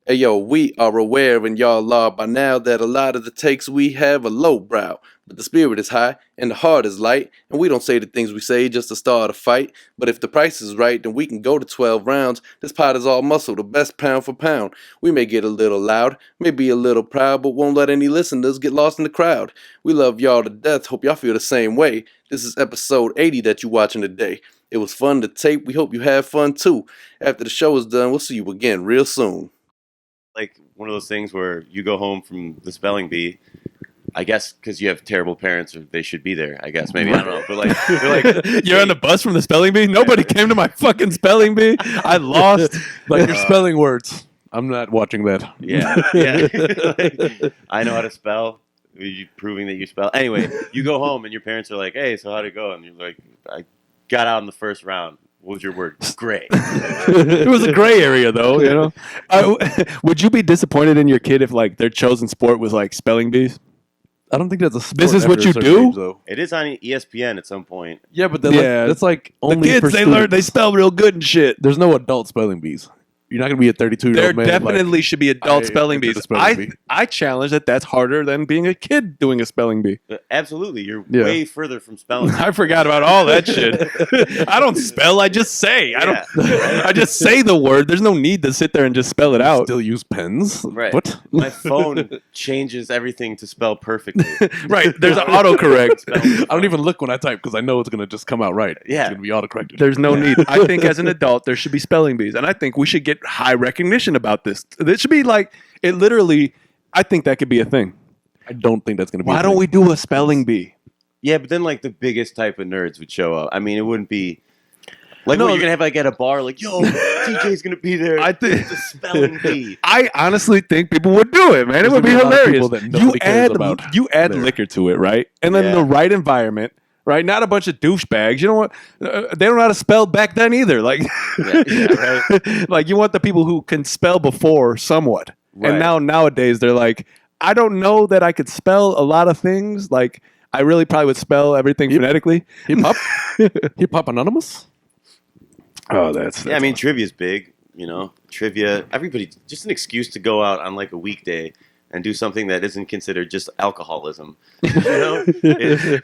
Hey yo, we are aware and y'all are by now that a lot of the takes we have are lowbrow, but the spirit is high and the heart is light, and we don't say the things we say just to start a fight. But if the price is right, then we can go to 12 rounds. This pot is all muscle, the best pound for pound. We may get a little loud, maybe a little proud, but won't let any listeners get lost in the crowd. We love y'all to death, hope y'all feel the same way. This is episode 80 that you watching today. It was fun to tape, we hope you have fun too. After the show is done, we'll see you again real soon. Like one of those things where you go home from the spelling bee, I guess because you have terrible parents or they should be there, I guess. Maybe, I don't know. But like, they're like, You're on the bus from the spelling bee? Nobody came to my fucking spelling bee. I lost. Like your spelling words. I'm not watching that. yeah. Like, I know how to spell. You proving that you spell. Anyway, you go home and your parents are like, hey, so how'd it go? And you're like, I got out in the first round. What was your word? Great. It was a gray area, though, you know? Would you be disappointed in your kid if, like, their chosen sport was, like, spelling bees? I don't think that's a sport. This is what after you a certain do? age, though. It is on ESPN at some point. Yeah, but then Yeah. that's like The only for kids, they learn, they students. spell real good and shit. There's no adult spelling bees. You're not gonna be a 32-year-old There man. definitely should be adult I spelling entered bees. a spelling bee. I challenge that that's harder than being a kid doing a spelling bee. Absolutely. You're Yeah. way further from spelling. I forgot about all that shit. I don't spell, I just say. I just say the word. There's no need to sit there and just spell it like, out. still use pens. Right. What? My phone changes everything to spell perfectly. Right. There's an autocorrect. I don't even look when I type because I know it's gonna just come out right. Yeah. It's gonna be autocorrected. There's no need. I think as an adult, there should be spelling bees. And I think we should get high recognition about this. It should be like, it literally, I think that could be a thing. I don't think that's gonna be. Why a don't thing. we do a spelling bee? Yeah, but then like the biggest type of nerds would show up. I mean, it wouldn't be like No, what, you're gonna have like at a bar, like, yo, TJ's gonna be there. I think- It's a spelling bee. I honestly think people would do it, man. There's It would be gonna be a lot of hilarious. people that You nobody cares add, about you add there. liquor to it, right? And then Yeah. the right environment, right? Not a bunch of douchebags. You know what? They don't know how to spell back then either. Like, Yeah, right. like you want the people who can spell before somewhat. Right. And nowadays they're like, I don't know that I could spell a lot of things. Like, I really probably would spell everything phonetically. Hip hop? Hip hop anonymous? Oh, that's Yeah, I mean, trivia's big. You know, trivia. Everybody, just an excuse to go out on like a weekday and do something that isn't considered just alcoholism. You know,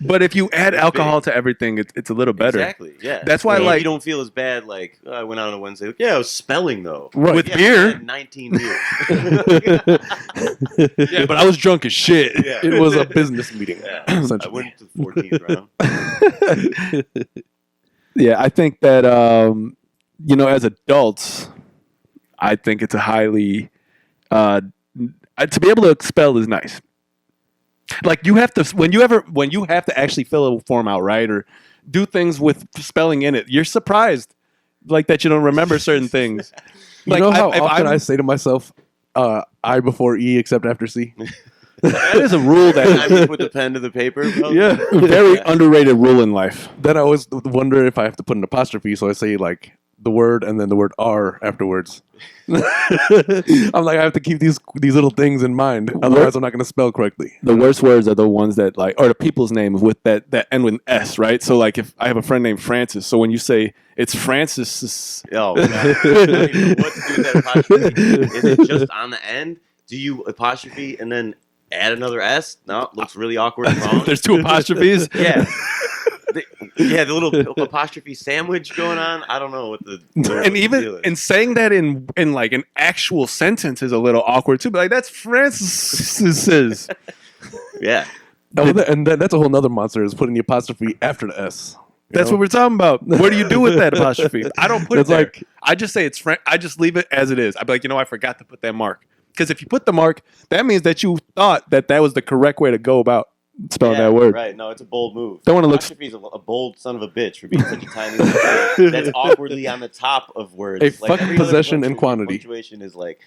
but if you add it's alcohol to everything, it's a little better. Exactly. Yeah. That's why, You know, like- you don't feel as bad. Like, oh, I went out on a Wednesday. Like, yeah, I was spelling though. Right. With Yeah, beer? I had 19 beers. Yeah, but I was drunk as shit. Yeah. It was a business meeting. Yeah. I essentially. went to the 14th round. Yeah, I think that you know, as adults, I think it's a highly to be able to spell is nice. Like you have to when you have to actually fill a form out, right, or do things with spelling in it, you're surprised like that you don't remember certain things. You Like know how if often I'm- I say to myself, I before E except after C? that is a rule I that mean, put the pen to the paper. Bro. Yeah. very underrated rule in life. Then I always wonder if I have to put an apostrophe, so I say like the word and then the word R afterwards. I'm like, I have to keep these little things in mind, otherwise I'm not going to spell correctly. The worst words are the ones that like, or the people's name with that end with S, right? So like, if I have a friend named Francis, so when you say it's Francis, Oh, God. I don't even know what to do with that apostrophe. Is it just on the end? Do you apostrophe and then add another S? No, it looks really awkward and wrong. there's two apostrophes. Yeah. The little apostrophe sandwich going on. I don't know what the And deal even is. and saying that in like an actual sentence is a little awkward too. But like that's Francis's. Yeah. And that's a whole nother monster is putting the apostrophe after the S. That's what we're talking about. What do you do with that apostrophe? I don't put it It's there. like- I just say it's I just leave it as it is. I'd be like, I forgot to put that mark. Because if you put the mark, that means that you thought that was the correct way to go about spelling Yeah, that word. Right. No, it's a bold move. Don't wanna look- Apostrophe is a bold son of a bitch for being such a tiny little thing that's awkwardly on the top of words. A fucking every other possession and punctuation- quantity. Punctuation is like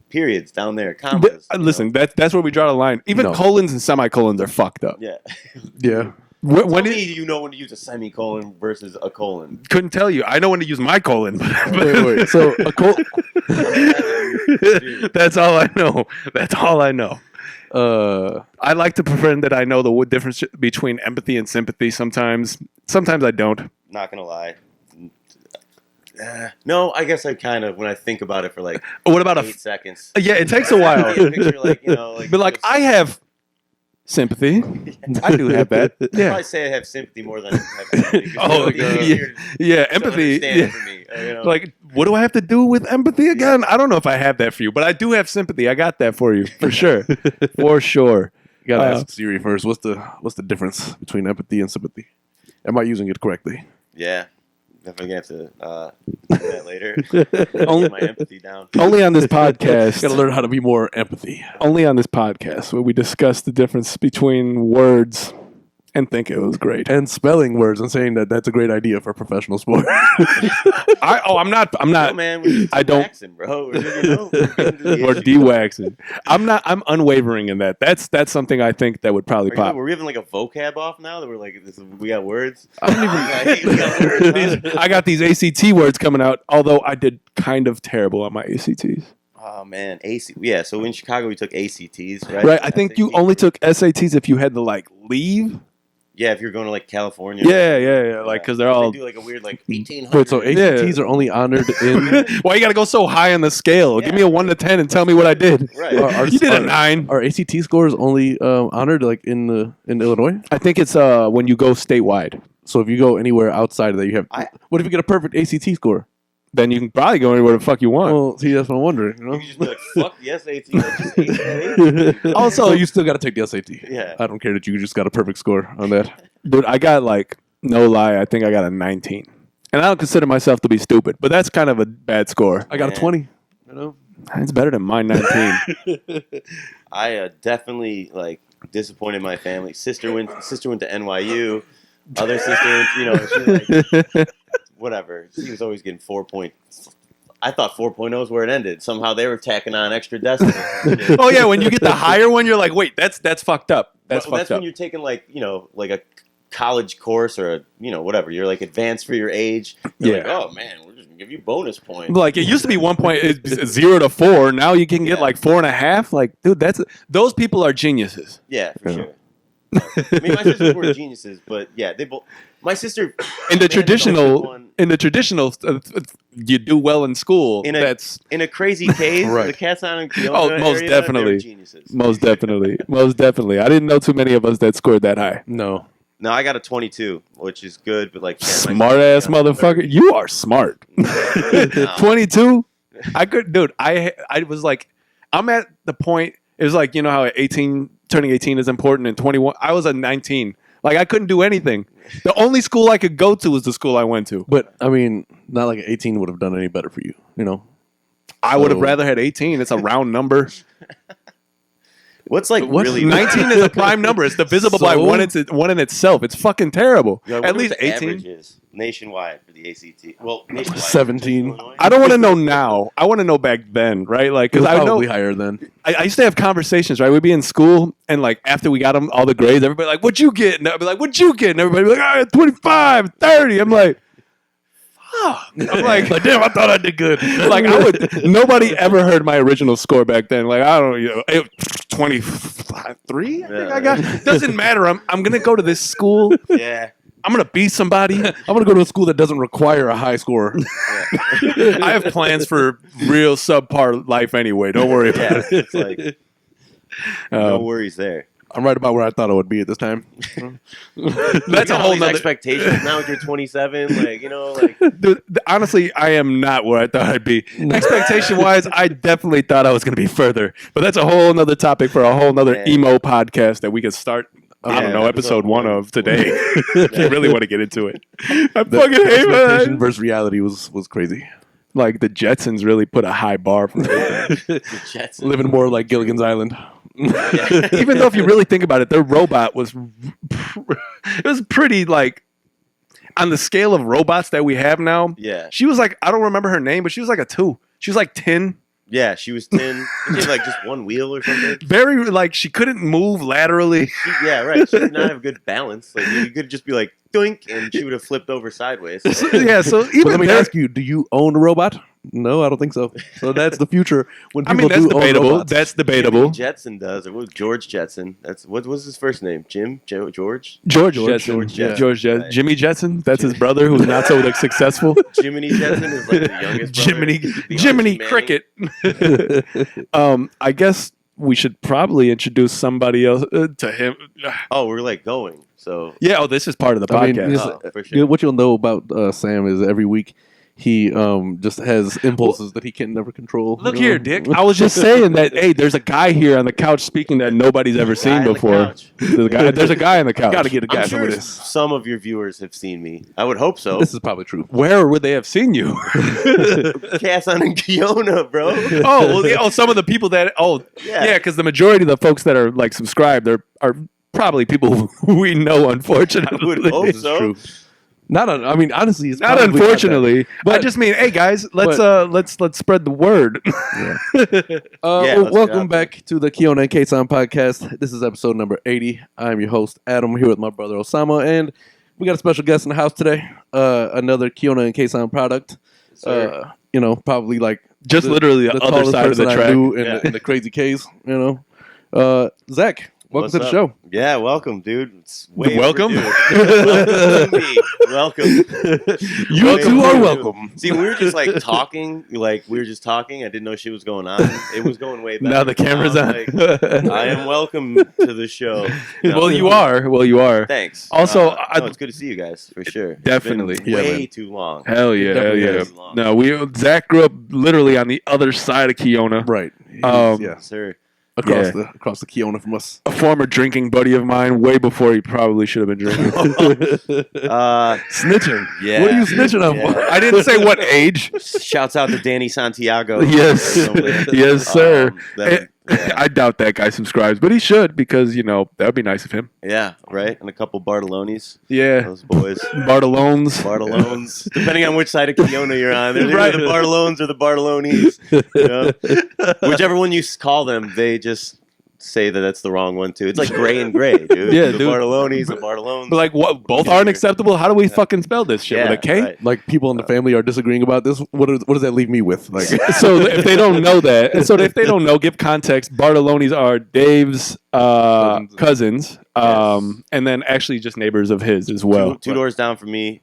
periods down there, commas. Listen, that's where we draw the line. Even No. colons and semicolons are fucked up. Yeah. Yeah. When When did, do you know when to use a semicolon versus a colon? couldn't tell you. I know when to use my colon. Wait. So a That's all I know. That's all I know. I like to pretend that I know the difference between empathy and sympathy sometimes. Sometimes I don't. Not gonna lie. No, I guess I kind of when I think about it for like What about 8 seconds. Yeah, it takes a while. I picture like But like, I have sympathy. I do have that. I'd Yeah. probably say I have sympathy more than I have empathy. Oh, yeah, empathy. Yeah. For me, Like, what do I have to do with empathy again? I don't know if I have that for you, but I do have sympathy. I got that for you for sure, for sure. You gotta ask Siri first. What's the difference between empathy and sympathy? Am I using it correctly? Yeah. Definitely gonna have to do that later. Get my empathy down. Only on this podcast. Gotta learn how to be more empathy. Only on this podcast where we discuss the difference between words and think it was great. And spelling words and saying that that's a great idea for professional sport. I'm not. No, man, we're I don't. waxing, bro. We're getting to the Or issue. de-waxing. I'm unwavering in that. That's something I think that would probably pop. We're giving like a vocab off now that we're like, we got words. I don't even. we got words. Huh? I got these ACT words coming out, although I did kind of terrible on my ACTs. Oh man, Yeah, so in Chicago we took ACTs, right? Right. I think you SATs. only took SATs if you had to like leave. Yeah, if you're going to like California. Yeah. Like because they're all. They do like a weird like 1800. Wait, so ACTs are only honored in Why you gotta go so high on the scale? Give me a 1 to 10 and tell me what I did. Right. You did a 9. Are ACT scores only honored like in Illinois? I think it's when you go statewide. So if you go anywhere outside of that, you have. What if you get a perfect ACT score? Then you can probably go anywhere the fuck you want. Well, see, that's what I'm wondering. You know. You can just be like, fuck the SAT. Like, just Also, you still got to take the SAT. Yeah. I don't care that you just got a perfect score on that. Dude, I got like, no lie, I think I got a 19. And I don't consider myself to be stupid, but that's kind of a bad score. I got a Man. 20. You know. It's better than my 19. I definitely like disappointed my family. Sister went to NYU. Other sister, she was like, whatever. She was always getting 4 points. I thought 4.0 is where it ended. Somehow they were tacking on extra decimals. Oh yeah, when you get the higher one, you're like, wait, that's fucked up. That's Well, fucked when up. you're taking like a college course or whatever. You're like advanced for your age. You're like, oh man, we're just gonna give you bonus points. Like it used to be 1 point, it's 0 to 4. Now you can get like 4.5. Like, dude, those people are geniuses. Yeah, for sure. I mean, my sisters were geniuses, but yeah, they both. My sister In the man, traditional, you do well in school. in That's a crazy case, Right. the Kasson and Kiona Oh, most area, definitely. they were geniuses. most definitely. I didn't know too many of us that scored that high. No. No, I got a 22, which is good, but like my Smart sister ass got a motherfucker. You are smart. 22. I could, dude. I was like, I'm at the point. It was like, you know how at 18, turning 18 is important, and 21. I was at 19. Like I couldn't do anything. The only school I could go to was the school I went to. But I mean, not like 18 would have done any better for you. You know. I would have So- rather had 18. It's a round number. What's like What's really 19 is a prime number. It's divisible by So? one in itself. It's fucking terrible. Yeah, I wonder At what least the 18. average is nationwide for the ACT. Well, nationwide. 17. Illinois? I don't want to know now. I want to know back then, right? Like, It was because I know probably higher then. I used to have conversations, right? We'd be in school, and like after we got them all the grades, everybody like, "What'd you get?" And I'd be like, "What'd you get?" And everybody be like, 25, 30. I'm like, fuck. I'm like, Damn, I thought I did good. like I would. Nobody ever heard my original score back then. Like I don't, know, 25, 3. I think I got. Doesn't matter. I'm gonna go to this school. Yeah. I'm gonna be somebody. I'm gonna go to a school that doesn't require a high score. I have plans for real subpar life anyway. Don't worry about Yeah. it. It's like no worries there. I'm right about where I thought I would be at this time. That's a whole nother. expectations. Now you're 27, like Dude, honestly, I am not where I thought I'd be. Expectation wise, I definitely thought I was going to be further. But that's a whole nother topic for a whole nother Yeah. emo podcast that we could start. I don't Yeah, know, episode episode 1 one. of today. I really want to get into it. I The fucking hate expectation that. versus reality was crazy. Like the Jetsons really put a high bar for everything. the Jets. Living more like Gilligan's Island. Even though if you really think about it, their robot was it was pretty like on the scale of robots that we have now. Yeah. She was like, I don't remember her name, but she was like a 2. She was like 10. Yeah, she was 10. She had like just one wheel or something. Very like she couldn't move laterally. Yeah, right. She did not have good balance. Like you could just be like doink, and she would have flipped over sideways. Yeah, so But even let me there, ask you: do you own a robot? No, I don't think so. So that's the future when I people mean, that's do own debatable. robots. That's debatable. Jimmy Jetson does, or George Jetson. That's what was his first name? George. George George Jetson. Jetson. George Jetson. Right. Jimmy Jetson. That's his brother who's not so successful. Jiminy Jetson is like the youngest brother. Jiminy Archie Cricket. I guess we should probably introduce somebody else to him. Oh, we're like going. So Yeah. Oh, this is part of the I mean, podcast. yes, for sure. what you'll know about Sam is every week he just has impulses that he can never control. Look you know? here, Dick. I was just saying that. Hey, there's a guy here on the couch speaking that nobody's ever seen Guy on the before. couch. There's a guy on the couch. Got to get a guy I'm some sure of this. some of your viewers have seen me. I would hope so. This is probably true. Where would they have seen you? Kasson and Kiona, bro. Oh, well, yeah, some of the people that. Oh, yeah, because the majority of the folks that are like subscribed are probably people who we know. Unfortunately, I would hope It's so. true. I mean, honestly, it's not probably unfortunately, But- I just mean, hey guys, let's spread the word. Yeah, well, let's get welcome out back to the Kiona and Kasson podcast. This is episode number 80. I'm your host, Adam, here with my brother Osama, and we got a special guest in the house today. Another Kiona and Kasson product. Probably like Just literally the other tallest side of the person I track. knew in, Yeah. in the crazy K's. Zach, welcome What's to the up? show. Yeah, welcome, dude. It's way Welcome? overdue. Welcome to me. Welcome. You Way two are overdue. welcome. See, we were just like talking. I didn't know shit was going on. It was going way back. Now the camera's I'm on. like, I am welcome to the show. No, Well, you are. Well, you are. Thanks. Also, no, it's good to see you guys for sure. Definitely. It's been Yeah, way man. too long. Hell yeah, hell Definitely yeah. is long. No, Zach grew up literally on the other side of Kiona. Right. Yeah. Sir. Across Yeah. across the Kiona from us. A former drinking buddy of mine, way before he probably should have been drinking. Snitching. Yeah. What are you snitching on? Yeah. I didn't say what age. Shouts out to Danny Santiago. Yes, yes, sir. Yeah. I doubt that guy subscribes, but he should because that would be nice of him. Yeah, right. And a couple Bartolonis. Yeah, Those boys. Bartolones. Bartolones. Depending on which side of Kiona you're on. They're Right. either the Bartolones or the Bartolonis. You know? Whichever one you call them, they just say that that's the wrong one too. It's like gray and gray, dude. Yeah, the dude. Bartolonis, the Bartolones. But like, what? Both aren't acceptable. How do we fucking spell this shit Yeah, with a K? right. Like people in the family are disagreeing about this. What does that leave me with? Like, So if they don't know that, give context. Bartolonis are Dave's cousins, and then actually just neighbors of his as well. two doors down from me.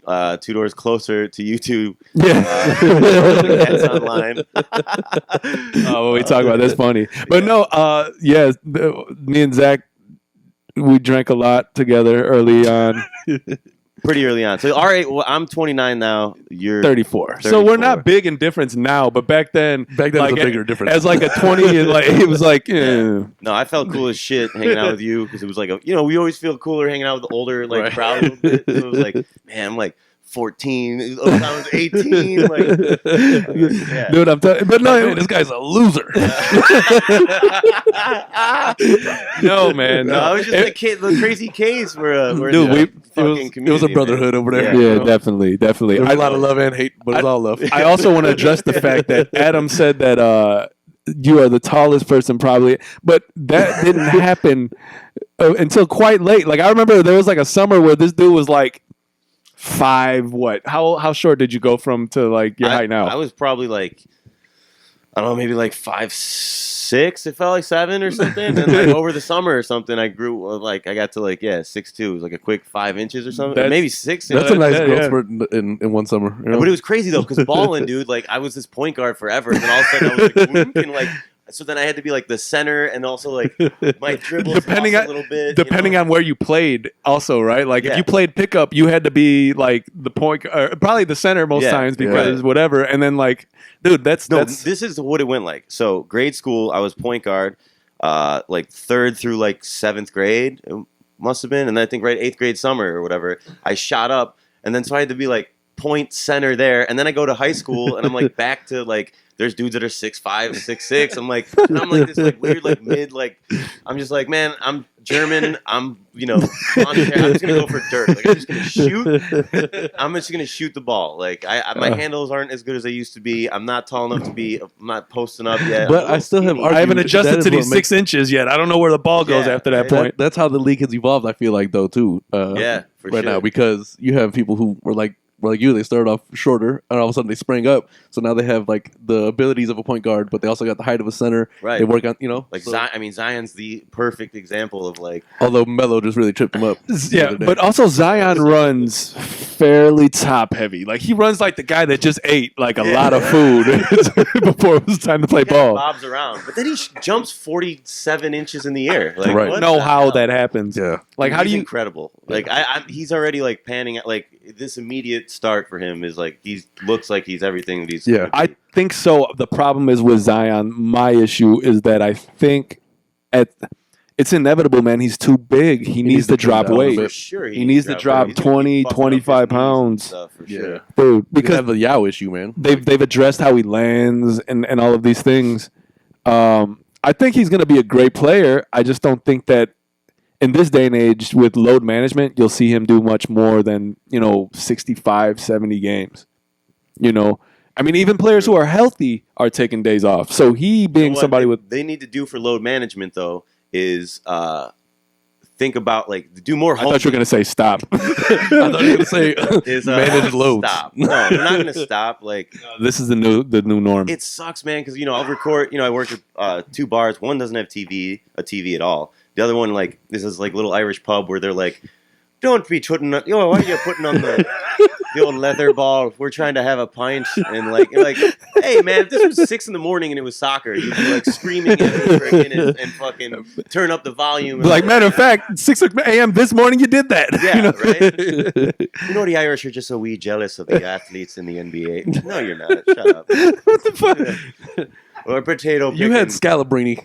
2 doors closer to you two. Yeah. Cats online. Oh, what we talk about that's funny. But no, me and Zach, we drank a lot together early on. Pretty early on. So, all right, well, I'm 29 now. You're 34. So we're not big in difference now, but back then back then, like, was a bigger difference. as like a 20, and like it was like, No, I felt cool as shit hanging out with you because it was like, we always feel cooler hanging out with the older Right. crowd a little bit. So it was like, man, I'm like 14. I was 18. Like, yeah. dude, I'm telling. But no, Man, this guy's a loser. no, man, No, I was just the kid, the crazy case where Dude, it It was a brotherhood over there. Yeah. Yeah, definitely. There's a lot of love and hate, but it's all love. I also want to address the fact that Adam said that you are the tallest person probably, but that didn't happen until quite late. Like I remember there was like a summer where this dude was like 5. What? How short did you go from to like your height now? I was probably like, I don't know, maybe like 5'6". It felt like 7 or something. And like over the summer or something, I grew I got to 6'2". It was like a quick 5 inches or something. That's- Maybe 6. That's a nice Yeah, growth yeah. spurt in one summer. You know? But it was crazy though, because balling, dude, like I was this point guard forever, and then all of a sudden I was like, whoop, and like, so then I had to be like the center, and also like my dribbles Depending lost on- a little bit. Depending on where you played, also, right? Like if Yeah. you played pickup, you had to be like the point, probably the center most Yeah, times yeah. because whatever. And then like, dude, that's this is what it went like. So grade school, I was point guard, like 3rd through like 7th grade, it must have been, and then I think right 8th grade summer or whatever, I shot up, and then so I had to be like point center there, and then I go to high school, and I'm like back to like. There's dudes that are 6'5", 6'6". I'm like this like weird like mid like I'm just like, man, I'm German. I'm blonde hair. I'm just gonna go for dirt. Like I'm just gonna shoot. I'm just gonna shoot the ball. Like my handles aren't as good as they used to be. I'm not tall enough to be. I'm not posting up yet. But I'm a I still have skinny. argued I haven't that adjusted is to what these makes- 6 inches yet. I don't know where the ball goes Yeah, after that right. point. That's how the league has evolved. I feel like though too. Yeah, for right sure. now because you have people who were like like you, they started off shorter, and all of a sudden they sprang up. So now they have like the abilities of a point guard, but they also got the height of a center. Right. They work on, Like so- Zion's the perfect example of like. although Melo just really tripped him up. the Yeah, other day. but also Zion runs fairly top heavy. Like he runs like the guy that just ate like a lot of food before it was time to play He kinda ball. bobs around, but then he jumps 47 inches in the air. Like, Right. what Know the how hell? that happens. yeah, Like how do He's you? incredible? Like he's already like panning out. Like this immediate start for him is like he looks like he's everything that he's. Yeah. gonna be. I think so. The problem is with Zion. My issue is that I think it's inevitable, man. He's too big. He needs to trim drop down a weight. bit. For sure, He needs to drop he's gonna 20, keep busting up his 25 knees and pounds. stuff, for Yeah. sure. Dude, because because have the Yao issue, man. they've addressed how he lands and all of these things. I think he's going to be a great player. I just don't think that in this day and age with load management, you'll see him do much more than 65, 70 games. I mean, even players who are healthy are taking days off. So he being What somebody with they need to do for load management though is think about like do more. I thought you were going to say stop. I thought you were going to say is manage loads. Stop. No, they're not going to stop. Like This is the new norm. it sucks, man. Because I'll record. I work at 2 bars. One doesn't have a TV at all. The other one, like this is like little Irish pub where they're like, don't be putting. Why are you putting on the old leather ball? We're trying to have a pint, and you're like, hey man, if this was 6 a.m. and it was soccer, you'd be like screaming at me and fucking turn up the volume. Like, matter of fact, 6 a.m. this morning, you did that. Yeah, right? The Irish are just so jealous of the athletes in the NBA. No, you're not. Shut up. What the fuck? Or potato You had picking. Scalabrini.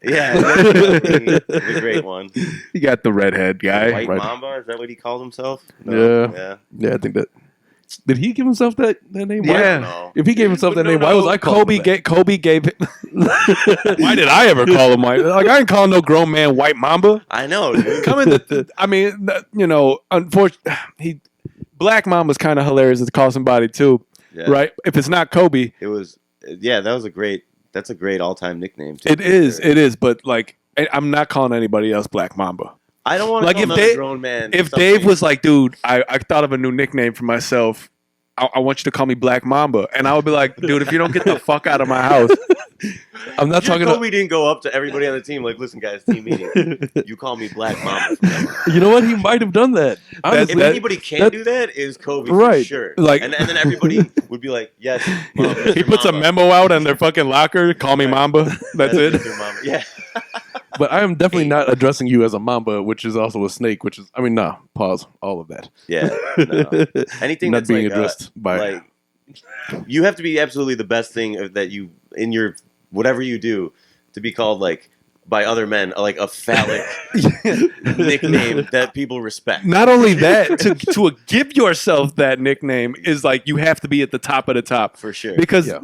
Yeah, the great one. You got the redhead guy. White right. Mamba, is that what he called himself? Yeah. Yeah, I think that. Did he give himself that name? Yeah. I don't know. If he gave himself that No, name, why was I calling him that? Kobe gave it. Why did I ever call him white? Like, I ain't calling no grown man white mamba. I know, dude. I mean, unfortunately, Black Mamba's kind of hilarious to call somebody too, Yeah. right? If it's not Kobe, It was, that's a great all-time nickname. Too, it is. for sure. It is. But like, I'm not calling anybody else Black Mamba. I don't want to Like, call if another Dave- grown man. If something. Dave was like, dude, I thought of a new nickname for myself. I want you to call me Black Mamba. And I would be like, dude, if you don't get the fuck out of my house. I'm not talking Kobe about. didn't go up to everybody on the team like, listen, guys, team meeting. You call me Black Mamba. from now on." You know what? He might have done that. Honestly, If anybody can do that, is Kobe for Right. sure. Like- and then everybody would be like, yes, Mom, Mr. He puts a Mamba. memo out on their fucking locker. Call me Right. Mamba. That's it. Mr. Mamba. Yeah. but I am definitely not addressing you as a mamba, which is also a snake. Which is, pause all of that. Yeah. No. Anything Not that's being like, addressed by. like you have to be absolutely the best thing that you in your whatever you do to be called like by other men like a phallic nickname that people respect. Not only that, to give yourself that nickname is like you have to be at the top of the top For sure. because Yeah.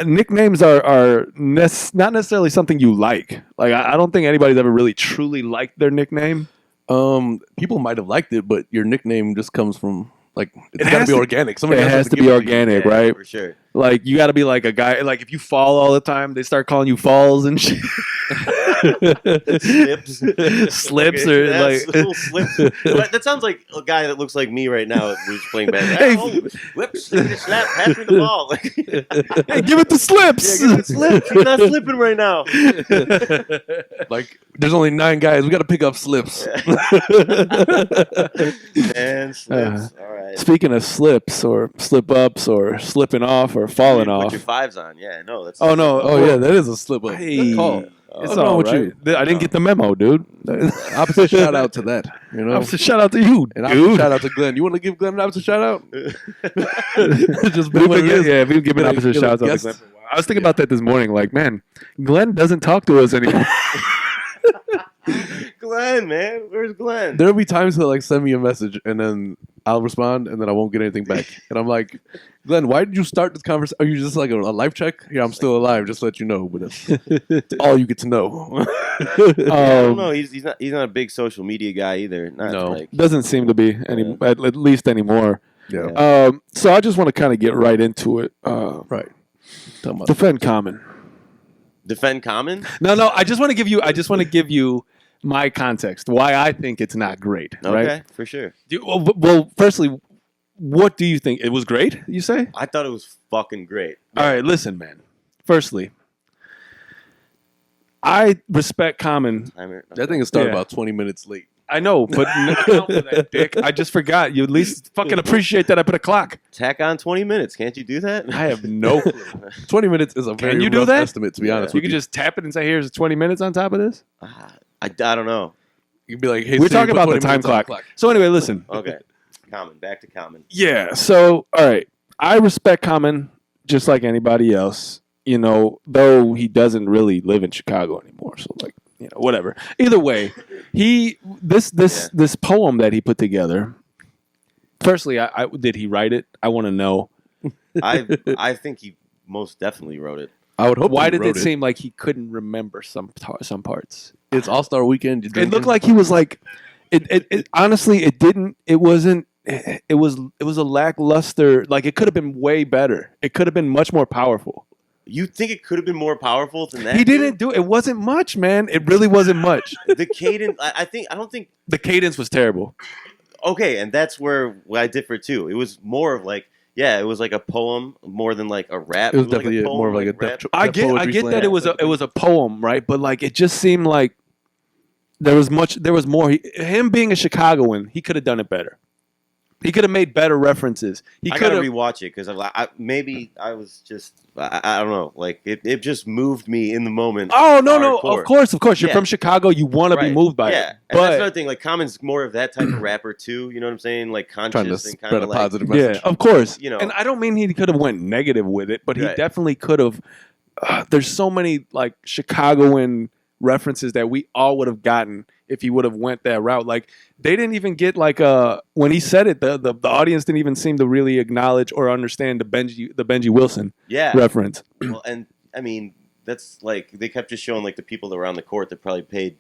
nicknames are not necessarily something you like. Like I don't think anybody's ever really truly liked their nickname. People might have liked it, but your nickname just comes from like it's It got to has be to- organic. Somebody It else has to give be it you. organic, Yeah, right? For sure. Like you got to be like a guy. Like if you fall all the time, they start calling you falls and shit. Slips. Slips Okay, or that's like little slips. But that sounds like a guy that looks like me right now who's playing basketball. Hey. Whips, slap, pass me the ball. Like, hey, give it the slips. yeah, give it slips. He's not slipping right now. Like there's only 9 guys. We got to pick up slips. Man, slips. All right. Speaking of slips or slip ups or slipping off or falling Put off. your 5s on. Yeah, no. That's Oh no! Oh yeah, that is a slip up. Hey. Good call. It's What's all wrong with right. you? I didn't get the memo, dude. Opposite shout out to that. You know. Opposite shout out to you, And opposite dude. shout out to Glenn. You want to give Glenn an opposite shout out? Just be We've what been, it is. yeah, we've been giving Get a- opposite get a shouts out to guest. Glenn for a while. I was thinking about that this morning. Like, man, Glenn doesn't talk to us anymore. Glenn, man. Where's Glenn? There'll be times he'll like send me a message and then I'll respond and then I won't get anything back. And I'm like, Glenn, why did you start this conversation? Are you just like a life check? Yeah, I'm still alive. Just to let you know, but that's all you get to know. I don't know. He's not a big social media guy either. Not No. like Doesn't seem to be any, at least anymore. Yeah. So I just want to kind of get right into it. Right. Talking about Defend common. defend common. No. I just want to give you my context why I think it's not great. Okay, Right? for sure. Well, firstly, what do you think? It was great, you say? I thought it was fucking great. All right, listen, man. Firstly, I respect Common. That thing started Yeah. about 20 minutes late. I know, but no account for that, dick. I just forgot. You at least fucking appreciate that I put a clock. Tack on 20 minutes. Can't you do that? I have no clue. 20 minutes is a very you do rough that? estimate, to be honest You with can you. just tap it and say, here's 20 minutes on top of this? I don't know. You can be like, hey, We're Siri, talking put about the 20 time minutes on clock. So anyway, listen. Okay. Common. Back to Common. Yeah, so, all right. I respect Common just like anybody else, you know, though he doesn't really live in Chicago anymore. So, like, you know, whatever. Either way, this poem that he put together, firstly, I did he write it? I want to know. I think he most definitely wrote it. I would hope. Why he did wrote it seem like he couldn't remember some parts? It's All-Star Weekend. You It drinking? looked like he was like, it honestly, it didn't, it wasn't, it was a lackluster, like it could have been way better. It could have been much more powerful. You think it could have been more powerful than that? He didn't do it. It wasn't much, man. It really wasn't much. The cadence. I don't think. The cadence was terrible. Okay, and that's where I differ too. It was more of like, yeah, it was like a poem more than like a rap. It was like definitely poem, more of like a rap. depth. I get that it was a poem, right? But like it just seemed like there was more. Him being a Chicagoan, he could have done it better. He could have made better references. He I could gotta have. rewatch it because maybe I was just I don't know, like it just moved me in the moment. Oh no! hardcore. Of course. You're Yeah. from Chicago. You want to be Right. moved by Yeah, it. and that's But another thing. Like Common's more of that type of rapper too. You know what I'm saying? Like trying conscious to and spread kind a of like positive message. yeah, of course. You know. And I don't mean he could have went negative with it, but he Right. definitely could have. There's so many like Chicagoan references that we all would have gotten if he would have went that route. Like they didn't even get like when he said it, the audience didn't even seem to really acknowledge or understand the Benji Wilson yeah. reference. Well, and I mean that's like they kept just showing like the people that were on the court that probably paid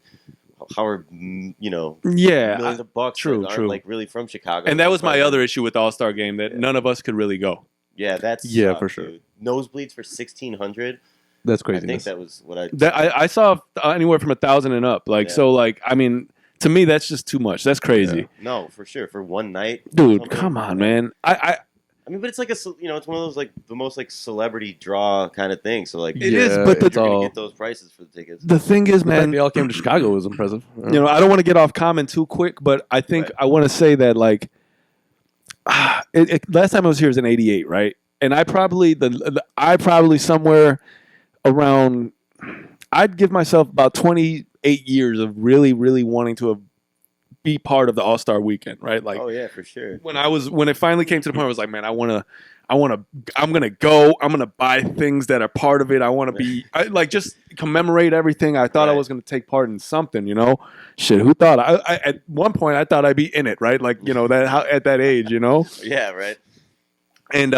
however Yeah, millions of bucks true, that aren't true. like really from Chicago. and that was my Probably- other issue with the All-Star game that Yeah. none of us could really go. Yeah, that's Yeah, for sure. Dude. Nosebleeds for 1,600. That's I think craziness. that was what I. That I saw anywhere from 1,000 and up. Like Yeah. so, like I mean, to me that's just too much. That's crazy, No, for sure. For one night, dude. something. Come on, man. I I mean, but it's like it's one of those like the most like celebrity draw kind of thing. So like, It is, but you're the- gonna all, get those prices for the tickets. the thing is, the fact man. they all came to Chicago was impressive. You know, I don't want to get off Common too quick, but I think Right. I want to say that like, last time I was here was in '88, right? And I probably somewhere around, I'd give myself about 28 years of really, really wanting to be part of the All-Star Weekend, right? Like Oh yeah, for sure. when it finally came to the point, I was like, man, I'm gonna go. I'm gonna buy things that are part of it. I want to be like just commemorate everything. I thought I Right. was gonna take part in something, you know. Shit, who thought? I at one point I thought I'd be in it, right? Like you know that at that age, you know. Yeah, right. And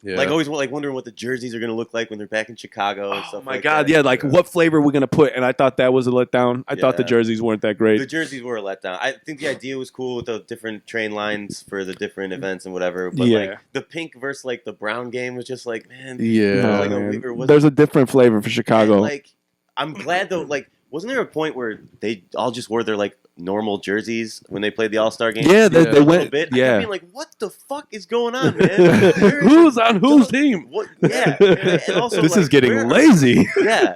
Yeah. Like always, like wondering what the jerseys are gonna look like when they're back in Chicago and oh stuff. my like god, that. yeah, like what flavor we're gonna put? And I thought that was a letdown. I thought the Yeah. jerseys weren't that great. The jerseys were a letdown. I think the idea was cool with the different train lines for the different events and whatever. But Yeah. like the pink versus like the brown game was just like, man, yeah. No, like a man. weaver was- There's a different flavor for Chicago. And, like, I'm glad though. Like, wasn't there a point where they all just wore their like normal jerseys when they played the All Star game? yeah, they Yeah. A little went. bit. I Yeah, kept being like, what the fuck is going on, man? who's on whose team? What? Yeah. And also, This like, is getting where- lazy. Yeah.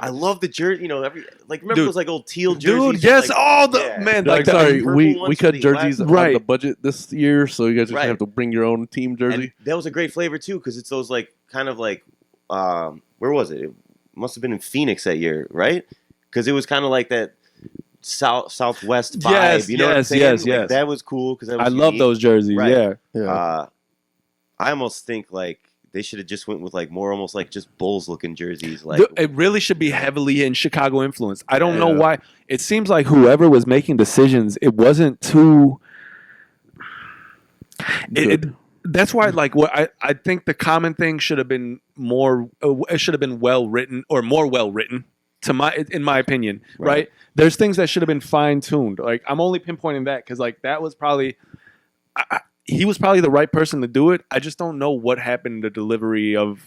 I love the jersey. You know, remember Dude. those like old teal jerseys? Dude, yes, Like, all the yeah. man. They're Like, like, the- sorry, purple we ones cut for the jerseys black- on Right. the budget this year, so you guys just Right. have to bring your own team jersey. And that was a great flavor too, because it's those like kind of like where was it? It must have been in Phoenix that year, right? Because it was kind of like that southwest vibe. Yes, you know what I'm yes, saying? yes, Like, yes. that was cool because I love those jerseys. Right. Yeah. Yeah. I almost think like they should have just went with like more almost like just Bulls looking jerseys. Like It really should be heavily in Chicago influence. I don't know Yeah. why. It seems like whoever was making decisions, it wasn't too. Good. That's why, like, what I think the common thing should have been more. It should have been well written or more well written. In my opinion, right? There's things that should have been fine tuned. Like I'm only pinpointing that because like that was probably. He was probably the right person to do it. I just don't know what happened in the delivery of,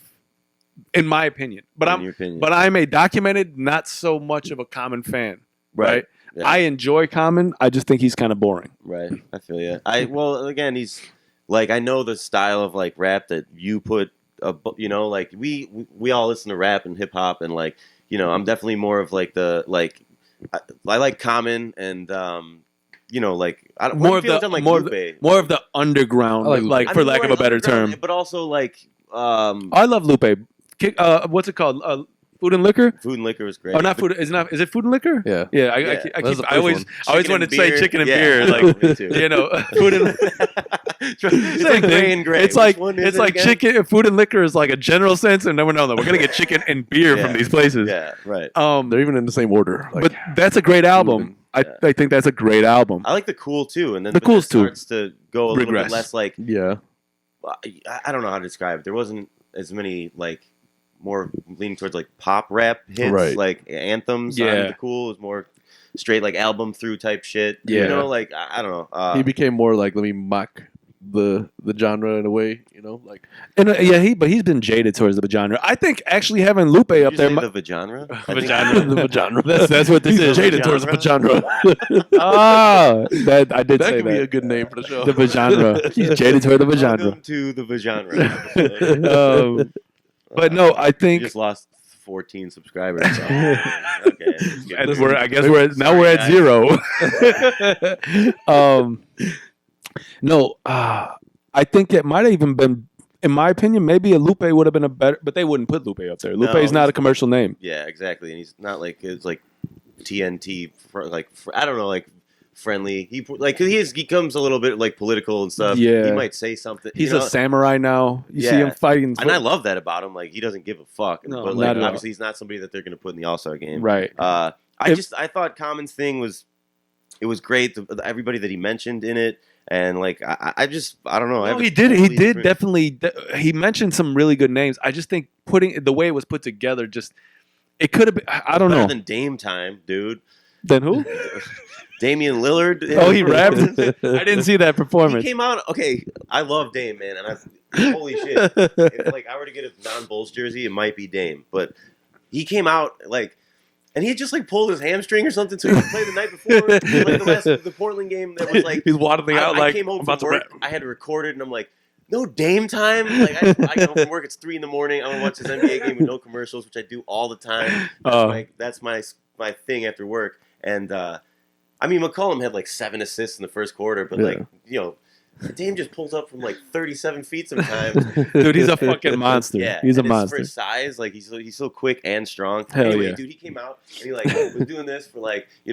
in my opinion. But in your opinion. I'm a documented, not so much of a Common fan. Right. Yeah. I enjoy Common. I just think he's kind of boring. Right. I feel you. Well, again, he's like I know the style of like rap that you put, like we all listen to rap and hip hop, and like I'm definitely more of like the like I like Common and like I don't more of feel the like more, Lupe. more of the underground, I like Lupe. for lack of a better term. But also like I love Lupe. What's it called? Food and liquor. Food and liquor was great. Oh, not food. Is it food and liquor? Yeah. Yeah. I Yeah. keep. the I always first I always wanted to say beer. chicken and Yeah. beer. Like Me too. food and. It's Same like gray thing. and gray. It's Which like one is it again? chicken, food and liquor is like a general sense, and then we're gonna get chicken and beer from Yeah. these places. Yeah, right. They're even in the same order. Like, But that's a great album. Yeah. I think that's a great album. I like the cool too, and then The but then Cool's it too. starts to go a little Regress. bit less like yeah. I don't know how to describe it. There wasn't as many like more leaning towards like pop rap hits, Right. like anthems. Yeah. The Cool was more straight like album through type shit. Yeah. Like I don't know. He became more like, let me mock the genre in a way, like And but he's been jaded towards the genre. I think actually having Lupe Did up you there. say the genre. Vagina. genre. That's what this He's is. jaded towards the genre. That I did That say could be a that. good name for the show. The vagina. He's jaded toward the vagina. Welcome to the vagina. But no, I You think just lost 14 subscribers. So. Okay. and we're at zero. No, I think it might have even been, in my opinion, maybe a Lupe would have been a better, but they wouldn't put Lupe up there. No, Lupe's not he's- a commercial name. Yeah, exactly. And he's not like it's like TNT, I don't know, like friendly. He comes a little bit like political and stuff. Yeah. He might say something. He's a samurai now. You see him fighting. And I love that about him. Like he doesn't give a fuck. No, but not like at all. obviously he's not somebody that they're going to put in the All-Star game. Right. I thought Common's thing was great. Everybody that he mentioned in it. And like I don't know. I No, have a he did. He totally did different- definitely. He mentioned some really good names. I just think putting the way it was put together, just it could have been. I don't better know. than Dame time, dude. Then who? Damian Lillard. Oh, he rapped. I didn't see that He performance. came out. Okay, I love Dame, man, and holy shit. If like I were to get a non-Bulls jersey, it might be Dame, but he came out like, and he had just like pulled his hamstring or something, so he could play the night before, like the Portland game. That was like he's waddling out I like came home I'm from about to work. rap. I had to record it, and I'm like, no Dame time. Like I get home from work. It's 3 a.m. I'm gonna watch this NBA game with no commercials, which I do all the time. That's my thing after work. And I mean, McCollum had like 7 assists in the first quarter, but like Dame just pulls up from like 37 feet sometimes. Dude, he's a fucking monster. Yeah, He's a and monster. for his size. Like he's so quick and strong. Hell Anyway, yeah. dude, he came out and he like was doing this for like I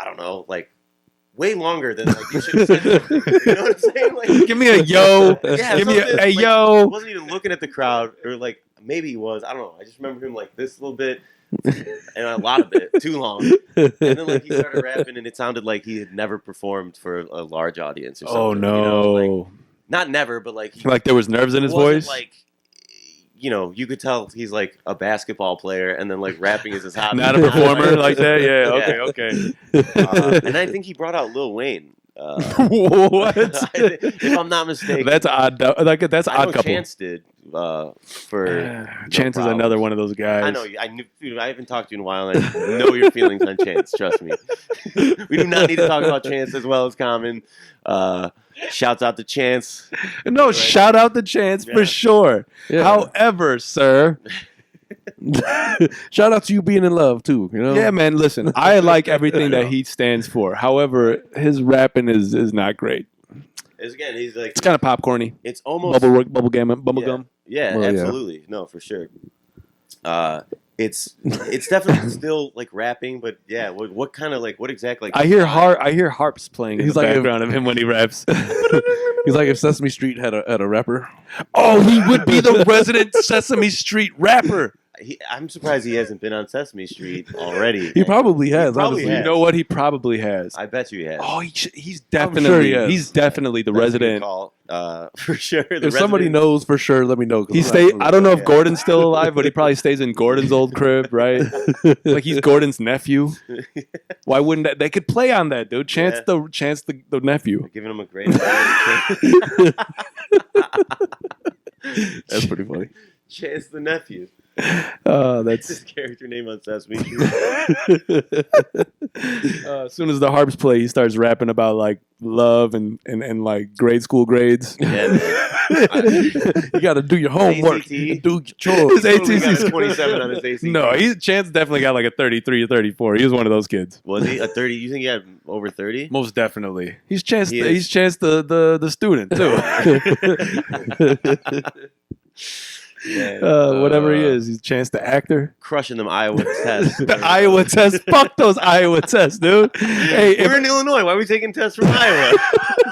don't know, like way longer than like you should have said something. You know what I'm saying? Like, Give me a yo. yeah, Give me a something, hey like, yo. He wasn't even looking at the crowd, or like maybe he was. I don't know. I just remember him like this a little bit, and a lot of it, too long. And then like he started rapping, and it sounded like he had never performed for a large audience or something. Oh no. Like, not never, but like Like there was nerves in his wasn't, voice. Like you could tell he's like a basketball player, and then like rapping is his hobby. Not a performer like that. Yeah. Yeah. Okay. And I think he brought out Lil Wayne. What? If I'm not mistaken, That's odd. That's I know odd couple. Chance did for Chance is Problems. another one of those guys. I know. Dude, I haven't talked to you in a while, and I know your feelings on Chance. Trust me. We do not need to talk about Chance as well as Common. Shouts out to Chance. No, Right. shout out the Chance Yeah. for sure. Yeah. However, sir, Shout out to you being in love too. yeah, man. Listen, I like everything that he stands for. However, his rapping is not great. Again, he's like It's kind of popcorny. it's almost Bubble gum. Yeah, Well, yeah. absolutely. No, for sure. It's definitely still like rapping, but yeah, what kind of like what exactly? Like, I hear harps playing in He's the like background of him when he raps. He's like if Sesame Street had a rapper. Oh, he would be the resident Sesame Street rapper. I'm surprised he hasn't been on Sesame Street already. He probably has. probably honestly. has. You know what? He probably has. I bet you he has. Oh, he's I'm definitely sure he has. he's definitely the That's a good resident. call, for sure. If somebody knows for sure, let me know. 'cause He I'm not stay. really I don't know if Yeah. Gordon's still alive, but he probably stays in Gordon's old crib, right? Like he's Gordon's nephew. Why wouldn't that? They could play on that, dude. Chance the nephew. giving him a great. That's pretty funny. Chance the nephew. That's His character name on Sesame Street. as soon as the harps play, he starts rapping about like love and like grade school grades. Yeah, man. You got to do your homework. ACT. And do your chores. His Totally got ATC a 27 on his ACT. No, Chance definitely got like a 33 or 34. He was one of those kids. Was he a 30? You think he had over 30? Most definitely. He's Chance. He is. He's Chance the student too. Whatever he is, he's Chance the actor. Crushing them Iowa tests. The Iowa test. Fuck those Iowa tests, dude. Hey, We're in Illinois. Why are we taking tests from Iowa?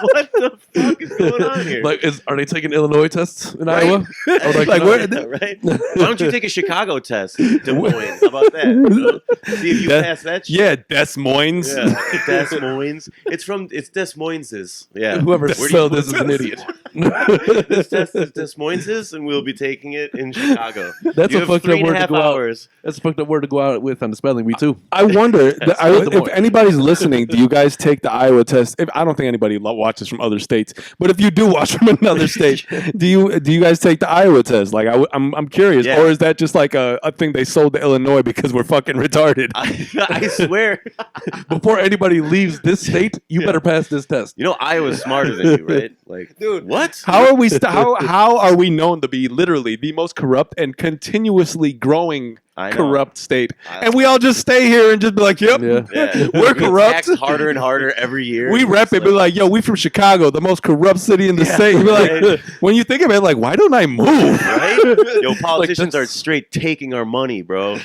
What the fuck is going on here? Like, are they taking Illinois tests in Right? Iowa? like where? Right? Why don't you take a Chicago test? Des Moines. How about that? You know? See if you pass that shit. Yeah, Des Moines. Yeah. Des Moines. It's Des Moines's. Yeah. Whoever Where do you spelled put this is an idiot. This test is Des Moines's, and we'll be taking it in Chicago. That's You a have fucked up word to 3.5 go out. hours. That's a fucked up word to go out with on the spelling bee too. I wonder the if point. anybody's listening. Do you guys take the Iowa test? I don't think anybody watches from other states, but if you do watch from another state, do you guys take the Iowa test? Like I'm curious, Yeah. or is that just like a thing they sold to Illinois because we're fucking retarded? I swear. Before anybody leaves this state, you better pass this test. You know Iowa's smarter than you, right? Like, Dude, what? How are we? How are we known to be literally the most corrupt and continuously growing I know. corrupt state? I- And we all just stay here and just be like, "Yep, Yeah. Yeah. we're We corrupt." tax harder and harder every year. We rep It's it, be like, "Yo, we from Chicago, the most corrupt city in the Yeah, state." You're like, right. when you think of it, like, why don't I move? right? Yo, politicians are that's- straight taking our money, bro.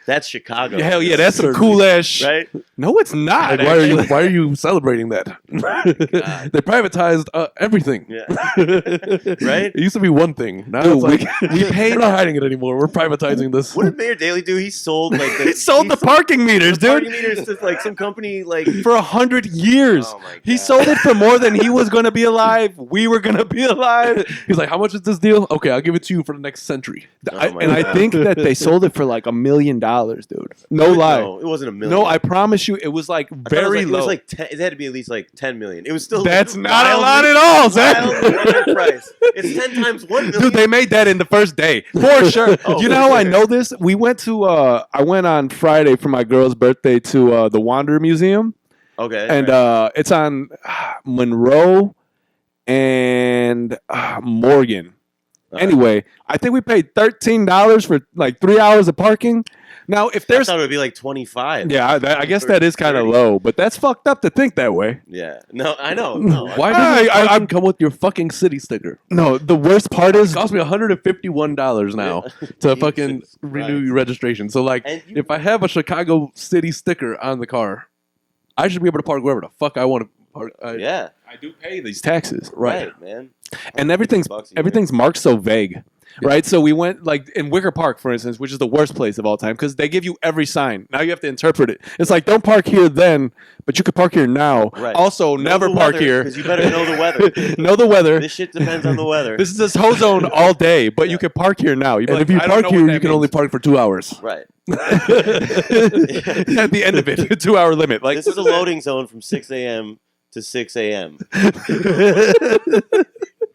That's Chicago. Hell yeah, that's some cool ass shit. right. No, it's not. Like, why are you celebrating that? They privatized everything. Yeah. Right? It used to be one thing. Now Dude, it's like we're not hiding it anymore. We're privatizing this. What did Mayor Daley do? He sold like He sold the parking meters, the parking dude, meters to like some company like. for 100 years. Oh my He God. sold it for more than he was going to be alive. We were going to be alive. He's like, how much is this deal? Okay, I'll give it to you for the next century. Oh my And I God. think that they sold it for like $1 million, dude. No lie. No, it wasn't a million. No, I promise you, it was like I thought very it was low. It was like 10, it had to be at least like 10 million. It was still. That's not a wildly- lot at all, Zach. wildly underpriced. It's 10 times 1 million. Dude, they made that in the first day for sure. Oh, You know for how I sure. know this? We went to. I went on Friday for my girl's birthday to the Wanderer Museum, Okay. and right. it's on Monroe and Morgan. Anyway, I think we paid $13 for like 3 hours of parking. Now, if I there's thought it would be like 25. yeah, I guess that is kind of 30. low, but that's fucked up to think that way. Yeah. No, I know. No. Why I- doesn't I- I come with your fucking city sticker? No, the worst part It is cost me $151 now to fucking Jesus renew Christ. your registration. So like, And you- if I have a Chicago city sticker on the car, I should be able to park wherever the fuck I want to park. Yeah. I do pay these taxes. Right, man. And everything's $150 a year. everything's marked so vague, right? So we went like in Wicker Park, for instance, which is the worst place of all time because they give you every sign. Now you have to interpret it. It's like don't park here then, but you could park here now. Right. Also, never park here because you better know the weather. know the weather. This shit depends on the weather. This is this whole zone all day, but you could park here now. You'd be And like, if you I don't park know here, what you that can only means. park for 2 hours. right. At the end of it, 2 hour limit. Like This is a loading zone from 6 a.m. to 6 a.m.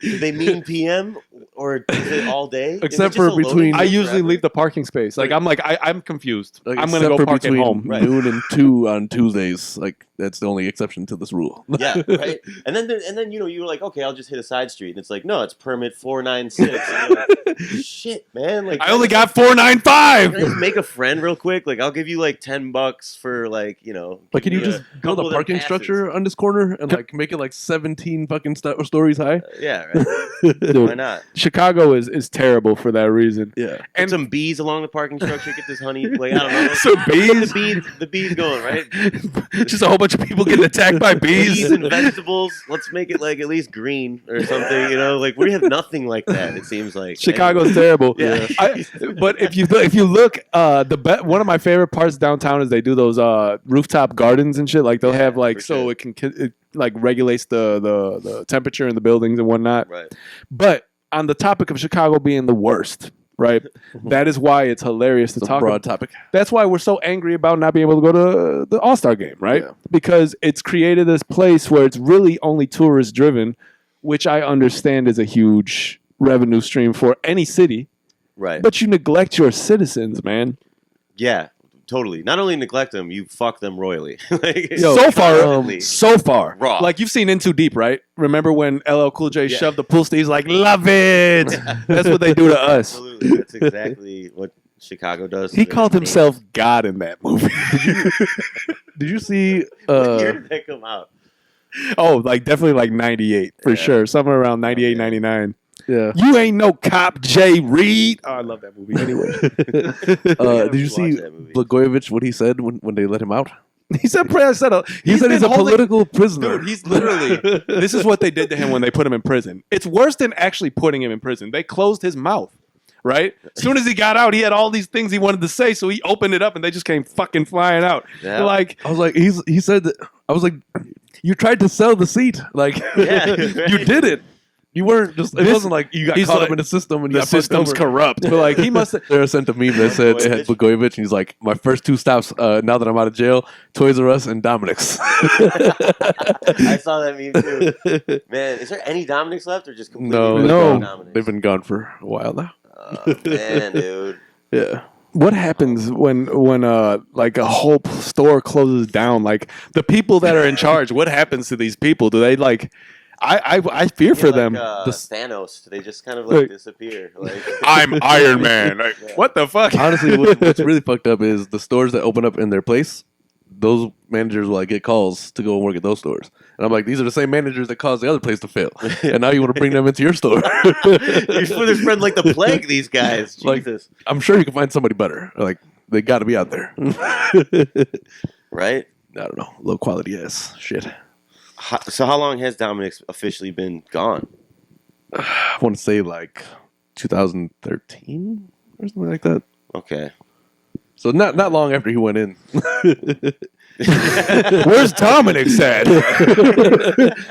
Do they mean PM or is it all day? Is it Except just for a loading between- zone I usually forever? leave the parking space. Like I'm confused. Like, I'm gonna except go for park at between home. Right. noon and 2 on Tuesdays. Like that's the only exception to this rule. Yeah, right. And then you know you were like, okay, I'll just hit a side street, and it's like, no, it's permit 496. And you're like, shit, man. Like I only can got 495. I just make a friend real quick? Like I'll give you like $10 for like Like, can you give me just build couple a of them parking passes. structure on this corner and like make it like 17 fucking stories high? Yeah, right. Dude, Why not? Chicago is terrible for that reason. Yeah. Put And some bees along the parking structure. Get this honey. Like I don't know. some bees, The bees going right. just a whole bunch of people getting attacked by bees. Bees and vegetables. Let's make it like at least green or something. You know, like we have nothing like that. It seems like Chicago's terrible. Yeah. But if you look, one of my favorite parts downtown is they do those rooftop gardens and shit. Like they'll Yeah, have like for so sure. it like regulates the temperature in the buildings and whatnot. Right. But on the topic of Chicago being the worst, right? That is why it's hilarious to It's a talk broad about. topic. That's why we're so angry about not being able to go to the All-Star game, right? Yeah. Because it's created this place where it's really only tourist driven, which I understand is a huge revenue stream for any city. Right. but you neglect your citizens, man. Yeah, totally. Not only neglect them, you fuck them royally. Like, Yo, constantly. so far, Raw. like you've seen In Too Deep, right? Remember when LL Cool J Yeah. shoved the pool? He's like, "Love it." That's what they do to us. Absolutely. That's exactly what Chicago does. He to called their himself God in that movie. Did you see? What year did that come out? Oh, like definitely like 98 for Yeah. sure. Somewhere around 98, Okay. 99. Yeah. You ain't no cop, Jay Reed. Oh, I love that movie. Anyway, Did you Watch see that movie. Blagojevich? What he said when they let him out? he said, He said he's a political prisoner. Dude, he's literally. This is what they did to him when they put him in prison. It's worse than actually putting him in prison. They closed his mouth. Right? As soon as he got out, he had all these things he wanted to say, so he opened it up and they just came fucking flying out. Yeah. Like, I was like, he said that. I was like, you tried to sell the seat. Like, Yeah. you did it. You weren't just. It This- wasn't like you got he's caught like, up in the system and you the got fucked system's over. corrupt. But like, he must have. Sarah sent a meme that said it had Blagojevich, and he's like, my first two stops now that I'm out of jail, Toys R Us and Dominic's. I saw that meme too. Man, is there any Dominics left or just completely No, rid of no. Dominics? They've been gone for a while now. Oh, man, dude. Yeah. What happens when like a whole store closes down? Like the people that are in charge, what happens to these people? Do they like? I fear for Yeah, them. like, The- Thanos, they just kind of Like- disappear. Like, I'm Iron Man. Like, Yeah. what the fuck? Honestly, what's really fucked up is the stores that open up in their place. Those managers will like get calls to go and work at those stores, and I'm like, these are the same managers that caused the other place to fail, and now you want to bring them into your store. they're spread like the plague. These guys, Like- Jesus, I'm sure you can find somebody better. Like they got to be out there. I right? don't know, low quality ass shit. So how long has Dominic's officially been gone? I want to say like 2013 or something like that. Okay. So not long after he went in. Where's Dominic's at?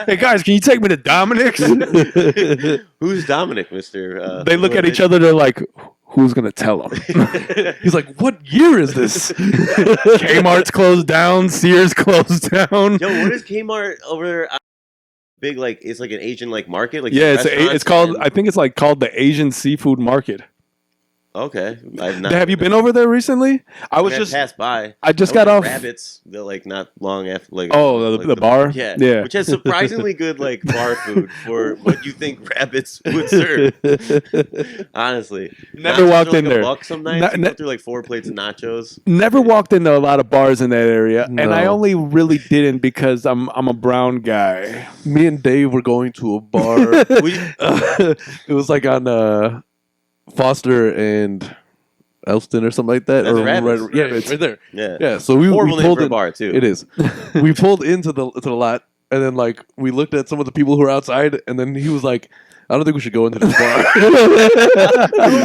Hey guys, can you take me to Dominic's? Who's Dominic, Mister? They look at each other. They're like, "Who's gonna tell him?" He's like, what year is this? Kmart's closed down. Sears closed down. Yo, what is Kmart over there? Big, like, it's like an Asian like market. Like Yeah, restaurants it's called. and- I think it's like called the Asian Seafood Market. Okay, I've not. Have you been over there recently? I was I just. passed by. I just I got went off. to Rabbits. They're like not long after. Like Oh, like the bar? Yeah, Yeah. which has surprisingly good like bar food for what you think Rabbits would serve. Honestly, Never Nachos walked are like in a there. buck some nights. Not- You go not- through like 4 plates of nachos. Never walked into a lot of bars in that area, and I No. only really didn't because I'm a brown guy. Me and Dave were going to a bar. It was like on Foster and Elston or something like that. That's or Rabbits. right, yeah, it's right there. Yeah, Yeah, so we horrible name pulled for a in. bar too. It is. We pulled into the lot, and then like we looked at some of the people who were outside, and then he was like, "I don't think we should go into this bar."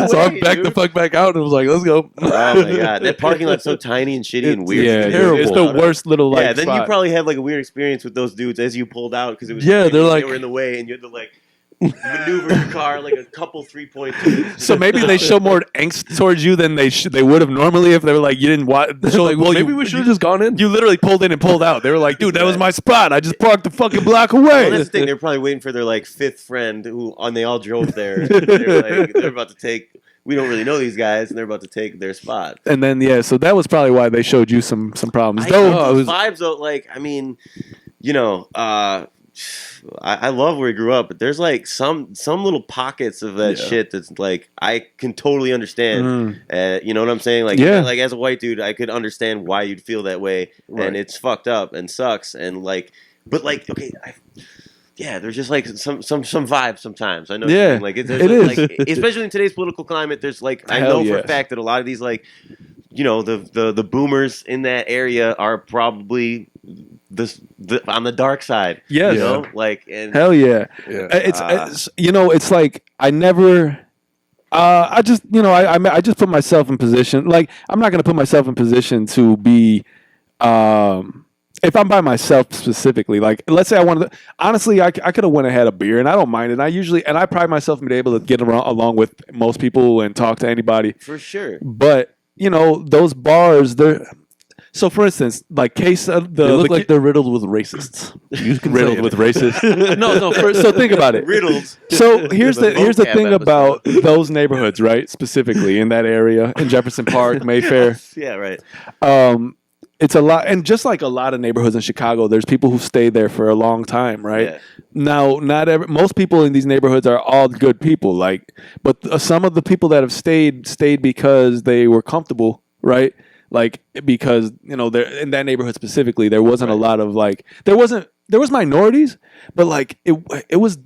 So I way, backed the dude. fuck back out and was like, "Let's go." Oh my god, that parking lot's so tiny and shitty and weird. Yeah, It's terrible. it's the worst little like. Yeah, then you spot. probably had like a weird experience with those dudes as you pulled out because it was Yeah, they're they like- were in the way and you had to like maneuver your car like a couple 3.2. So maybe they show more angst towards you than they would have normally if they were like you didn't want. So like, well, maybe we should have just gone in. You literally pulled in and pulled out. They were like, "Dude, that was my spot. I just parked the fucking block Well, away." that's the thing. They're probably waiting for their like fifth friend who, and they all drove there. And they're about to take. We don't really know these guys, and they're about to take their spot. And then yeah, so that was probably why they showed you some problems. I Though get it those was vibes though. Like, I mean, you know, I love where we grew up, but there's like some little pockets of that Yeah. shit that's like I can totally understand. You know what I'm saying? Like, Yeah. like as a white dude, I could understand why you'd feel that way, Right. and it's fucked up and sucks, and like, but like, okay, yeah, there's just like some vibes sometimes. I know, what you Yeah, mean. Like it is. like, especially in today's political climate. There's like I Hell know for a yes. fact that a lot of these like, you know, the boomers in that area are probably on the dark side. Yes. You know, like and hell yeah. Yeah. It's you know, it's like I never. I just you know I just put myself in position. Like I'm not gonna put myself in position to be. If I'm by myself specifically, like let's say I wanted to, honestly, I could have went and had a beer, and I don't mind it. I pride myself in being able to get around along with most people and talk to anybody. for sure. But you know, those bars, So, for instance, like case of They look the like they're riddled with racists. You can riddled say with it. racist. No. So think about it. Riddled. So here's the vocab thing episode. about those neighborhoods, right? Specifically in that area, in Jefferson Park, Mayfair. Yeah, right. It's a lot, and just like a lot of neighborhoods in Chicago, there's people who stay there for a long time, right? Yeah. Now, most people in these neighborhoods are all good people, like, but some of the people that have stayed because they were comfortable, right? Like because there in that neighborhood specifically, there wasn't a lot of like there was minorities, but like it was.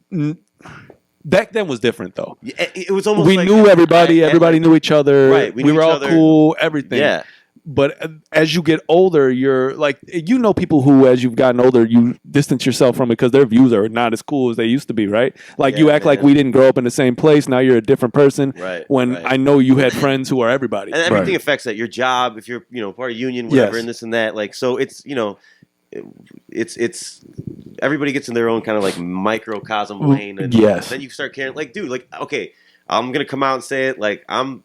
Back then was different though. It was almost We like knew everybody. Everybody knew each other. Right, we knew were each all other. cool. Everything. Yeah. But as you get older, you're like, people who, as you've gotten older, you distance yourself from because their views are not as cool as they used to be, right? Like you act like we didn't grow up in the same place. Now you're a different person. Right. When right. I know you had friends who are everybody. And everything affects that. Your job, if you're part of union, whatever, Yes. and this and that. Like so, it's it's everybody gets in their own kind of like microcosm lane, and Yes. then you start caring. Like, dude, like okay, I'm gonna come out and say it. Like I'm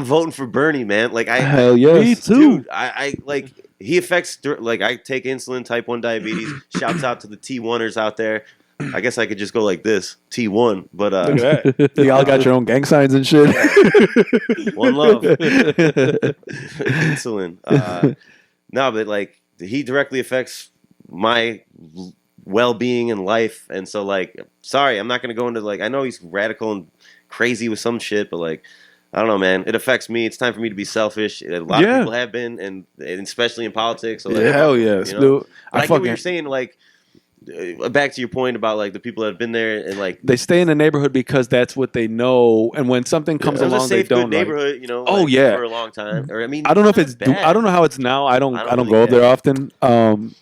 voting for Bernie, man. Like Hell yes. Me too. Dude, I like he affects like I take insulin, type 1 diabetes. Shouts out to the T1ers out there. I guess I could just go like this, T1, but Look at that. You all got your own gang signs and shit. one love, insulin. No, but like he directly affects my well-being in life, and so like, sorry, I'm not gonna go into like I know he's radical and crazy with some shit, but like. I don't know, man. It affects me. It's time for me to be selfish. A lot of people have been, and especially in politics. So like, Hell yes, you know? dude. I get what you're saying. Like, back to your point about like the people that have been there and like they stay in the neighborhood because that's what they know, and when something comes it was along, a safe, they don't good like. neighborhood. Oh, like, yeah. for a long time. Or I mean, I don't know if not it's. bad. I don't know how it's now. I don't really go up there get often.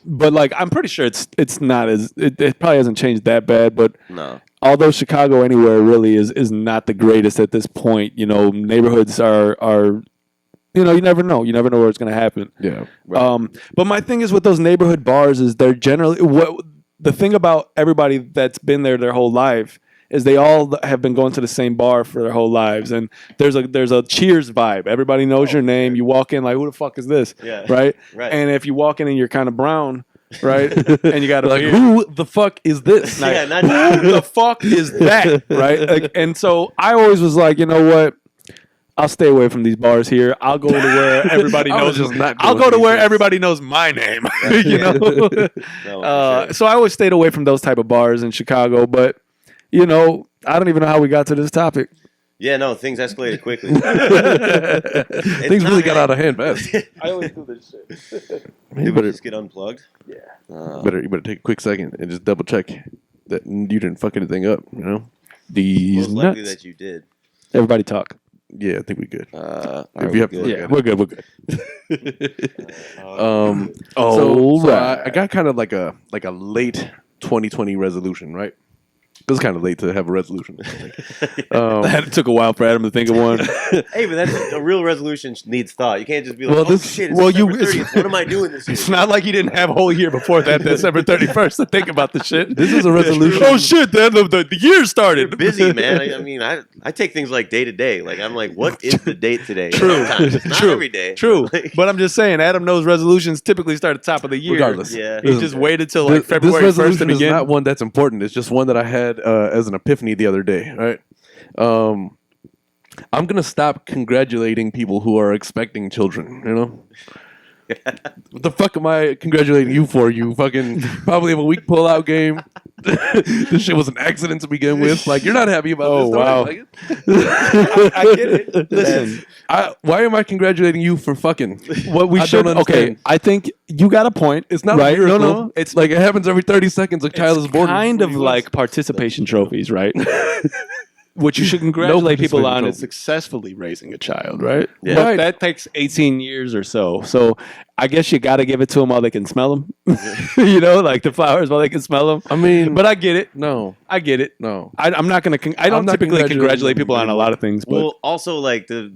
But like, I'm pretty sure it's not as. It probably hasn't changed that bad. But No. although Chicago anywhere really is not the greatest at this point, neighborhoods are. You never know. You never know where it's going to happen. Yeah. Right. But my thing is with those neighborhood bars is they're generally the thing about everybody that's been there their whole life is they all have been going to the same bar for their whole lives, and there's a Cheers vibe. Everybody knows your name. You walk in like, who the fuck is this? Yeah. Right. Right. And if you walk in and you're kind of brown, right, and you got Like, beard, who the fuck is this? like, Yeah, not who the fuck is that? Right. Like, and so I always was like, you know what? I'll stay away from these bars here. I'll go to where everybody I was knows. just not I'll going go to to where these. everybody knows my name. No, for sure. So I always stayed away from those type of bars in Chicago. But I don't even know how we got to this topic. Yeah, no, things escalated quickly. Things really got out of hand fast. I always do this shit. You You better, just get unplugged. Yeah. you better take a quick second and just double check that you didn't fuck anything up. These Most likely nuts. that you did. Everybody talk. Yeah, I think we good. Are If we you have to good? look Yeah, at we're good. We're good. So right. I got kind of like a late 2020 resolution, right? It was kind of late to have a resolution. It took a while for Adam to think of one. Hey, but that's a real resolution needs thought. You can't just be like, Well, oh this- shit, it's well, December you- 30th. What am I doing this year? It's not like you didn't have a whole year before that, December 31st, to think about the shit. This is a resolution. Oh shit! The year You're started. busy, man. I mean, I take things like day to day. Like, I'm like, what is the date today? True. Sometimes. It's not True. every day. True, Like, but I'm just saying, Adam knows resolutions typically start at the top of the year. Regardless. Yeah. He just waited till like This February 1st to resolution is begin. not one that's important. It's just one that I had as an epiphany the other day. Right. I'm gonna stop congratulating people who are expecting children. What the fuck am I congratulating you for? You fucking probably have a weak pull-out game. This shit was an accident to begin with. Like, you're not happy about Oh, this. don't wow. act like it. I get it. Listen, Why am I congratulating you for fucking? what we I should. don't Okay, understand. I think you got a point. It's not right. a miracle. No, It's like it happens every 30 seconds. A child is born. kind of like participation trophies, right? What you should congratulate people participation on is trophy. successfully raising a child, right? Yeah. But Right. that takes 18 years or so. So I guess you got to give it to them while they can smell them. Like the flowers while they can smell them. I mean, But I get it. no. I get it. No. I'm not going to. I don't I'm not typically congratulating congratulate them people on a lot of things, but well, also like the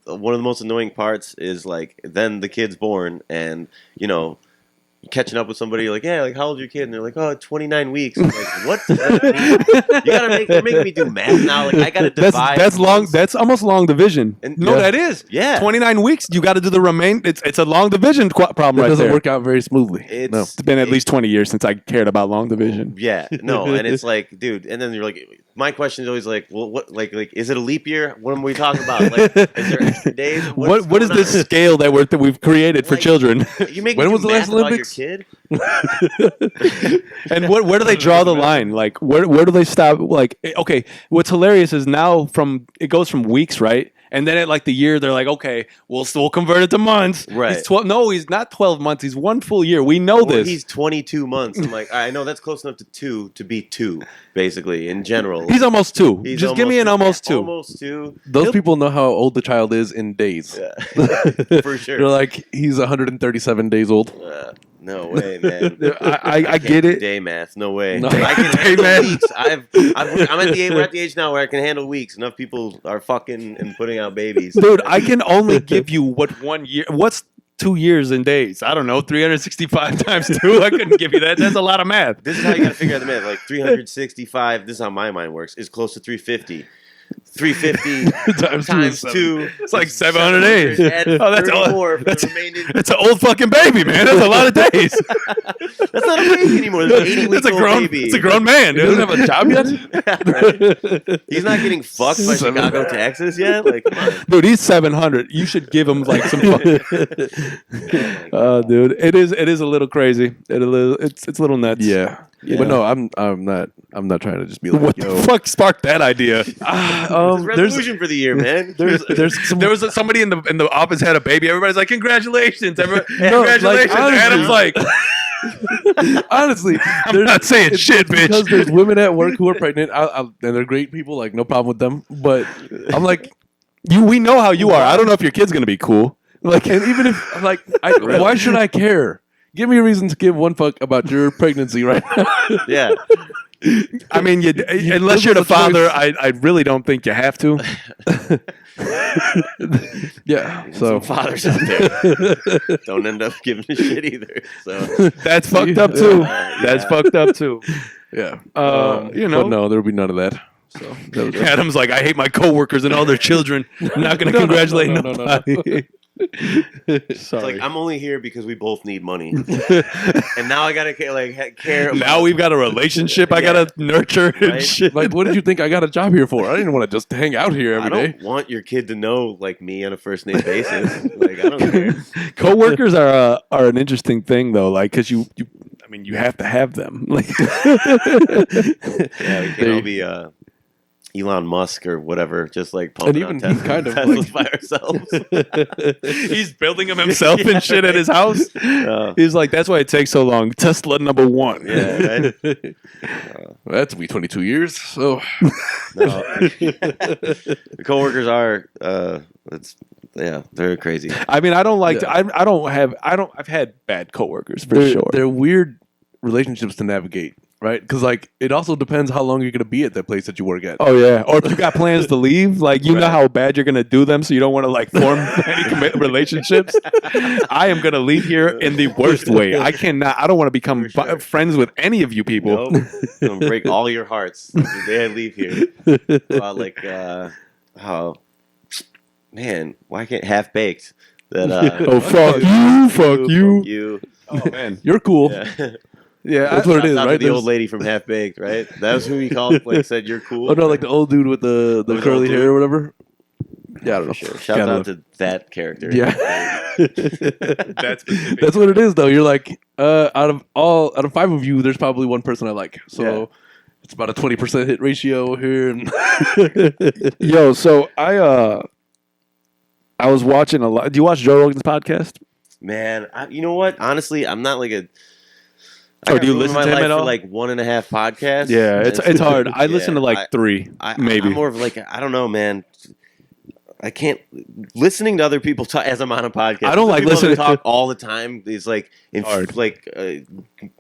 one of the most annoying parts is like then the kid's born and catching up with somebody, you're like, yeah, like, how old is your kid? And they're like, oh, 29 weeks. I'm like, what does that mean? You're making me do math now. Like, I got to divide. That's long. That's almost long division. And- no, Yeah. that is. Yeah. 29 weeks. You got to do the remain. It's a long division problem It right doesn't there. work out very smoothly. It's been at least 20 years since I cared about long division. Yeah, no, and it's like, dude, and then you're like, my question is always like, well, what, like, is it a leap year? What are we talking about? Like, is there extra days? What is this scale that we've created for Like, children? You make When me was do the last math about Olympics? your kid? And where do they draw the line? Like where do they stop? Like okay, what's hilarious is now it goes from weeks, right? And then at like the year, they're like, okay, we'll still convert it to months. Right. He's 12. No, he's not 12 months. He's 1 full year. We know Well, this. he's 22 months. I'm like, I know that's close enough to be 2, basically, in general. He's almost 2. He's Just give me an almost 2. Almost 2. Those people know how old the child is in days. Yeah. For sure. They're like, he's 137 days old. No way, man. I Can't get do it. day math. No way. No. I can Day handle math. weeks. We're at the age now where I can handle weeks. Enough people are fucking and putting out babies. Dude, I can only give you what 1 year. What's 2 years in days? I don't know. 365 times 2. I couldn't give you that. That's a lot of math. This is how you got to figure out the math. Like 365. This is how my mind works. Is close to 350. 350 times 2. It's like 700 days. Add Oh, that's 34 for that's- the remaining. That's an old fucking baby, man. That's a lot of days. That's not a baby anymore. That's an 80 That's a grown. baby. It's a grown man. He doesn't have a job yet? Right? He's not getting fucked by Chicago, Texas yet. Like, come on. Dude, he's 700. You should give him like some. Dude, it is a little crazy. It's a little nuts. Yeah. Yeah. But no, I'm not trying to just be like, What yo. the fuck sparked that idea? It's a resolution for the year, man. There was somebody in the office had a baby. Everybody's like, congratulations! No, Congratulations! like, honestly- Adam's like, Honestly, I'm not saying shit, bitch. because there's women at work who are pregnant, and they're great people, like no problem with them. But I'm like, we know how you are. I don't know if your kid's gonna be cool. Like, and even if I'm like, why should I care? Give me a reason to give one fuck about your pregnancy right now. Yeah. I mean, unless you're the father, I really don't think you have to. Yeah. Some So fathers out there don't end up giving a shit either. So That's fucked up too. Yeah. That's fucked up too. yeah. You know. But no, there will be none of that. So that was Adam's like, I hate my coworkers and all their children. I'm not gonna No, no, congratulate no, no, no, no. nobody. it's Sorry. like I'm only here because we both need money, and now I gotta care. Now about- we've got a relationship I gotta nurture and Right? shit. like, what did you think I got a job here for? I didn't want to just hang out here I every don't day. want your kid to know like me on a first name basis. Like I don't care. Coworkers are an interesting thing though, like because you have to have them. Like, Yeah, we can't all be Elon Musk or whatever, just like pumping And out even Tesla, he kind of, Teslas like- by ourselves. he's building them himself and shit at his house. Oh. He's like, that's why it takes so long. Tesla number 1. Yeah, right? That's be 22 years. So No. The coworkers are they're crazy. I mean, I don't like. Yeah. I've had bad coworkers for they're, sure. they're weird relationships to navigate, right? Because like it also depends how long you're gonna be at that place that you work at. Oh yeah, or if you got plans to leave, like you know Right. how bad you're gonna do them, so you don't want to like form any relationships. I am gonna leave here in the worst way. I don't want to become For sure. friends with any of you people. Nope. Gonna break all your hearts the day I leave here. How man, why can't half baked? That Oh fuck you. you. Oh man, You're cool. Yeah. yeah. That's what it is, Shouts out to right? The old lady from Half Baked, right? That was who he called. Like said, you're cool. Oh no, like the old dude with the Who's curly old dude? hair or whatever. Yeah, I don't know. For sure. Shout out to that character. Yeah. That's That's what it is, though. You're like, out of 5 of you, there's probably one person I like. So Yeah. it's about a 20% hit ratio here. And Yo, so I was watching a lot. Do you watch Joe Rogan's podcast? Man, you know what? Honestly, I'm not like a. Or I do you ruined listen my to him life at for all? like 1.5 podcasts. Yeah, it's hard. I listen to Yeah, like 3, maybe. I'm more of like I don't know, man. I can't listening to other people talk as I'm on a podcast. I don't Other like people listening- to talk all the time. Is like Hard.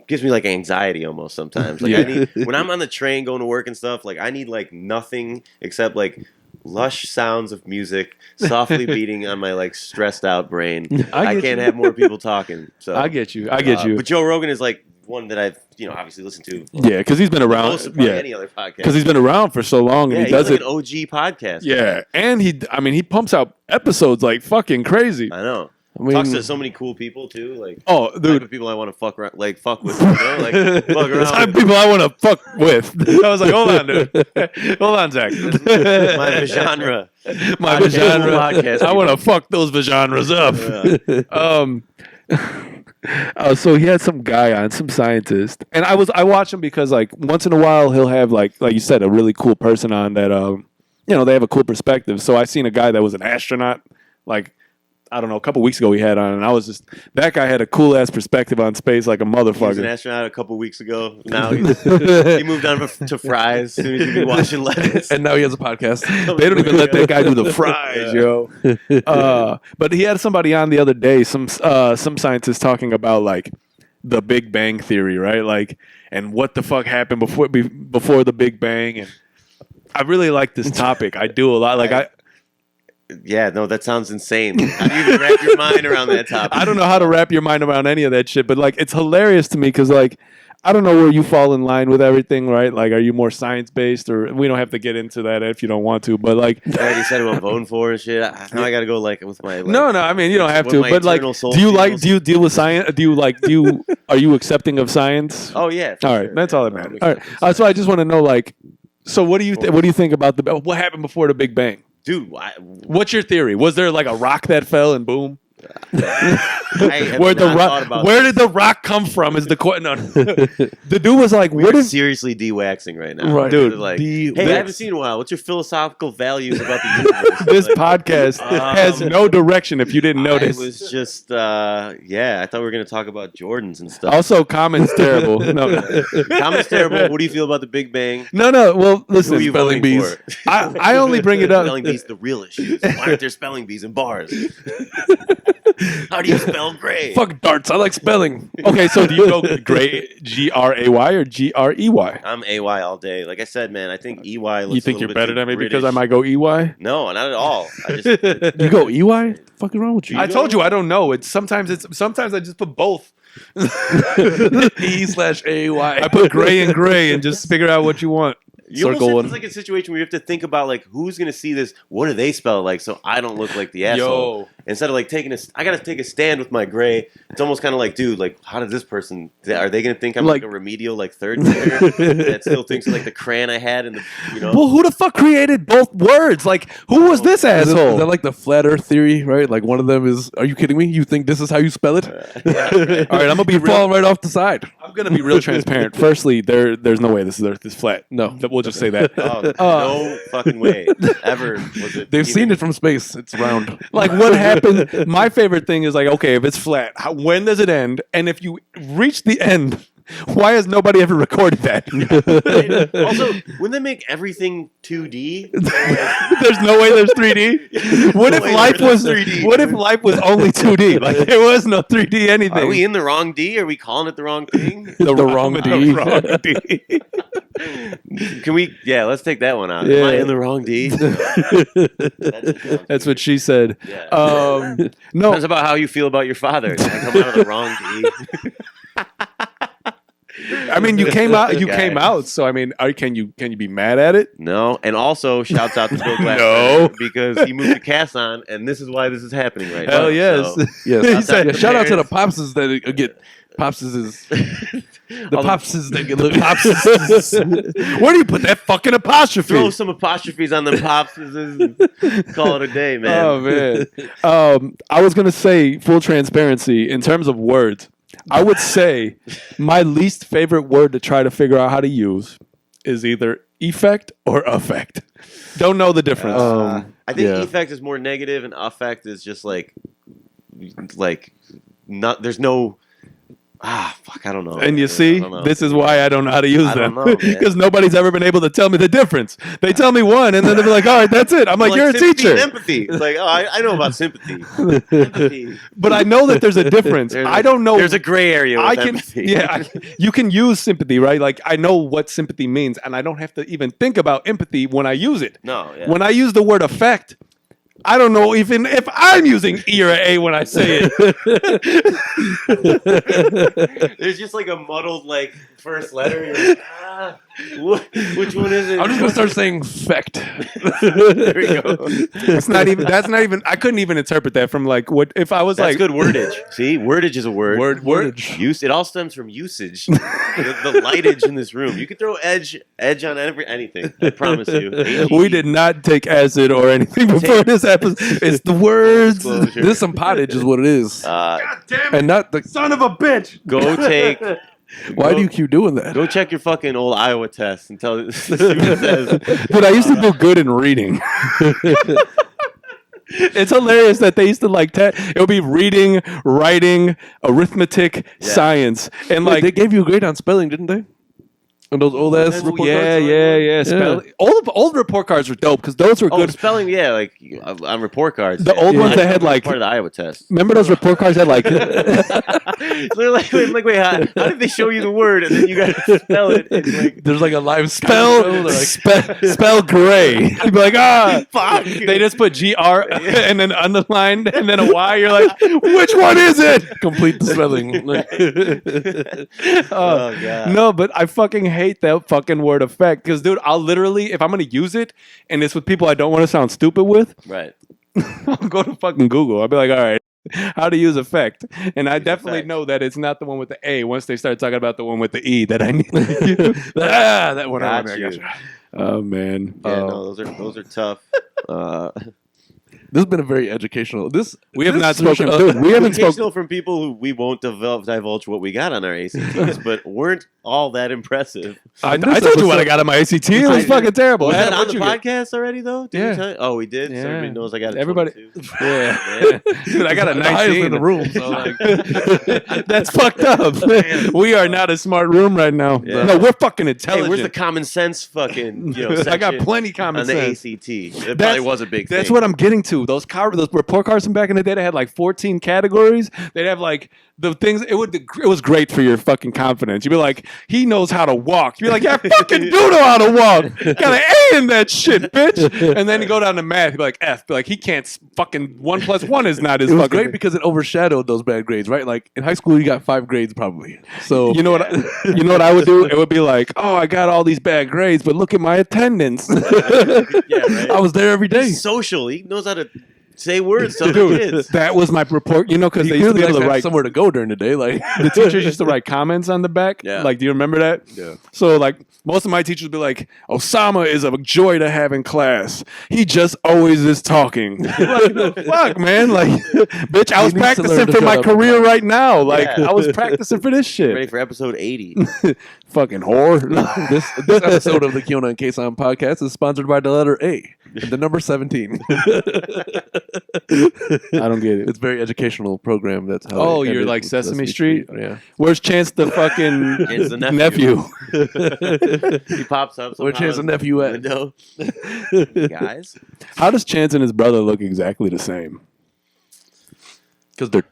Gives me like anxiety almost sometimes. Like Yeah. I need when I'm on the train going to work and stuff. Like I need like nothing except like lush sounds of music softly beating on my like stressed out brain. I get can't you. have more people talking. So I get you. I get you. But Joe Rogan is like one that I've obviously listened to. Yeah, because he's been around. Most of probably Yeah, any other podcast. because he's been around for so long, and yeah, he does like it. an OG podcast. Yeah, and he pumps out episodes like fucking crazy. I know. I mean, Talks to so many cool people too. Like Oh, type dude, of people I want to fuck around, like fuck with. Like fuck the type around. of people I want to fuck with. I was like, hold on, dude. Hold on, Zach. My genre. My Podcast, genre. podcast I want to people. fuck those genres up. Yeah. So he had some guy on, some scientist, and I watch him because like once in a while he'll have like you said, a really cool person on that they have a cool perspective. So I seen a guy that was an astronaut, like I don't know, a couple weeks ago he had on, and I was just that guy had a cool ass perspective on space like a He was an motherfucker. astronaut a couple weeks ago. Now he moved on to fries as soon as he'd be washing lettuce. and now he has a podcast. They don't even let that guy do the fries, yo. But he had somebody on the other day, some scientists talking about like the Big Bang theory, right? Like, and what the fuck happened before the Big Bang. And I really like this topic. I do a lot. Like Yeah, no, that sounds insane. How do you even wrap your mind around that topic? I don't know how to wrap your mind around any of that shit, but like it's hilarious to me because like I don't know where you fall in line with everything, right? Like, are you more science based, or we don't have to get into that if you don't want to, but like. I already said what I'm voting for and shit. Now I got to go like with my. Like, No, I mean you don't have what to, my but like, internal soul do you feels. deal with science? Are you accepting of science? Oh yeah. for All right, sure, that's yeah. all that No, I'm matters. All right, accepting so I just want to know, like, so what do you think about what happened before the Big Bang? Dude, What's your theory? Was there like a rock that fell and boom? I have Where the not thought rock? about Where this. did the rock come from? Is the question? No. The dude was like, "What We're is?" seriously de-waxing right now. Right. Dude, Dude, like, de- hey, I this- haven't seen in a while. What's your philosophical values about the universe? This Like, podcast has no direction. If you didn't I notice, was just, I thought we were going to talk about Jordans and stuff. also comment's terrible. No, Comments terrible. What do you feel about the Big Bang? no. Well, Who listen, are you spelling voting bees. for? I only bring it up. Spelling bees, the real issues. Why aren't there spelling bees in bars? How do you spell gray? Fuck darts. I like spelling. Okay, so do you go gray GRAY or GREY? I'm AY all day. Like I said, man, I think EY looks You think a you're little better bit than me too because I British. might go EY? No, not at all. I just You go EY? Fucking wrong with you? I told you I don't know. Sometimes I just put both. E/AY. I put gray and gray and just figure out what you want. you almost Circle have, one. it's like a situation where you have to think about like who's gonna see this. What do they spell like so I don't look like the asshole? Yo. Instead of like I gotta take a stand with my gray. It's almost kind of like, dude, like how did this person? Are they gonna think I'm like a remedial like third grader that still thinks of, like the crayon I had in the Well, who the fuck created both words? Like, who was this Is that asshole? like the flat Earth theory, right? Like one of them is, are you kidding me? You think this is how you spell it? All right, I'm gonna be You're falling real. right off the side. I'm gonna be real transparent. Firstly, there's no way this Earth is flat. No. We'll just say that. Oh, no fucking way ever was it. They've even- seen it from space. It's round. Like, what happened? My favorite thing is like, okay, if it's flat, when does it end? And if you reach the end, why has nobody ever recorded that? Also, wouldn't they make everything 2D? There's no way there's 3D. What if No way life there's was 3D. What if life was only 2D? Like there was no 3D anything. Are we in the wrong D? Are we calling it the wrong thing? The wrong D. wrong D. Can we? Yeah, let's take that one out. Am Yeah. I in the wrong D? That's what she said. Yeah. No, Depends about how you feel about your father. Did I come out of the wrong D? I mean you came out. You Guy. came out. So I mean, can you be mad at it? No, and also shouts out to Bill Glass No. because he moved to Kasson, and this is why this is happening right now. Hell yes. So, Yes. He said- Yeah, shout out to the parents. popses that get popses is the All the- popses that get Popses. Where do you put that fucking apostrophe? throw some apostrophes on them pops and call it a day, man. Oh man. I was gonna say full transparency in terms of words. I would say my least favorite word to try to figure out how to use is either effect or affect. Don't know the difference. I think yeah. effect is more negative, and affect is just like not. There's no Fuck, I don't know. And you I see, don't know. this is why I don't know how to use I them. don't know, man. Because nobody's ever been able to tell me the difference. They tell me one, and then they'll be like, all right, that's it. I'm like, you're a sympathy teacher. and empathy. It's like, I know about sympathy. Empathy. But I know that there's a difference. I don't know. There's a gray area with empathy. You can use sympathy, right? Like, I know what sympathy means, and I don't have to even think about empathy when I use it. No, yeah. When I use the word affect, I don't know even if I'm using E or A when I say it. There's just like a muddled like first letter. You're like, which one is it? I'm just gonna start saying "fecht." There we go. It's not even. That's not even. I couldn't even interpret that from like what if I was That's like good wordage. See, wordage is a word. Wordage. Use. It all stems from usage. the lightage in this room. You could throw edge on anything. I promise you. We did not take acid or anything before this episode. It's the words. Disclosure. This some pottage is what it is, God damn and not the. son of a bitch. Go take. Why do you keep doing that? Go check your fucking old Iowa test and tell see what it says. Dude, I used to do good in reading. It's hilarious that they used to like it would be reading, writing, arithmetic, science, and Wait, like they gave you a grade on spelling, didn't they? And those old ass report cards. yeah. Spelling. Old report cards were dope because those were good. Spelling, yeah, like on report cards. The old ones that had like part of the Iowa test. Remember those report cards had like So they're like, wait, how did they show you the word and then you got to spell it? And like, There's like a live spell gray. You'd be like, fuck. They just put GR and then underlined and then a Y. You're like, which one is it? complete the spelling. Oh god. No, but I fucking hate that fucking word effect because, dude, I'll literally, if I'm gonna use it and it's with people I don't want to sound stupid with, Right. I'll go to fucking Google. I'll be like, all right, how to use effect, and I definitely effect. know that it's not the one with the A. Once they start talking about the one with the E, that I need. That one. Got you. Oh man. Yeah, no, those are tough. This has been a very educational. We have not spoken. Dude, we haven't spoken. Educational from people who we won't divulge what we got on our ACTs, but weren't all that impressive. I told you what I got on my ACT. It was fucking terrible. Was that Adam, on what'd the you get? podcast already, though? Did Yeah. we tell you? Oh, we did? Yeah. So everybody knows I got a Everybody- 22. Yeah. Dude, I got a The highest 19 in the room. So like, That's fucked up. We are not a smart room right now. Yeah. No, we're fucking Hey, intelligent. where's the common sense fucking, I got section plenty common on the sense. ACT? It probably was a big thing. That's what I'm getting to. Those report cards from back in the day, they had like 14 categories. They'd have like the things. It was great for your fucking confidence. You'd be like, he knows how to walk. You'd be like, yeah, I fucking do know how to walk. Got an A in that shit, bitch. And then you go down to math. You'd be like, F. Be like, he can't fucking 1 + 1 is not his it was fucking. great because it overshadowed those bad grades, right? Like in high school, you got 5 grades probably. So You know what? You know what I would do? It would be like, oh, I got all these bad grades, but look at my attendance. Yeah, right. I was there every day. He's social. He knows how to say words to the Dude, kids. that was my report. You know, because You they used to be clearly able to had write. somewhere to go during the day. Like The teachers used to write comments on the back. Yeah. Like, do you remember that? Yeah. So, like, most of my teachers would be like, Osama is a joy to have in class. He just always is talking. Like, the fuck, man. Like, bitch, I was He needs to learn practicing to for shut my up. career right now. Like, Yeah. I was practicing for this Ready shit. for episode 80. Fucking whore. this episode of the Kiona and Kasson podcast is sponsored by the letter A and the number 17. I don't get it. It's a very educational program. That's how. Oh, it you're ended like with Sesame Street? Yeah. Where's Chance the fucking Chance the nephew? He pops up. Where Chance the nephew at? Window. Guys. How does Chance and his brother look exactly the same? Because they're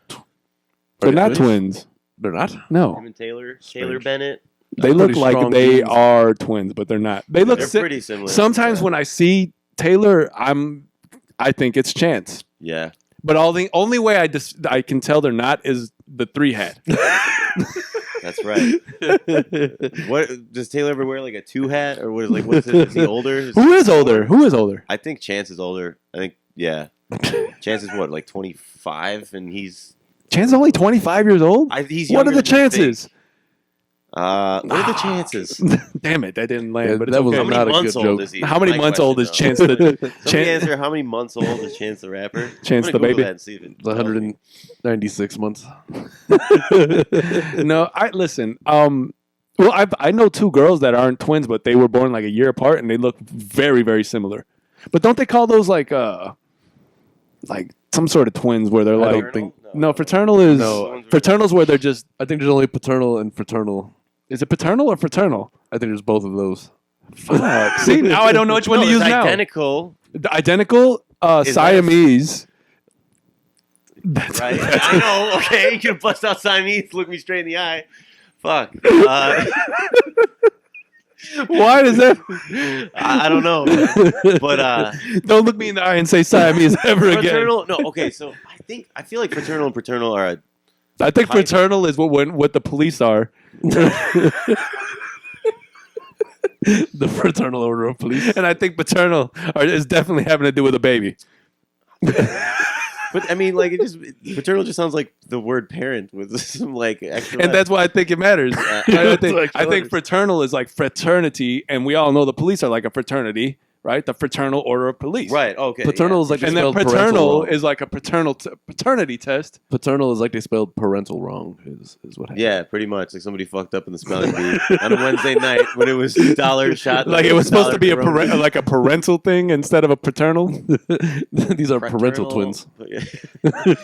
They're not twins. They're not. No. Him and Taylor Strange. Bennett. They look pretty like strong they genes. are twins, but they're not. They look They're pretty similar. Sometimes Yeah. when I see Taylor, I think it's Chance. Yeah. But the only way I can tell they're not is the 3 hat. That's right. What does Taylor ever wear, like a 2 hat, or what is what's it? Is he older? Who is older? Who is older? I think Chance is older. I think Chance is what, like 25, and he's Chance is only 25 years old. he's. What are younger the than you think. chances? What are the chances? Damn it, that didn't land. Yeah, but it's that was okay. How not many a months good old joke. is he? How many My months question, old is though. Chance the Somebody Chance? answer how many months old is Chance the rapper? Chance I'm the gonna Google baby? that and see if it The 196 months. No, I listen. Well, I know 2 girls that aren't twins, but they were born like a year apart, and they look very, very similar. But don't they call those like some sort of twins where they're I like don't think. No. No, fraternal is fraternal's where they're just. I think there's only paternal and fraternal. Is it paternal or fraternal? I think there's both of those. Fuck. See, now I don't know which one to use now. Identical. The identical Is Siamese. Right? I know. Okay, you can bust out Siamese. Look me straight in the eye. Fuck. Why does that? I don't know. But Don't look me in the eye and say Siamese ever again. fraternal. No. Okay. So I feel like fraternal and paternal are. I think fraternal is what the police are. The Fraternal Order of Police. And I think paternal is definitely having to do with a baby. But I mean, like, paternal just sounds like the word parent with some like extra. And that's why I think it matters. Yeah. I think fraternal is like fraternity, and we all know the police are like a fraternity, right? The Fraternal Order of Police. Right. Okay. Paternal is like And they then spelled paternal parental wrong. is like a paternity test. Paternal is like they spelled parental wrong. Is what happened. Yeah, pretty much. Like somebody fucked up in the spelling bee on a Wednesday night when it was dollar shot. Like it was supposed to be a $1 like a parental thing instead of a paternal. These are parental Fraternal- twins.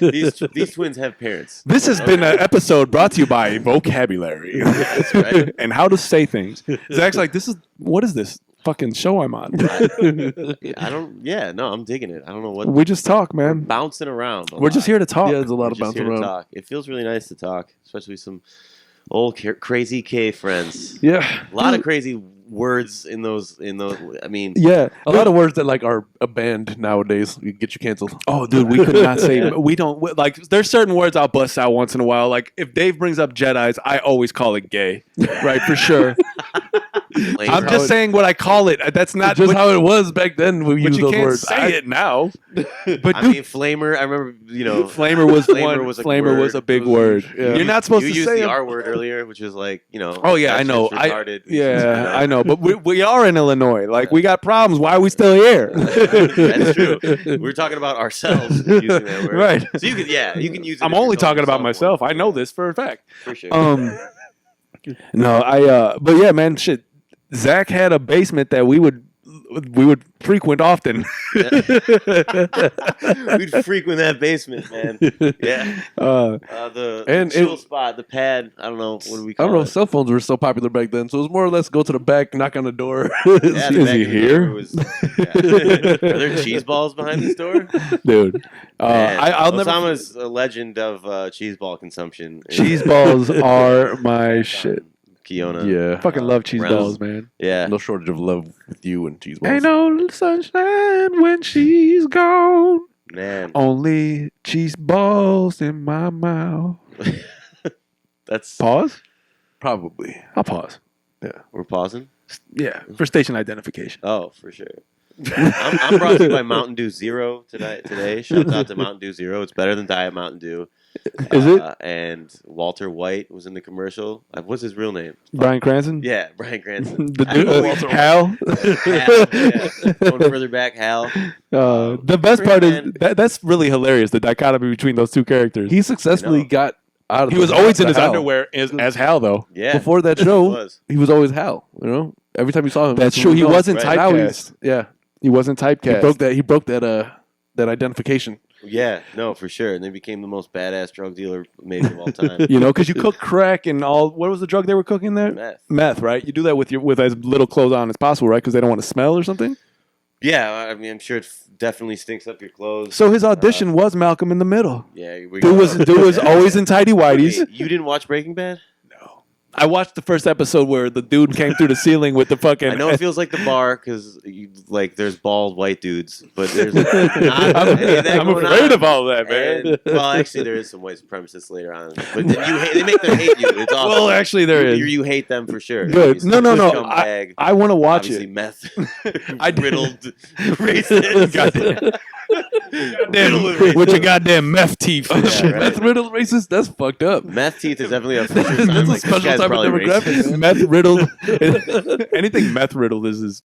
these twins have parents. This has been an episode brought to you by vocabulary That's right. and how to say things. Zach's like, what is this fucking show I'm on? I don't. Yeah, no, I'm digging it. I don't know what. We just talk, man. Bouncing around. We're just here to talk. Yeah, there's a lot We're of just bouncing here to around. talk. It feels really nice to talk, especially with some old crazy K friends. Yeah. A lot of crazy words in those. I mean, Yeah. A lot of words that like are banned nowadays. You get you canceled. Oh, dude, we could not say. We don't like. There's certain words I'll bust out once in a while. Like if Dave brings up Jedi's, I always call it gay, right? For sure. I'm just saying what I call it. That's not Just how it was back then. We But used you those can't words. say it now. But I dude, mean, flamer. I remember, flamer was Flamer was a Flamer word. was a big word. Yeah. You're not supposed you to used say the it. R word earlier, which is like, Oh yeah, I that know. shit's retarded. Yeah, I know. But we are in Illinois. Like we got problems. Why are we still here? That's true. We're talking about ourselves using that word. Right. So you can use it. I'm if you're only calling talking about yourself myself. one. I know this for a fact. For sure. No, but yeah, man, shit. Zach had a basement that we would frequent often. We'd frequent that basement, man. Yeah. The chill spot, the pad. I don't know. What do we I call don't know. it? Cell phones were so popular back then, so it was more or less go to the back, knock on the door. Yeah, Is the he back of the here? door was- yeah. Are there cheese balls behind this door? Dude. Man, I'll never. Osama's a legend of cheese ball consumption. Cheese balls are my shit. Kiona. Yeah. Fucking love cheese Realms. balls, man. Yeah. No shortage of love with you and cheese balls. Ain't no sunshine when she's gone. Man. Only cheese balls in my mouth. That's Pause? Probably. I'll pause. we're pausing. Yeah, for station identification. Oh, for sure. I'm brought to you by Mountain Dew Zero today. Shout out to Mountain Dew Zero. It's better than Diet Mountain Dew. Is it? And Walter White was in the commercial. What's his real name? Brian Cranston? Yeah, Brian Cranston. The I know dude, Walter Hal? Hal, yeah. Going further back, Hal. The best part is that's really hilarious, the dichotomy between those two characters. He successfully I know. got out of He the- was always in the his Hal. underwear as Hal, though. Yeah. Before that He show, was. he was always Hal. You know, every time you saw him, That's who true. He knows. wasn't Right. Now typecast. He wasn't he typecast. broke that identification. Yeah, no, for sure. And they became the most badass drug dealer maybe of all time. You know, because you cook crack and all. What was the drug they were cooking there? Meth. Meth, right? You do that with as little clothes on as possible, right? Because they don't want to smell or something. Yeah, I mean, I'm sure it definitely stinks up your clothes. So his audition was Malcolm in the Middle. Yeah, Dude was always in tidy whities. Wait, you didn't watch Breaking Bad? I watched the first episode where the dude came through the ceiling with the fucking. I know it feels like the bar because there's bald white dudes, but there's not any of that I'm going afraid on. of all that, man. And, well, actually, there is some white supremacists later on, but then they make them hate you. It's awesome. Well, actually, there is. You hate them for sure. Good. You No. scumbag, I want to watch obviously it. meth, I did. riddled racist. Goddamn. Riddled With your goddamn meth teeth. Yeah, right. Meth riddled racist. That's fucked up. Meth teeth is definitely a feature. That's a Like, this special guy's type of probably demographic. racist. Meth riddled. Anything meth riddled is.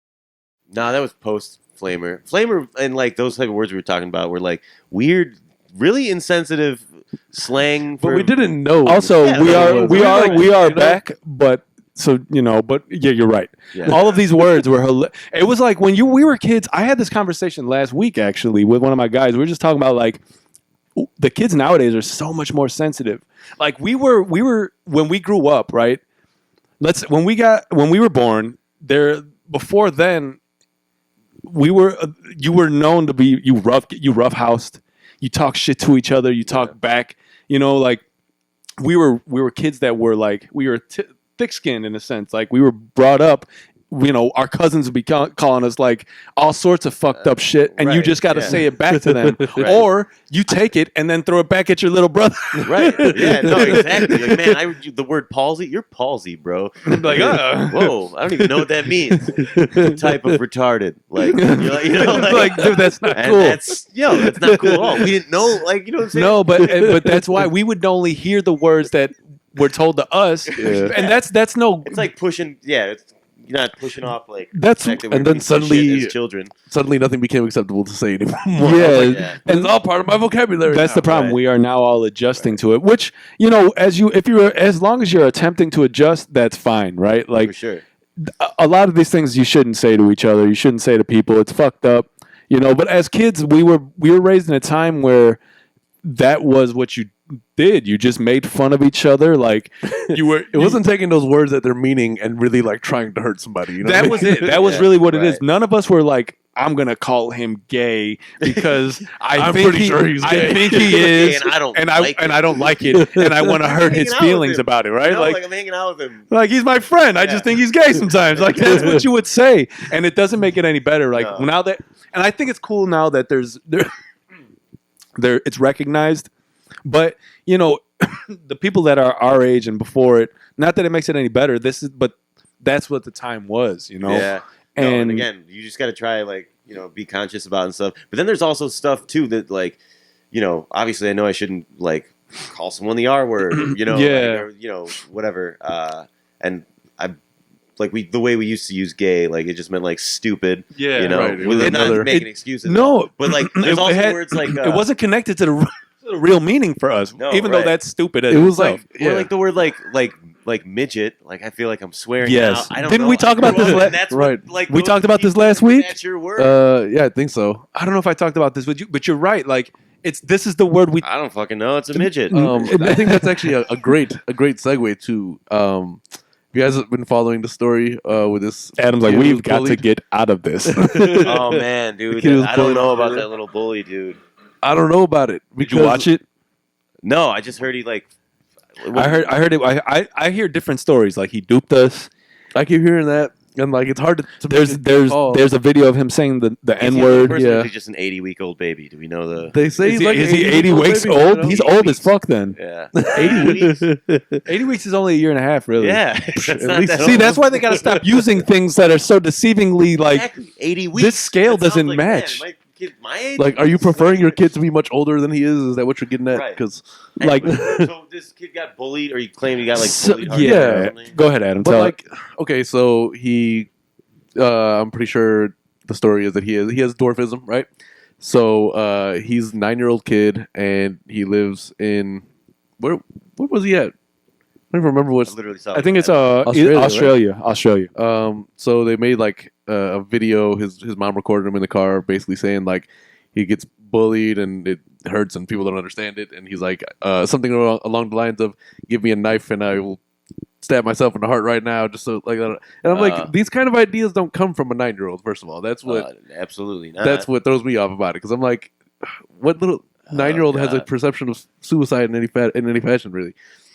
Nah, that was post Flamer. Flamer and like those type of words we were talking about were like weird, really insensitive slang. But for- we didn't know. Also, Yeah, we but are it was- we are like, we are you know? back, but. So but yeah, you're right. Yeah. All of these words were. It was like when we were kids. I had this conversation last week actually with one of my guys. We were just talking about like the kids nowadays are so much more sensitive. Like we were when we grew up, right? When we were born, there before then, you were known to be you roughhoused, you talk shit to each other, you talk back, like we were kids that were like we were thick skinned in a sense, like we were brought up. Our cousins would be calling us like all sorts of fucked up shit, and you just got to say it back to them, or you take it and then throw it back at your little brother. Right? Yeah. No. Exactly. Like, man, the word palsy. You're palsy, bro. Like, whoa, I don't even know what that means. Type of retarded. Like, like, dude, that's not cool. That's not cool at all. We didn't know, like, you know what I'm saying? No, but that's why we would only hear the words that were told to us, and that's no. It's like pushing. Yeah. You're not pushing off like that's the fact that and then suddenly as children. Suddenly nothing became acceptable to say anymore. Yeah, and it's all part of my vocabulary. That's now. the problem. Right. We are now all adjusting to it. Which as long as you're attempting to adjust, that's fine, right? Like For sure. a lot of these things you shouldn't say to each other. You shouldn't say to people. It's fucked up, But as kids, we were raised in a time where that was what you did. You just made fun of each other, like you were. It wasn't taking those words at their meaning and really like trying to hurt somebody. That was it. That was really what it is. Right. None of us were like, I'm gonna call him gay because I'm pretty sure he's gay. I think he is, And I don't like it, and I want to hurt his hanging out with feelings him. about it, right? Like I'm hanging out with him. Like he's my friend. I Yeah. just think he's gay sometimes. Like that's what you would say, and it doesn't make it any better. Like No. now that, and I think it's cool now that it's recognized. But the people that are our age and before it, not that it makes it any better. But that's what the time was, Yeah. And again, you just got to try be conscious about and stuff. But then there's also stuff too that obviously I know I shouldn't like call someone the R word, Yeah. or, whatever. And I the way we used to use gay, like it just meant like stupid. Yeah, right. It was With another- not making excuses. No, But like there's also words like it wasn't connected to the real meaning for us, No, even though right. that's stupid. It was like or like the word like midget. Like I feel like I'm swearing. Yes. Now. I don't Didn't know. we talk I grew about this up la- and that's right. What, like We those talked about this people last think week? That's your word. yeah, I think so. I don't know if I talked about this with you, but you're right. Like this is the word we. I don't fucking know. It's a midget. I think that's actually a great segue to. If you guys have been following the story with this, Adam's like, kid who we've was got to bullied. get out of this. Oh man, dude, kid was I don't know bullied. about that little bully, dude. I don't know about it. Did you watch it? No, I just heard he like. I heard it. I hear different stories. Like he duped us. I keep hearing that, and like it's hard to There's make a call. there's a video of him saying the N Is he a word. person or yeah. is he just an 80-week-old baby? Do we know the? They say Is he's like he 80 weeks baby, old? you know? He's 80 old as weeks. fuck then. Yeah, 80 weeks. 80 weeks is only a year and a half, really. yeah. That's At not least- that See, old. that's why they got to stop using things that are so deceivingly like. Exactly. 80 weeks. This scale That sounds doesn't like, match. Man, my kid, my age. Like, are you preferring your kid to be much older than he is? Is that what you're getting at? Right. Because, like. So this kid got bullied, or you claim he got like bullied hard or Yeah. something? Go ahead, Adam. but Tell like, okay, so he, I'm pretty sure the story is that he has dwarfism, right? So he's a 9-year-old kid, and he lives in where was he at? I don't even remember I what's. literally saw. I think it's Australia, Australia. So they made like a video. His mom recorded him in the car, basically saying like he gets bullied and it hurts and people don't understand it. And he's like something along the lines of, "Give me a knife and I will stab myself in the heart right now." Just so like that. And I'm like, these kind of ideas don't come from a 9-year-old. First of all, that's what absolutely not. that's what throws me off about it. Because I'm like, what little 9-year-old has a God. perception of suicide in any fashion, really?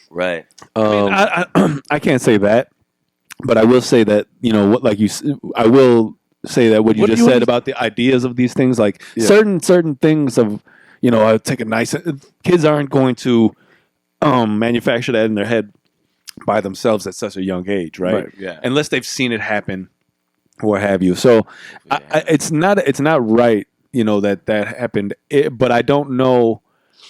right. I can't say that, but I will say that what I will say that what you What do just you said under- about the ideas of these things, like Yeah. certain things of I take a nice. Kids aren't going to manufacture that in their head by themselves at such a young age, right? Yeah. Unless they've seen it happen, or have you. So it's not right, that happened. But I don't know.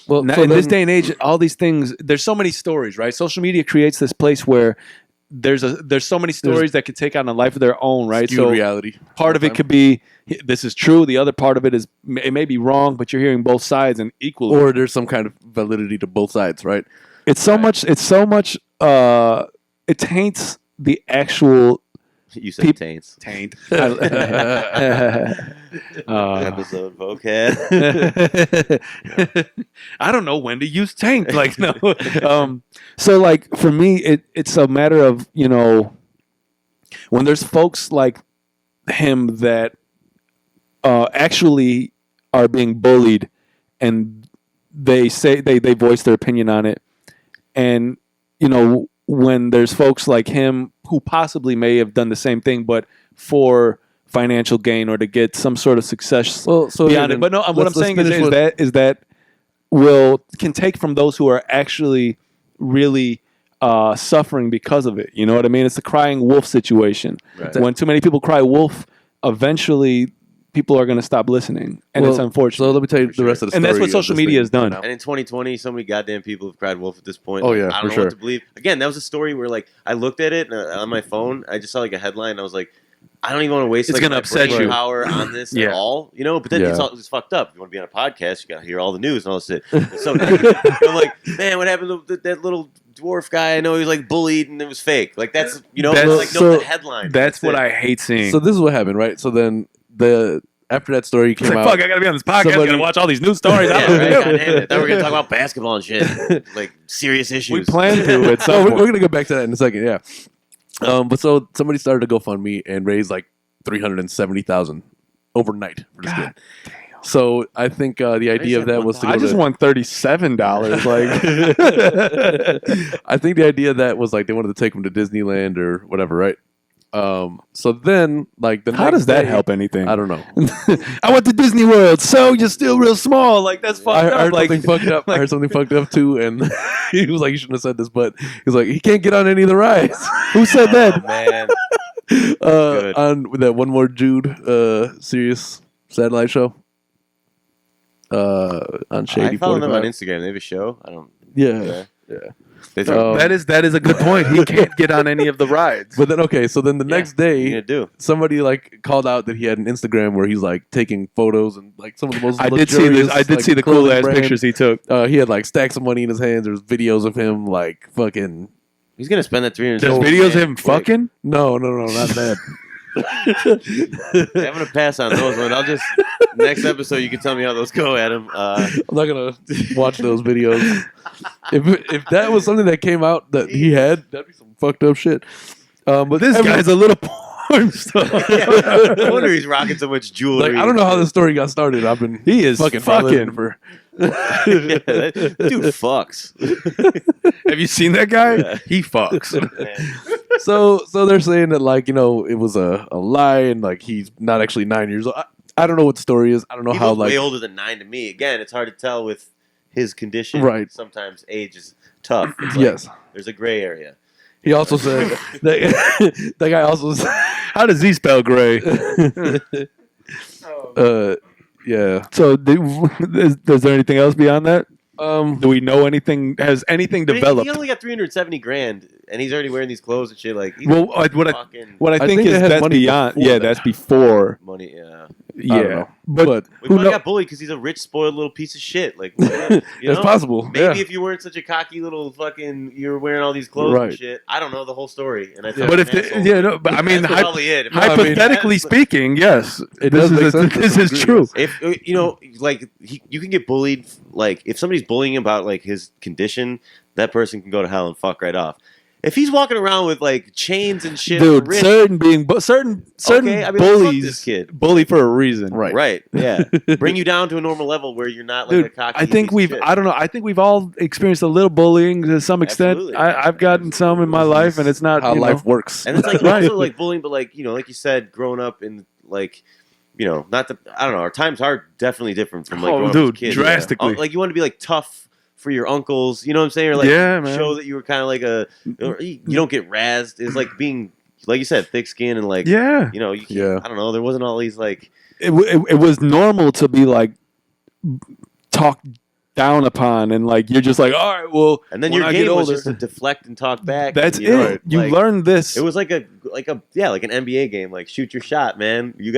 Well, Now, so in this then- day and age, all these things, there's so many stories, right? Social media creates this place where there's so many stories that could take on a life of their own, right? skewed reality. Part of it could be this is true. The other part of it is it may be wrong, but you're hearing both sides and equally. Or there's some kind of validity to both sides, right? It's so much. It taints the actual You said taints. taint. Episode vocab. I don't know when to use taint. Like no. So like for me, it's a matter of when there's folks like him that actually are being bullied, and they say they voice their opinion on it, and when there's folks like him who possibly may have done the same thing, but for financial gain or to get some sort of success beyond it. But no, what I'm saying is that can take from those who are actually really suffering because of it. You know what I mean? It's the crying wolf situation. Right. When too many people cry wolf, eventually people are going to stop listening, and it's unfortunate. So let me tell you the rest of the story. And that's what social media has done. And in 2020, so many goddamn people have cried wolf at this point. Oh, yeah, I don't for know what to believe. Again, that was a story where like I looked at it on my phone. I just saw like a headline. And I was like, I don't even want to waste It's like gonna my upset brain you. power on this Yeah. at all. But then Yeah. it's fucked up. You want to be on a podcast, you got to hear all the news and all this shit. So I'm like, man, what happened to that little dwarf guy? I know he was like bullied and it was fake. Like that's like so the headline. That's what it. I hate seeing. So this is what happened, right? So then after that story It's came like, out, fuck, I gotta be on this podcast. somebody- Gotta watch all these news stories. I Yeah, don't right. know. God damn it. Then we're gonna talk about basketball and shit, like serious issues. We plan to at so some we're point. gonna go back to that in a second. Yeah. But so somebody started a GoFundMe and raised like $370,000 overnight for this kid. So I think the idea of that was to go I just to, won $37. Like, I think the idea of that was like they wanted to take him to Disneyland or whatever, right? So then like the how next does that day- help anything? I don't know. I went to Disney World, so you're still real small. Like that's fucked I up. heard Like, something fucked up. I heard something fucked up too, and he was like, "You shouldn't have said this," but he was like, "He can't get on any of the rides." who said Oh, that? man. Good. On that One More Jude, serious satellite show. On Shady. I follow them on 45. Instagram. They have a show. I don't. Yeah. They talk, That is a good point. He can't get on any of the rides. But then so then the next what are you day, gonna do? somebody like called out that he had an Instagram where he's like taking photos and like some of the most. I did see this. I did like, see the cool clothing ass brands. pictures he took. He had like stacks of money in his hands. There's videos of him like fucking. He's gonna spend that $300. There's videos of him fucking. No, not that. I'm gonna pass on those ones. I'll just next episode you can tell me how those go, Adam. I'm not gonna watch those videos. If that was something that came out that he had, that'd be some fucked up shit. But This guy's a little porn star. No wonder he's rocking so much jewelry. like I don't know how this story got started. I've been He is fucking fucking. for. Yeah, that dude fucks. Have you seen that guy? Yeah. He fucks. Man. So they're saying that like it was a lie and like he's not actually 9 years old. I don't know what the story is. I don't know He how looks like way older than 9 to me. Again, it's hard to tell with his condition. Right. Sometimes age is tough. It's like, yes. There's a gray area. He also said that guy also said, How does he spell gray? yeah. So, is there anything else beyond that? Do we know anything? Has anything But developed? He only got $370,000, and he's already wearing these clothes and shit. Like, he's Well, what I fucking what I I think think they is had that's money beyond. before Yeah, that. that's before. money. Yeah. Yeah, know. but But We who probably knows? got bullied because he's a rich, spoiled little piece of shit. Like, you it's know? possible. Maybe Yeah. if you weren't such a cocky little fucking, you were wearing all these clothes Right. and shit. I don't know the whole story. And I But if but I mean, that's probably it. hypothetically speaking, yes, It this does make is sense. this is true. If like you can get bullied, like if somebody's bullying about like his condition, that person can go to hell and fuck right off. If he's walking around with like chains and shit, on the Dude, wrist, certain Okay, I mean, fuck bullies this kid. bully for a reason. Right. right? Yeah, bring you down to a normal level where you're not like a Dude, cocky. I think piece of shit. I don't know. I think we've all experienced a little bullying to some extent. Absolutely. I've gotten some in my life, and it's not How you know, life works. And it's like Right. also like bullying, but like like you said, growing up in like not the I don't know. Our times are definitely different from like Oh, growing dude, up as kids. drastically. Like you want to be like tough for your uncles, you know what I'm saying? Or like Yeah, man. show that you were kind of like you don't get razzed. It's like being like you said, thick skin and like Yeah, you can't, Yeah. I don't know. There wasn't all these like it was normal to be like talked down upon, and like you're just like, all right, well, and then when your I game get was older, just to deflect and talk back. that's and, it. You like, learn this. It was like a like an NBA game. Like shoot your shot, man. You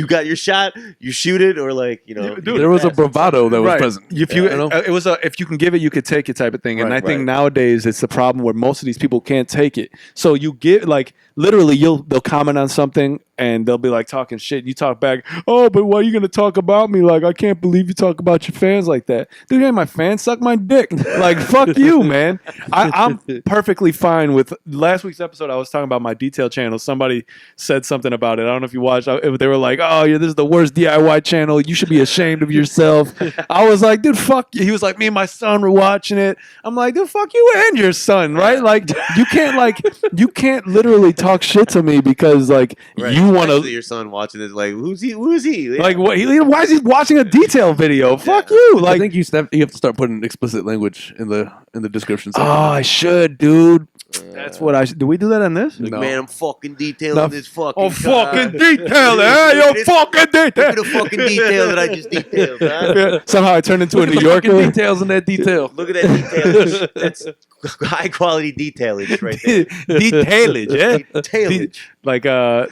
got your shot. You shoot it, or like Dude, there was a pass. bravado that was present. If it was if you can give it, you could take it type of thing. And Right, I think right. nowadays it's the problem where most of these people can't take it. So you give like literally they'll comment on something and they'll be like talking shit. You talk back, oh, but why are you gonna talk about me? Like I can't believe you talk about your fans like that. Dude, hey, my fans suck my dick. Like fuck you, man. I'm perfectly fine with last week's episode. I was talking about my detail channel. Somebody said something about it. I don't know if you watched. They were like, oh yeah, this is the worst DIY channel. You should be ashamed of yourself. I was like, dude, fuck you. He was like, me and my son were watching it. I'm like, dude, fuck you and your son, right? Like you can't literally talk shit to me because like Right. you want Especially to. your son watching this. Like who's he? Who is he? Like what? Why is he watching a detail video? Fuck you! I Like, think you have to start putting explicit language in the description oh, section. I should, dude. That's what I should. Do we do that on this? Like, No. man, I'm fucking detailing No. this fucking. Oh, fucking car. detail, eh? Look Yo, at this- fucking Look detail. at the fucking detail that I just detailed, man. Yeah, somehow I turned into a Look at New the fucking Yorker. details in that detail. Look at that detail. That's high quality detailage right there. Detailage, yeah. Detailage. Like, I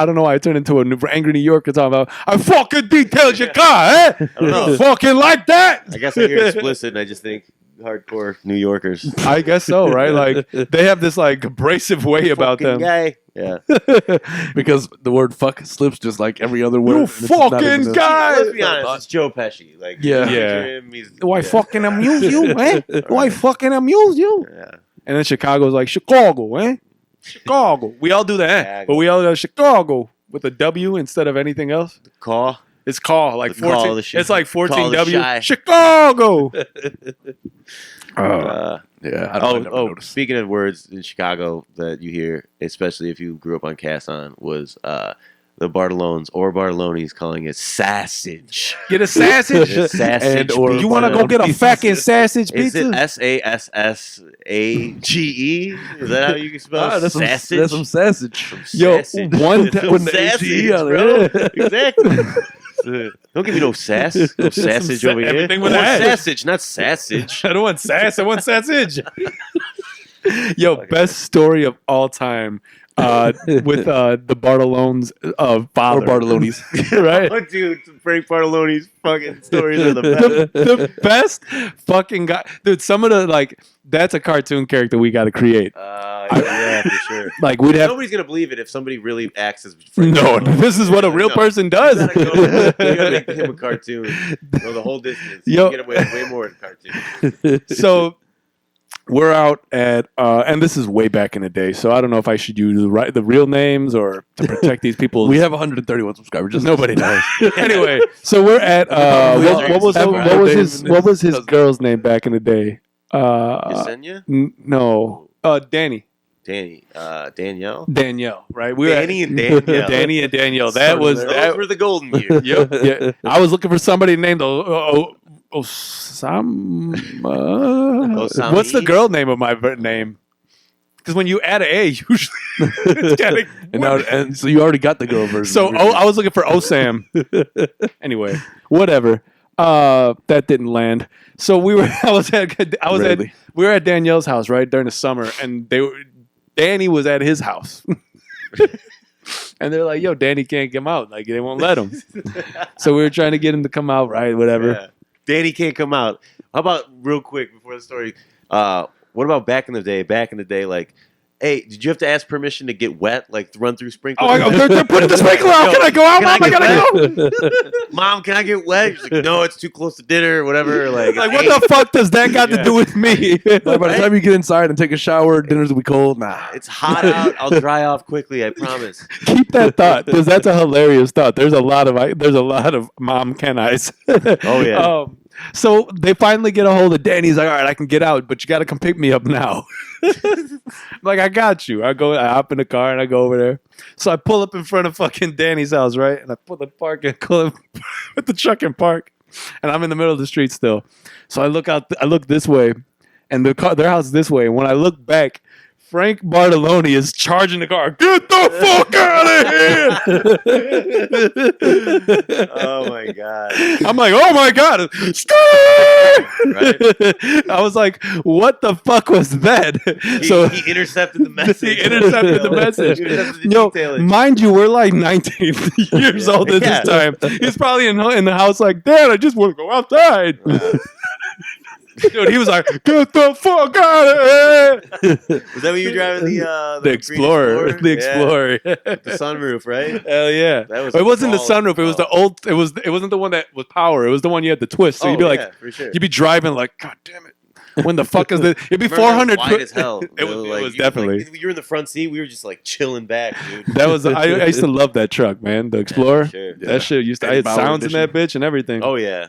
don't know why I turned into an angry New Yorker talking about, I fucking detailed your car, eh? I don't know. Fucking like that. I guess I hear explicit and I just think hardcore New Yorkers. I guess so, right? Like, they have this, like, abrasive way about Fucking them. guy. Yeah. Because the word fuck slips just like every other word. You and it's not fucking even a- guy. Let's be honest. It's Joe Pesci. Like, Yeah. picture Yeah. him, he's- Do I yeah. fucking amuse you, eh? Do I fucking amuse you? Yeah. And then Chicago's like, Chicago, eh? Chicago. We all do that, eh? Chicago. But we all go Chicago with a W instead of anything else. Call. It's call like The call 14. the shi- It's like call the 14W. shy. Chicago. Yeah, I never noticed. Speaking of words in Chicago that you hear, especially if you grew up on Kasson, was the Bartolones or Bartolonis calling it sausage. Get a sausage. It's sausage. And or- pizza. You want to go get a fucking sausage Is pizza? it SASSAGE? Is that how you can spell Ah, that's sausage? That's some sausage. Yo, Sausage. one It's time some with the sausage, AGE on it, bro. yeah. Exactly. Don't give me no sass. No sausage over here. everything with I want an S. sausage, not sausage. I don't want sass. I want sausage. Yo, best story of all time with the Bartolones of father. Or Bartolonis. Right? Oh, dude, Frank Bartolone's fucking stories are the best. the best fucking guy. Dude, some of the, like, that's a cartoon character we got to create. Yeah, for sure. Like, we'd have. Nobody's gonna believe it if somebody really acts as Frank No, Bartolone. this is what a real No. person You does. gotta go. You gotta make him a cartoon. Go the whole distance. Yo. You get away way more in cartoon. So we're out at, and this is way back in the day, so I don't know if I should use the real names or to protect these people. We have 131 subscribers. Just Nobody knows. Anyway, so we're at what was his girl's name back in the day? Yesenia? No, Danny. Danny, Danielle. Danielle, right? We Danny and Danielle. Danny and Danielle. That was Those that. were the golden years. Yep. Yeah. I was looking for somebody named Osami? What's the girl name of my name? Because when you add an A, usually it's gotta, and so you already got the girl version. So I was looking for Osam. Anyway, whatever. That didn't land. So we were. Rarely. We were at Danielle's house right during the summer, and Danny was at his house. And they're like, "Yo, Danny can't come out. Like they won't let him." So we were trying to get him to come out, right? Whatever. Yeah. Danny can't come out. How about real quick before the story? What about back in the day? Back in the day, like, hey, did you have to ask permission to get wet, like to run through sprinklers? Oh, they're putting the sprinkler out. Can I go out, Can I Mom? I get gotta go. Mom, can I get wet? She's like, no, it's too close to dinner or whatever. Like, Like, what the fuck does that got to do with me? By the time you get inside and take a shower, dinner's gonna be cold. Nah. It's hot out. I'll dry off quickly. I promise. Keep that thought, because that's a hilarious thought. There's a lot of mom can I's. Oh, yeah. So they finally get a hold of Danny. He's like, all right, I can get out, but you got to come pick me up now. I'm like, I got you. I hop in the car and I go over there. So I pull up in front of fucking Danny's house, right? And I put the put the truck in park, and I'm in the middle of the street still. So I look this way, and their house is this way. And when I look back, Frank Bartolone is charging the car. Get the fuck out of here! Oh my god! I'm like, oh my god! Right? I was like, what the fuck was that? He intercepted the message. He intercepted the message. He intercepted the Yo, detailage. mind you, we're like 19 years old at Yeah. this time. He's probably in the house like, Dad, I just want to go outside. Dude, he was like, get the fuck out of here! Was that when you were driving The Explorer. The Explorer. Yeah. The sunroof, right? Hell yeah. That was It wasn't the quality. sunroof. It was the old. It wasn't the one that was power. It was the one you had the twist. So you'd be like, for sure. you'd be driving like, God damn it. When the fuck is this? It'd be Remember, 400. wide as hell. It was definitely. You were in the front seat. We were just like chilling back, dude. That was. I used to love that truck, man. The Explorer. Sure. That shit used to. I had Bauer sounds edition. in that bitch and everything. Oh yeah.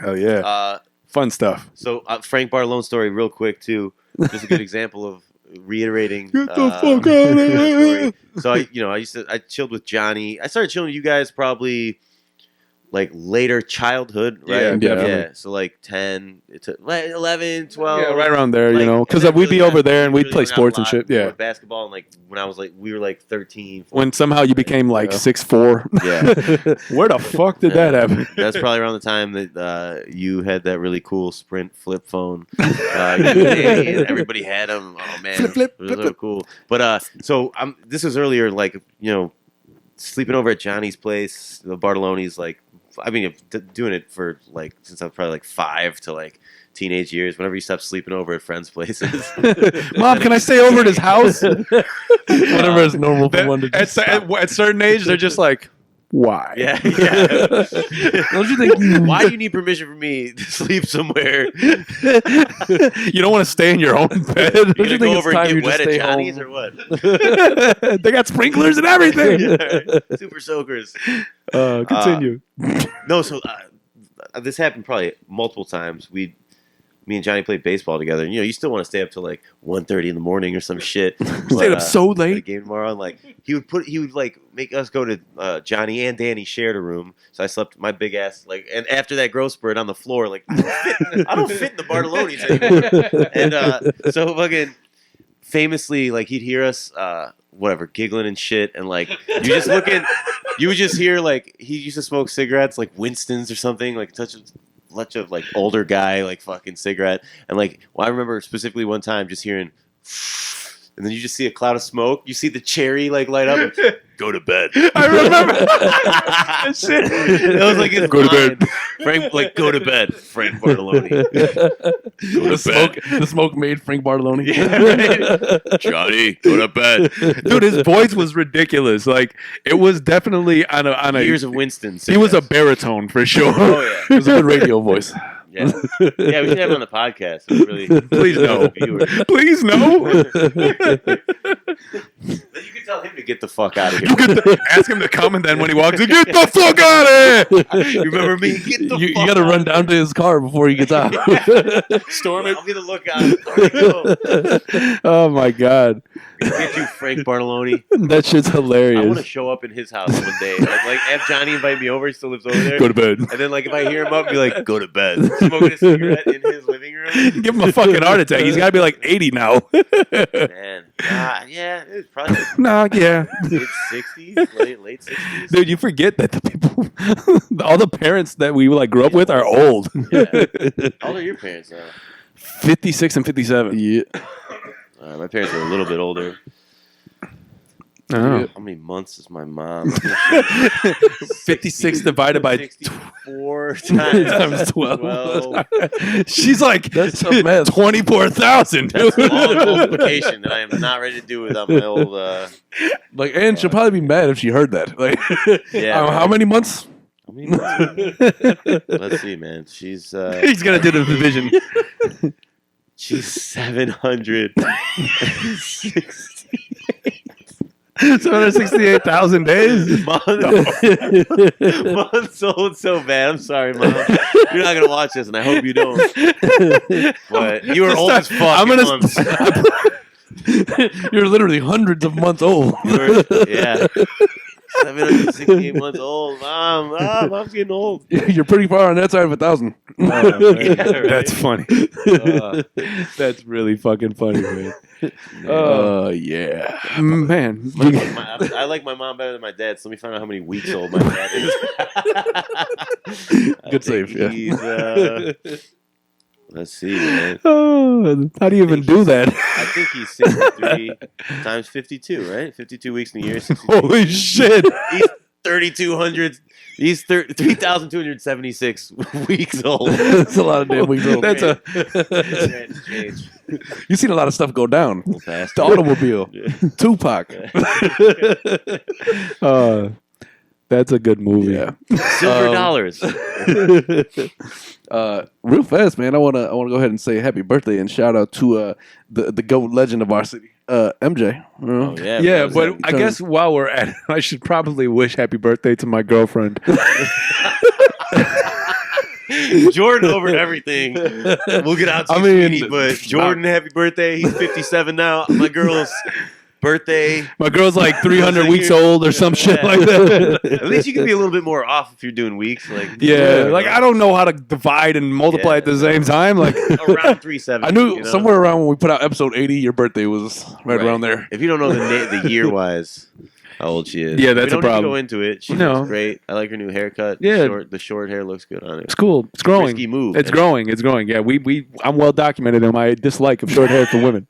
Hell yeah. Fun stuff. So Frank Bartolone's story, real quick too, just a good example of reiterating. Get the fuck out of here. So I chilled with Johnny. I started chilling with you guys probably like later childhood, right? Yeah, definitely. So like 10 to 11, 12. Yeah, right around there, Like, you know, and because then we'd really be over got- there and we'd really play hung out a sports and lot. shit. We Yeah. were basketball, and like when I was like, we were like 13. When somehow you became like Yeah. 6'4". Yeah. Where the fuck did that happen? That's probably around the time that you had that really cool Sprint flip phone. And everybody had them. Oh man, Flip, it was so cool. But so this was earlier, like sleeping over at Johnny's place. The Bartolone's like, I mean, doing it for like since I was probably like 5 to like teenage years. Whenever you stop sleeping over at friends' places. Mom, can I stay over at his house? Whatever is normal for one to At, just at certain age, they're just like, why? Yeah. Don't you think Why do you need permission from me to sleep somewhere? You don't want to stay in your own bed? You're you gonna think go it's over time and you get just wet at stay Johnny's home? or what? They got sprinklers and everything. Yeah. Super soakers. Continue. No, so this happened probably multiple times. Me and Johnny played baseball together, and you still want to stay up till like 1:30 in the morning or some shit. Stayed up so got a late. game tomorrow, and like he would like make us go to Johnny and Danny shared a room, so I slept my big ass like, and after that growth spurt on the floor, like I don't fit in the Bartolones anymore, and so fucking famously like he'd hear us whatever giggling and shit, and like you would just hear like he used to smoke cigarettes like Winston's or something, like such of like older guy like fucking cigarette, and like I remember specifically one time just hearing and then you just see a cloud of smoke, you see the cherry like light up, go to bed. I remember that shit. It was like his Go to line. bed. Frank, like go to bed, Frank Bartolone. The smoke made Frank Bartolone. Yeah, right? Johnny, go to bed. Dude, his voice was ridiculous. Like it was definitely on a Years of Winston. he was a baritone for sure. Oh yeah. It was a good radio voice. Yeah, yeah, we should have him on the podcast. It was really, Please no. viewers. Please no. You can tell him to get the fuck out of here. You get ask him to come, and then when he walks in, get the fuck out of here. You remember me? Get the You fuck got to out. run down to his car before he gets out. Storm it. I'll be the lookout. All right, go. Oh my god, Get you, Frank Bartolone. that shit's I want to hilarious. show up in his house one day. Like have Johnny invite me over. He still lives over there. Go to bed. And then like if I hear him up, be like, go to bed. Smoking a cigarette in his living room. Give him a fucking heart attack. He's got to be like 80 now. Man, yeah, it was probably Nah, yeah. mid 60s, late 60s. Dude, you forget that the people, all the parents that we like grew up with are old. Yeah. How old are your parents now? 56 and 57. Yeah. My parents are a little bit older. Oh. How many months is my mom? 56 divided by 64 times 12. She's like That's tough math. 24,000, dude. That's a long multiplication that I am not ready to do without my old. Like, and she'll probably be mad if she heard that. Like, Yeah. how many months? How many months? Let's see, man. She's He's going to do the division. she's 700. 768,000 days. Months old so bad. I'm sorry, Mom. You're not gonna watch this, and I hope you don't. But you were old as fuck. I'm in gonna. months. You're literally hundreds of months old. Yeah. 768 months old. Mom's getting old. You're pretty far on that side of 1,000. Yeah, right. That's funny. Uh, That's really fucking funny, man. Yeah. Man. I like my mom better than my dad, so let me find out how many weeks old my dad is. Good save, yeah. Let's see, man. Oh, how do you even do that? I think he's 63 times 52, right? 52 weeks in a year. 62. Holy shit. He's 3,200. He's 3,276 weeks old. That's a lot of damn weeks old. That's a Change. You've seen a lot of stuff go down. Little fast. The automobile. Tupac. that's a good movie. Yeah. Silver dollars. Real fast, man. I wanna go ahead and say happy birthday and shout out to the GOAT legend of our city, MJ. You know? Oh, yeah. Yeah, man. but I guess while we're at it, I should probably wish happy birthday to my girlfriend. Jordan over everything. We'll get out to Speedy, but Jordan, happy birthday. He's 57 now. My girl's birthday. My girl's like 300 weeks old or some shit like that. At least you can be a little bit more off if you're doing weeks. Like Like I don't know how to divide and multiply at the same time. Like around 370. I knew somewhere around when we put out episode 80, your birthday was right around there. If you don't know the year wise, how old she is. Yeah, that's we don't a problem. Need to go into it. She No. looks great. I like her new haircut. Yeah. The short hair looks good on it. it's cool. It's growing. Risky move. It's growing. It's growing. Yeah, I'm well documented in my dislike of short hair for women.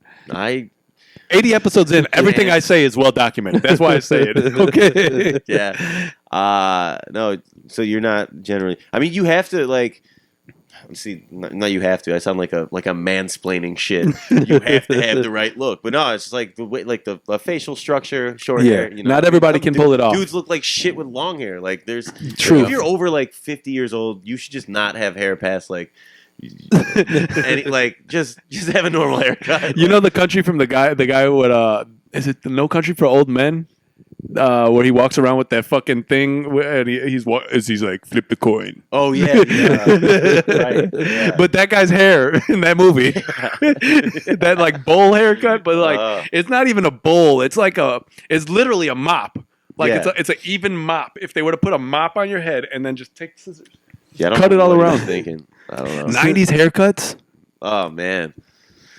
80 episodes in, everything I say is well documented. That's why I say it. Okay. Yeah. No, so you're not generally. I mean, you have to like. Let's see, not you have to. I sound like a mansplaining shit. You have to have the right look, but no, it's just like the way, like the facial structure, short hair. You know, not everybody can pull it off. Dudes look like shit with long hair. Like there's True. If you're over like 50 years old, you should just not have hair past like. Just have a normal haircut. You know the country from the guy with is it the No Country for Old Men? Where he walks around with that fucking thing and he's like flip the coin. Oh yeah, right. Yeah. But that guy's hair in that movie, that like bowl haircut, but like it's not even a bowl. It's like it's literally a mop. Like it's an even mop. If they were to put a mop on your head and then just take scissors, cut it all around. Thinking, I don't know. 90s haircuts. Oh man,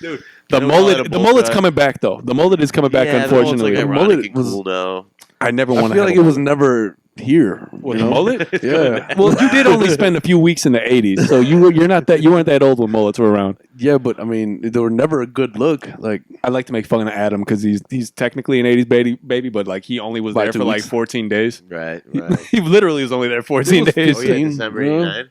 dude. The mullet's coming back though. The mullet is coming back. Unfortunately, the mullet was cool now. I never want to. I feel like it was never here. What, the mullet? Yeah. Well, you did only spend a few weeks in the 80s, so you weren't that old when mullets were around. Yeah, but I mean, they were never a good look. Like I like to make fun of Adam because he's technically an 80s baby, but like he only was there for like 14 days. Right. He literally was only there 14 days. Oh, yeah, December 89.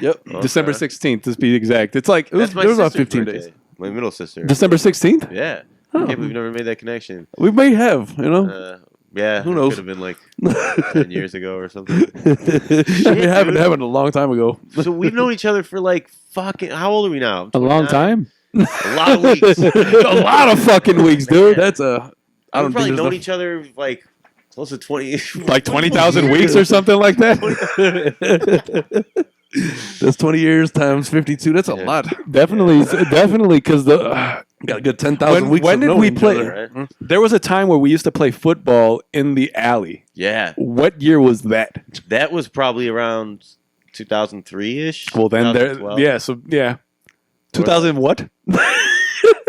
Yep. Okay. December 16th to be exact. It's like That's there was about 15 birthday. days. My middle sister. December 16th. Yeah. Oh. I can't believe we've never made that connection. We may have, you know. Yeah. Who knows? Could have been like 10 years ago or something. It happened a long time ago. So we've known each other for like fucking. How old are we now? A long time. A lot of weeks. A lot of fucking weeks, dude. That's I've probably known each other like close to 20. Like 20,000 weeks or something like that. That's 20 years times 52. That's a lot. Definitely, because Got a good 10,000 weeks. When of did we knowing each play? other. Right? There was a time where we used to play football in the alley. Yeah. What year was that? That was probably around 2003-ish. Well, then 2012. yeah, so yeah, 2000 what?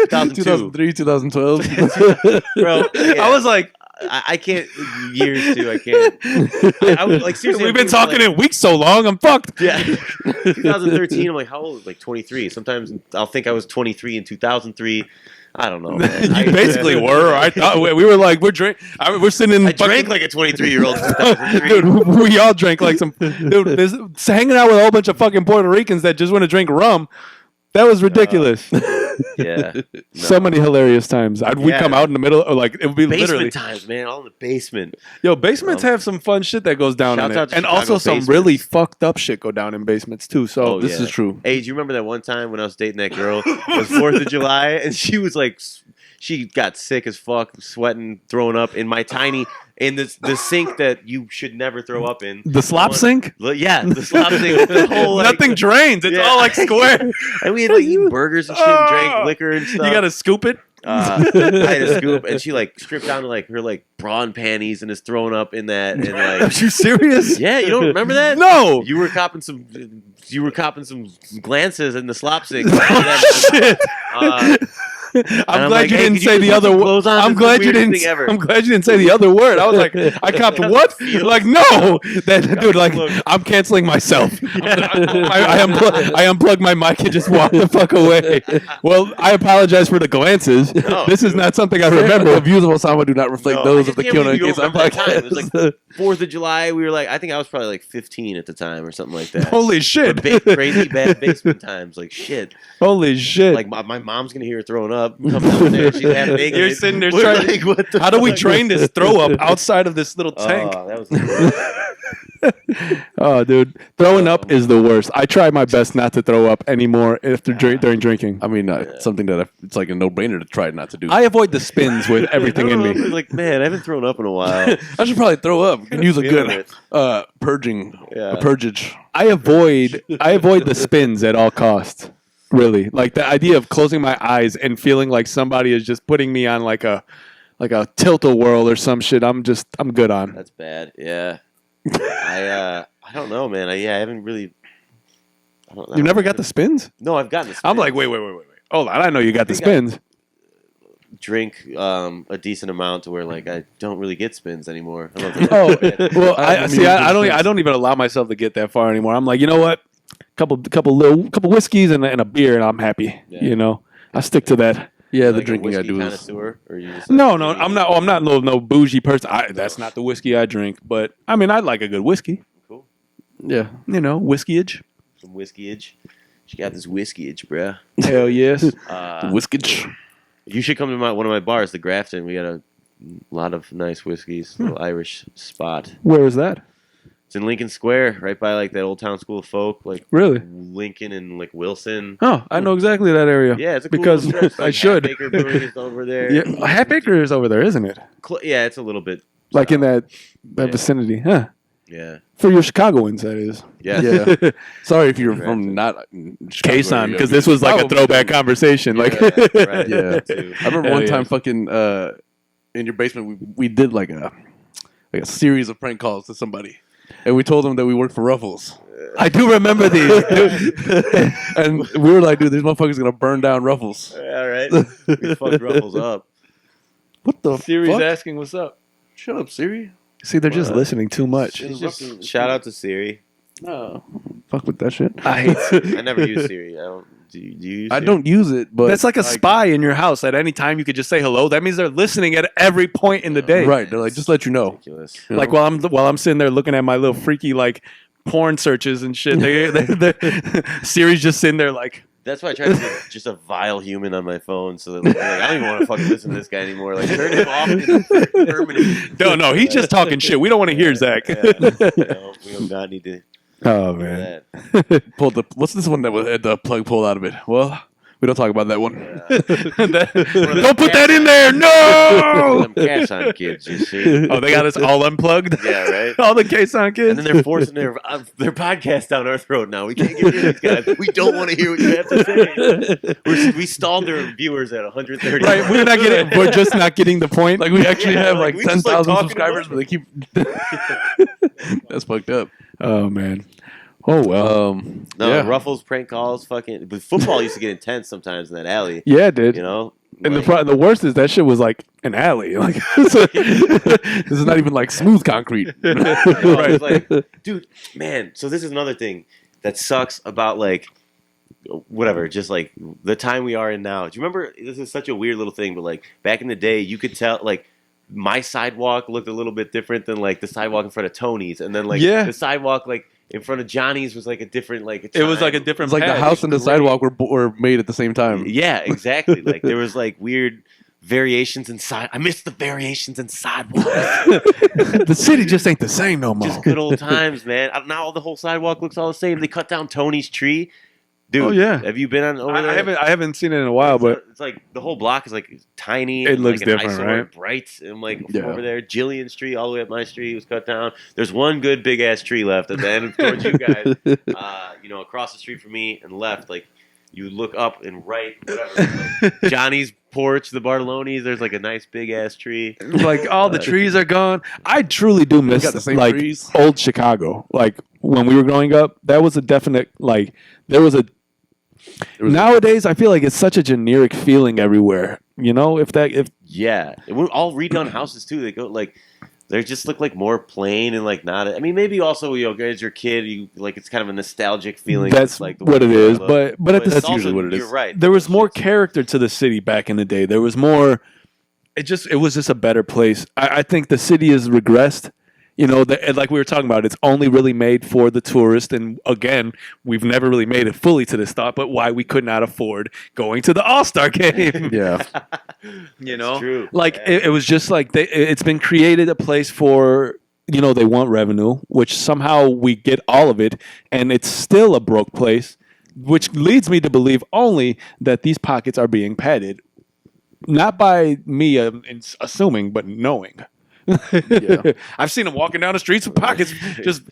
2003, 2012. Bro, yeah. I was like, I can't years too. I can't. I was like seriously. we've been talking in weeks so long. I'm fucked. Yeah. 2013. I'm like, how old? Like 23. Sometimes I'll think I was 23 in 2003. I don't know. Man. You basically were. I thought we were like we're sitting in. I drank like a 23-year-old. Dude, we all drank like some. Dude, there's hanging out with a whole bunch of fucking Puerto Ricans that just want to drink rum. That was ridiculous. Yeah. No. So many hilarious times. We'd come out in the middle, or like it would be Basement literally times, man. All in the basement. Yo, basements have some fun shit that goes down in Shouts out it, to and Chicago also some basements. really fucked up shit go down in basements too. So Oh, this yeah. is true. Hey, do you remember that one time when I was dating that girl? It was 4th of July, and she was like, she got sick as fuck, sweating, throwing up in my tiny, in the sink that you should never throw up in. The slop sink? Yeah, the slop sink. The whole, like, Nothing drains. It's yeah. all like square. And we had like eaten burgers and shit, and drank liquor and stuff. You gotta scoop it. I had a scoop, and she like stripped down to like her like bra and panties and is throwing up in that. And Are like, you serious? yeah, you don't remember that? No. You were copping some glances in the slop sink. Shit. I'm glad you didn't say the other word. I'm glad you didn't. I'm glad you didn't say the other word. I was like, I copped what? Like, no, dude. Like, I'm canceling myself. I unplugged my mic and just walked the fuck away. Well, I apologize for the glances. No, this is not something I remember. The views of Osama do not reflect those of the Kiona and Kasson podcast. It was like 4th of July. We were like, I think I was probably like 15 at the time or something like that. Holy shit! Crazy bad basement times, like shit. Holy shit! Like my mom's gonna hear her throwing up. Come down there, she's half naked. You're sitting there trying. Like, what the how do we fuck? train this throw up outside of this little tank? Oh, that was. Oh, dude, throwing up is the worst. I try my best not to throw up anymore during drinking. I mean, something that it's like a no-brainer to try not to do. I avoid the spins with everything in me. Like, man, I haven't thrown up in a while. I should probably throw up. You can use a Feeling good it. purging, Yeah. a purgage. I avoid the spins at all costs. Really, like the idea of closing my eyes and feeling like somebody is just putting me on like a tilt-a-whirl or some shit. I'm good on. That's bad. Yeah. I don't know, man. I haven't really. You never got the spins? No, I've gotten the spins. I'm like, wait. Hold on, I know you got the spins. Drink a decent amount to where like I don't really get spins anymore. I don't know if Oh, that's bad. well, I I don't even allow myself to get that far anymore. I'm like, you know what? Couple whiskeys and a beer, and I'm happy. Yeah. You know, I stick to that. Yeah, the Like a drinking I whiskey do is. connoisseur, or you just No, I'm not. Oh, I'm not no bougie person. That's not the whiskey I drink. But I mean, I like a good whiskey. Cool. Yeah. You know, whiskeyage. Some whiskeyage. She got this whiskeyage, bruh. Hell yes. Whiskage. You should come to one of my bars, the Grafton. We got a lot of nice whiskeys. Little Irish spot. Where is that? It's in Lincoln Square, right by like that Old Town School of Folk, like Really? Lincoln and like Wilson. Oh, I know exactly that area. Yeah, it's a cool because little stretch. I Like should. Half Acre Brewing is over there. Yeah, Half Acre is over there, isn't it? Yeah, it's a little bit. Like in that Yeah. vicinity, huh? Yeah. For your Chicagoans, that is. Yeah. Yeah. Sorry if you're Right. from not Kason, because this was like a throwback conversation. Like, Yeah, right. Yeah. Too. I remember Hell one yeah. time, fucking in your basement, we did like a series of prank calls to somebody, and we told them that we worked for Ruffles. I do remember these. Dude. And we were like, dude, these motherfuckers gonna burn down Ruffles. Yeah, right. We fucked Ruffles up. What the Siri's fuck? asking what's up. Shut up, Siri. See, they're just What? listening too much. She's just, shout out to Siri. No, fuck with that shit. I hate. I never use Siri. I don't. Do you use I Siri? don't use it, but That's like a spy in your house. At any time, you could just say hello. That means they're listening at every point in the day. right. They're like, just let you know. Ridiculous. You know? Like while I'm sitting there looking at my little freaky like porn searches and shit. Siri's just sitting there like. That's why I try to be just a vile human on my phone, so that like, I don't even want to fucking listen to this guy anymore. Like, turn him off. Permanent. No, he's just talking shit. We don't want to hear Zach. Yeah, no, we do not need to Oh do man. that. what's this one that had the plug pulled out of it? Well, we don't talk about that one. Don't put that in there. No. Them Kasson kids, you see. Oh, they got us all unplugged. Yeah, right. All the Kasson kids. And then they're forcing their podcast down our throat now. We can't get rid of these guys. We don't want to hear what you have to say. We stalled their viewers at 130. Right, we're just not getting the point. Like we actually Yeah, have like, like we just like 10,000 talking subscribers, about but they keep. That's fucked up. Oh man. Oh well. No, yeah. Ruffles, prank calls, fucking. But football used to get intense sometimes in that alley. Yeah, dude. You know? And Like, the worst is that shit was like an alley. Like This is not even like smooth concrete. Right. Like, dude, man. So this is another thing that sucks about like whatever, just like the time we are in now. Do you remember? This is such a weird little thing, but like back in the day, you could tell like my sidewalk looked a little bit different than like the sidewalk in front of Tony's, and then like Yeah. the sidewalk like in front of Johnny's was like a different like. it was like a time. different It's like the path. house and the great. sidewalk were made at the same time. Yeah, exactly. Like there was like weird variations in side. I miss the variations in sidewalks. The city just ain't the same no more. Just good old times, man. Now the whole sidewalk looks all the same. They cut down Tony's tree. Dude, Oh, yeah. Have you been on over there? I haven't seen it in a while, but It's like the whole block is like tiny. It and, looks like, an different, eyesore, right? Bright and like from Yeah. over there, Jillian Street all the way up my street was cut down. There's one good big ass tree left at the end towards you guys. Across the street from me and left. Like you look up and right, whatever. Like, Johnny's porch, the Bartolonis. There's like a nice big ass tree. like all the trees are gone. I truly do miss got the same like trees. old Chicago. Like when we were growing up, that was a definite like there was a Nowadays, I feel like it's such a generic feeling everywhere. You know, if Yeah, and we're all redone houses too. They go like they just look like more plain and like not. I mean, maybe also as your kid, you like it's kind of a nostalgic feeling. that's like the what it way is. look. But at the That's usually what it is. You're right. there was more Shit's- character to the city back in the day. There was more. It was just a better place. I think the city has regressed. You know, and like we were talking about, it's only really made for the tourist. And again, we've never really made it fully to this thought, but why we could not afford going to the All-Star game. Yeah. You know, true. like Yeah. it was just like it's been created a place for, you know, they want revenue, which somehow we get all of it, and it's still a broke place, which leads me to believe only that these pockets are being padded, not by me assuming, but knowing. Yeah. I've seen them walking down the streets with pockets, just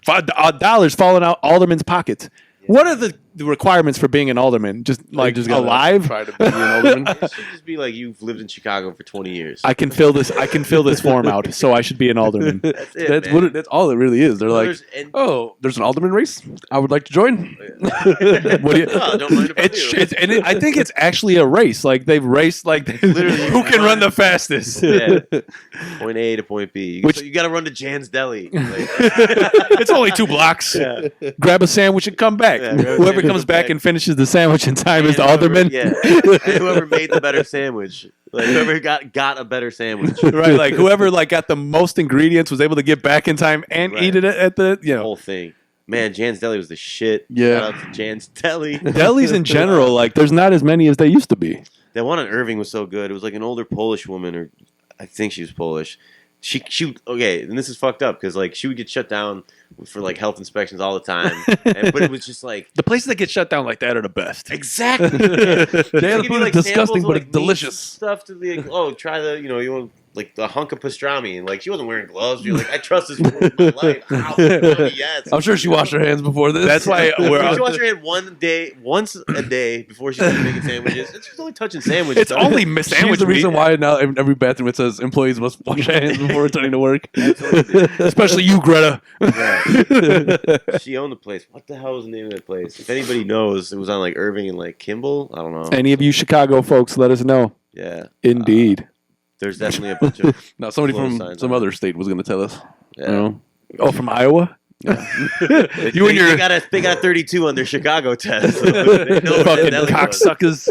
$5 falling out aldermen's pockets. What are the requirements for being an alderman? Just like just gotta alive? Try to be an alderman. It should just be like you've lived in Chicago for 20 years. I can fill this. I can fill this form out, so I should be an alderman. That's it. That's man. what. That's all it really is. They're Well, like, and- oh, there's an alderman race. I would like to join. What do you? Oh, don't mind if I do. I think it's actually a race. Like they've raced, like Literally, who can run. run the fastest. Yeah. Point A to point B. Which- So you got to run to Jan's Deli. Like, It's only 2 blocks. yeah. Grab a sandwich and come back. Yeah, grab a Whoever sandwich comes and back back. and finishes the sandwich in time is the And alderman. Yeah. And whoever made the better sandwich. Like whoever got a better sandwich. Right, like whoever like got the most ingredients was able to get back in time and Right. eat it at the The whole thing. Man, Jan's Deli was the shit. Yeah. Shout out to Jan's Deli. delis in general. Like there's not as many as they used to be. That one in Irving was so good. It was like an older Polish woman, or I think she was Polish. She okay, and this is fucked up because like she would get shut down for like health inspections all the time, but it was just like The places that get shut down like that are the best. exactly. They had She'd to give put you, it like, disgusting, samples of, but like, it's delicious. meats stuff to the try the you want like the hunk of pastrami, and like she wasn't wearing gloves. You're like, I trust this woman with my life. Ow, yes. I'm sure she washed her hands before this. That's why we're. She washed her hand once a day before she started making sandwiches. And she's only touching sandwiches. It's only Miss She's Sandwich the reason meat. why now in every bathroom it says employees must wash their hands before returning to work. Especially you, Greta. Yeah. She owned the place. What the hell was the name of that place? If anybody knows, it was on like Irving and like Kimball. I don't know. Any of you Chicago folks, let us know. Yeah. Indeed. There's definitely a bunch of. Now somebody Close from signs some on other state was going to tell us. Yeah. You know? Oh, from Iowa? They You and your got a 32 on their Chicago test. So they know where fucking that goes. cocksuckers.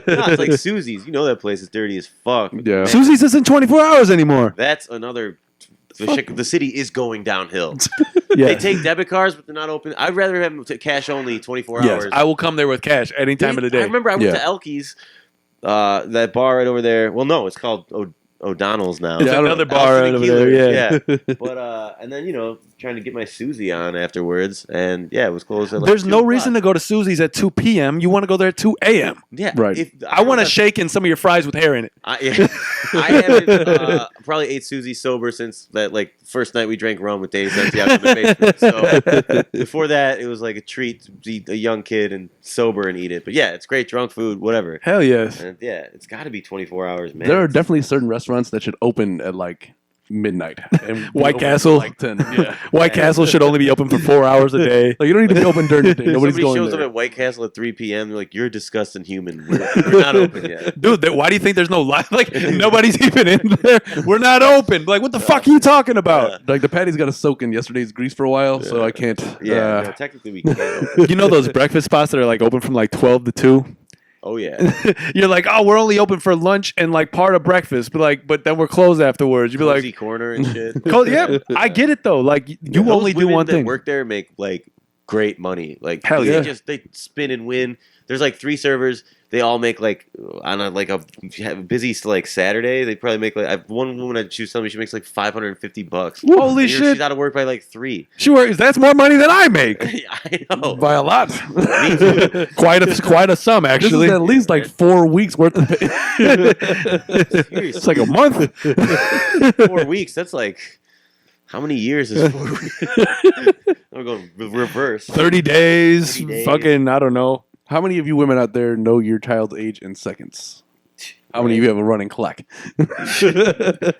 No, it's like Susie's. You know that place is dirty as fuck. Yeah. Man, Susie's isn't 24 hours anymore. that's another. The city is going downhill. Yeah. They take debit cards, but they're not open. I'd rather have them cash only 24 Yes, hours. I will come there with cash any time of the day. I remember I went Yeah. to Elky's, that bar right over there. Well, no, it's called O'Donnell's now. It's Yeah, I don't- another bar Alfred over Keeler, there. Yeah. But and then trying to get my Susie on afterwards, and yeah, it was closed. At like There's 2 no o'clock. reason to go to Susie's at 2 p.m. You want to go there at 2 a.m. Yeah, Right. If, I want to don't shake in some of your fries with hair in it. I haven't probably ate Susie sober since that like first night we drank rum with Dave Santi out in the basement. So before that, it was like a treat to be a young kid and sober and eat it. But yeah, it's great drunk food, whatever. Hell yes. And yeah, it's got to be 24 hours, man. There are definitely certain restaurants that should open at like midnight. And be White open Castle. at, like 10. Yeah. White Castle should only be open for 4 hours a day. Like you don't need to be open during the day. If Nobody's somebody going shows there. up at White Castle at 3 p.m. They're like, "You're a disgusting human. We're not open yet." Dude, why do you think there's no light? Like, nobody's even in there. We're not open. Like, what the fuck are you talking about? Like the patty's got to soak in yesterday's grease for a while, so I can't. Yeah, no, technically we can't open. You know those breakfast spots that are like open from like 12 to 2? Oh yeah, You're like, oh, we're only open for lunch and like part of breakfast, but then we're closed afterwards. You'd be Cozy like, corner and shit. yeah, I get it though. Like, you Those only do women one that thing. Work there make like great money. Like Hell they yeah. they spin and win. There's like 3 servers. They all make like on a busy like Saturday. They probably make like one woman she was telling me she makes like $550. Holy And shit! She's out of work by like 3. Sure, that's more money than I make. I know. By a lot. Me too. quite a sum, This actually. is at least like 4 weeks worth of pay. It's like a month. 4 weeks. That's like how many years is 4 weeks? I'm going reverse. 30 days, 30 days. fucking, I don't know. How many of you women out there know your child's age in seconds? How many of you have a running clock?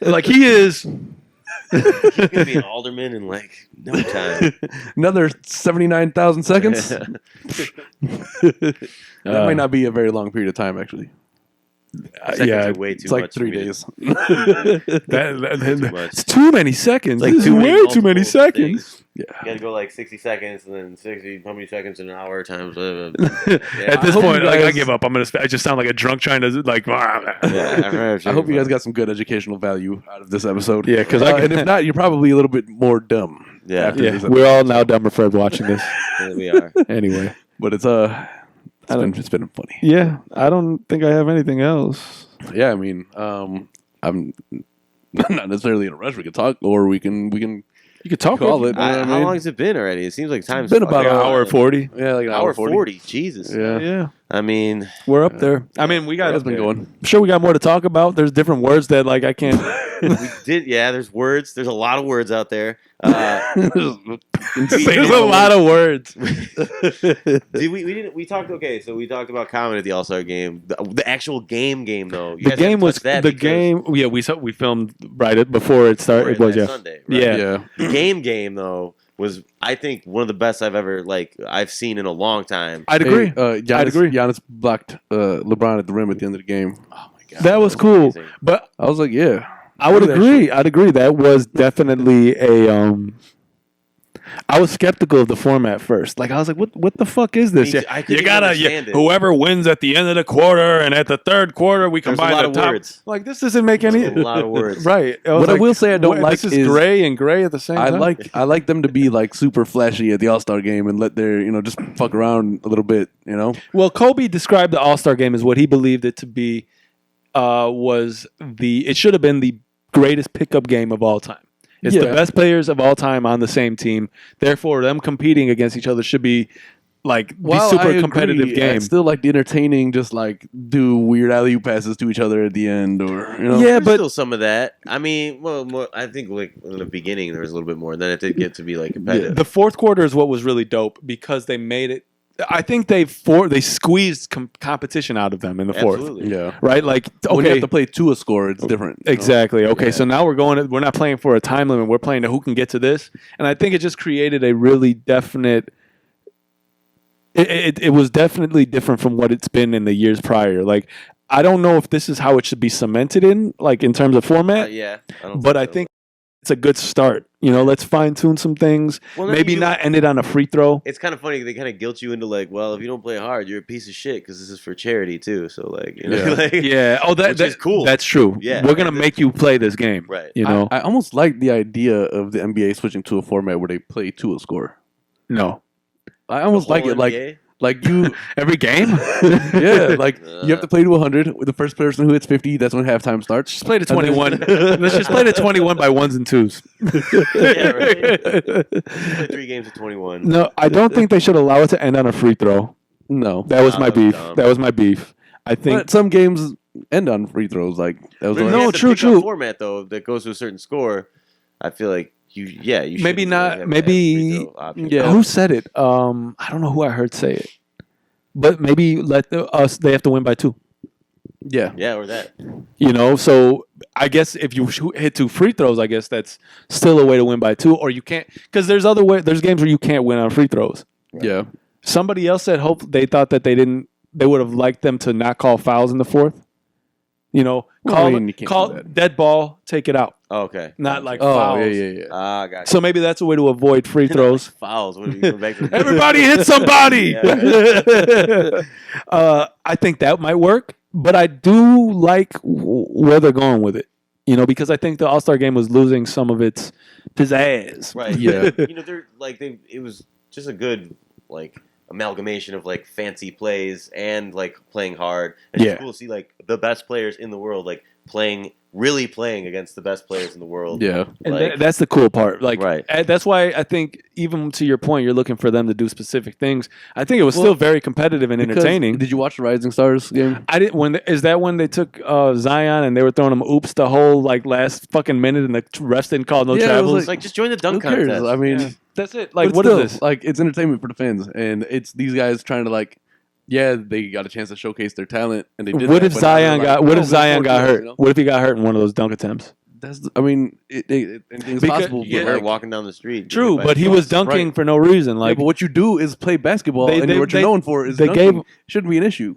Like, he is He's gonna be an alderman in like no time. Another 79,000 seconds. That might not be a very long period of time, actually. Seconds yeah, are way too It's like much 3 for me to- days. that, too much. it's too many seconds. Like This is too many way too many multiple seconds. things. Yeah. You gotta go like 60 seconds and then 60, how many seconds in an hour times? At I this hope point, you like, I guys- give up. I just sound like a drunk trying to like. I hope you guys got some good educational value out of this episode. Yeah, 'cause and if not, you're probably a little bit more dumb. Yeah. after Yeah, this we're episode. all now dumber for watching this. Yeah, we are. Anyway, But it's been funny. yeah, I don't think I have anything else. Yeah, I mean, I'm not necessarily in a rush. We can talk, or we can You could talk call about it. You know what I How mean? long has it been already? It seems like time's been about like an an hour 40. Yeah, like an hour hour 40. Jesus. Yeah. Yeah, I mean, we're up there. I mean, we got. It's been going. I'm sure we got more to talk about. There's different words that like I can't. we did. Yeah, there's words. There's a lot of words out there. There's a lot of words. We talked. Okay, so we talked about comment at the All-Star game. The actual game though. You The guys game haven't was touched that the because game. Yeah, we filmed right before it started. It was last yeah. Sunday. Right? Yeah. Yeah. The game though was, I think, one of the best I've seen in a long time. I'd agree. Giannis, I'd agree. Giannis blocked LeBron at the rim at the end of the game. Oh my god, That was cool. amazing. But I was like, yeah. I would Do that agree. I'd agree. That was definitely a. I was skeptical of the format first. Like I was like, "What the fuck is this?" Me too. I couldn't You even gotta understand it. whoever wins at the end of the quarter and at the third quarter we There's a combine lot the of top. words. Like this doesn't make any. There's a lot of words. Right. I was What I like, will say I don't like this is is- gray and gray at the same I time. like them to be like super flashy at the All Star game and let their just fuck around a little bit. Well, Kobe described the All Star game as what he believed it to be. It should have been the greatest pickup game of all time. It's the Yeah. best players of all time on the same team. Therefore, them competing against each other should be like While super I agree, competitive game. I'd still like the entertaining, just like do weird alley passes to each other at the end, or Yeah, There's but still some of that. I mean, well, more, I think like in the beginning there was a little bit more. Then it did get to be like competitive. the fourth quarter is what was really dope because they made it. I think they squeezed competition out of them in the fourth. Absolutely. yeah. Right? Like When you okay, have to play to a score, it's different. exactly. Okay, Yeah. so now we're not playing for a time limit. We're playing to who can get to this, and I think it just created a really definite. It was definitely different from what it's been in the years prior. Like I don't know if this is how it should be cemented in, like in terms of format, Yeah. I don't but I so. think it's a good start. Let's fine tune some things. Well, no, Maybe you- not end it on a free throw. It's kind of funny. They kind of guilt you into like, well, if you don't play hard, you're a piece of shit because this is for charity too. So like, Yeah. like, Yeah. Oh, Which is cool. That's true. Yeah. We're gonna make you play this game. Right. I almost like the idea of the NBA switching to a format where they play to a score. No. I almost The like whole it, NBA? like you, Every game. yeah, like you have to play to 100. With the first person who hits 50, that's when halftime starts. Just play to 21. Let's just play to 21 by ones and twos. Yeah, right. Play 3 games of 21. No, I don't think they should allow it to end on a free throw. No, That was my that's beef. dumb. That was my beef. I think but some games end on free throws. Like that was But if the you No, have to true, pick a true. format though that goes to a certain score, I feel like you Maybe shouldn't not- really have maybe- a free throw option. Yeah. who said it? I don't know who I heard say it. But maybe they have to win by 2. yeah. Yeah, or that. So I guess if you hit 2 free throws, I guess that's still a way to win by 2. Or you can't, because there's games where you can't win on free throws. Yeah. Somebody else said they thought that they would have liked them to not call fouls in the fourth. Well, I mean, you can't call do that. dead ball, take it out, Oh, okay. not like Oh, fouls. yeah. Ah, gotcha. So maybe that's a way to avoid free throws. Fouls. What are you going back to? Everybody hit somebody. Yeah, I think that might work, but I do like where they're going with it. Because I think the All-Star game was losing some of its pizzazz. Right. Yeah. It was just a good amalgamation of fancy plays and playing hard. And Yeah. it's cool to see the best players in the world really playing against the best players in the world. Yeah. And Like- that's the cool part. Right. That's why I think, even to your point, you're looking for them to do specific things. I think it was still very competitive and Because- entertaining. Did you watch the Rising Stars game? I didn't. Is that when they took Zion and they were throwing him oops the whole last fucking minute and the refs didn't call no Yeah, it was travels? It's just join the dunk Who cares? contest. I mean, Yeah. That's it. but What still, is this? It's entertainment for the fans, and it's these guys trying to they got a chance to showtace their talent, and they did. What that, if but now they're Zion got? What oh, if Zion got we're hurt? fortunate, What if he got hurt in one of those dunk attempts? I mean, anything's Because- possible. You get but hurt like, walking down the street. True, Get hit by but he a was bus. dunking Right. for no reason. yeah, Like but what you do is play basketball, They- and they- what you're they- known for is they dunking. gave- Shouldn't be an issue.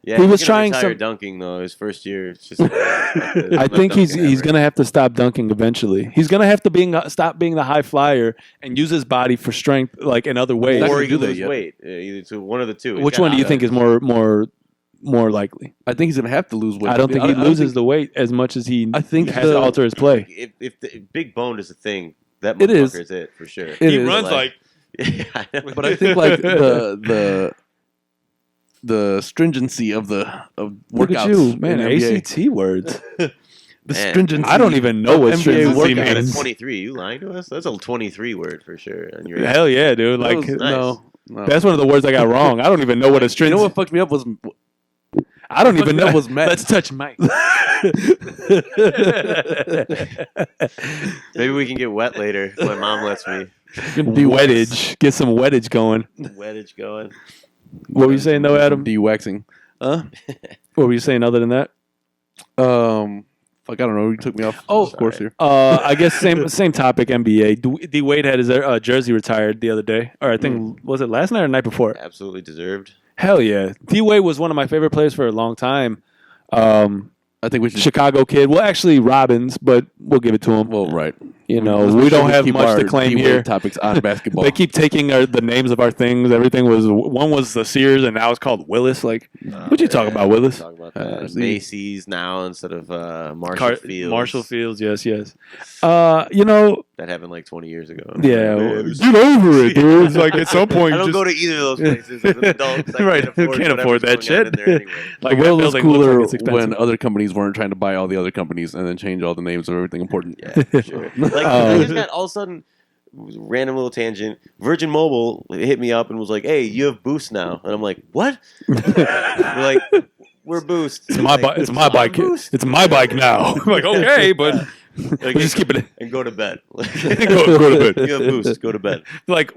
Yeah, he he's was gonna trying retire some- dunking though. His first year, it's just. I think he's gonna have to stop dunking eventually. He's gonna have to stop being the high flyer and use his body for strength, like in other ways. not or gonna he do could that lose yet. weight. Either two, one of the two. Which one do you think is more likely? I think he's gonna have to lose weight. I don't think he loses the weight as much as he I think has to alter his play. If the big boned is a thing, that It is. motherfucker is it for sure. It He is. runs like Yeah, I know. But I think like the stringency of workouts. look at you, man. in NBA. ACT words. The Man. stringency. I don't even know what NBA stringency workout. That's means. 23. You lying to us? That's a 23 word for sure. On your Hell yeah, dude! That Like was- nice. no. that's one of the words I got wrong. I don't even know what a You stringency. know what fucked me up was I don't even know. that was Matt. Let's touch Mike. Maybe we can get wet later. If my mom lets me. Wettage. Get some wettage going. Wettage going. What were you saying though, Adam? De-waxing. Huh? What were you saying other than that? Fuck, I don't know. You took me off course here. I guess same topic. NBA. D Wade had his jersey retired the other day, or I think was it last night or the night before? Absolutely deserved. Hell yeah, D Wade was one of my favorite players for a long time. I think we should. Chicago kid. Well, actually Robbins, but we'll give it to him. Well, right. You know, Let's we make sure don't have keep much our to claim D-Wade here. Topics on basketball. They keep taking the names of our things. Everything was one was the Sears, and now it's called Willis. Like, what you talking about, Willis? Talk about that. see. Macy's now instead of Marshall Fields. Marshall Fields. Yes. You know, That happened like 20 years ago. yeah. Man, Get over it, dude. It's like at some point, I don't just, go to either of those places as an adult. 'Cause I Right, can't afford that whatever's shit. going on in there anyway. like the that world was building looks cooler like it's expensive. when other companies weren't trying to buy all the other companies and then change all the names of everything important. Yeah, for sure. Like, I just got all of a sudden, random little tangent. Virgin Mobile hit me up and was like, "Hey, you have Boost now," and I'm like, "What?" We're like, "We're Boost." It's my bike. It's my bike. Boost. It's my bike now. I'm like, okay, but Like, we'll just keep it. and go to bed. Go to bed. You have Boost. Go to bed. Like,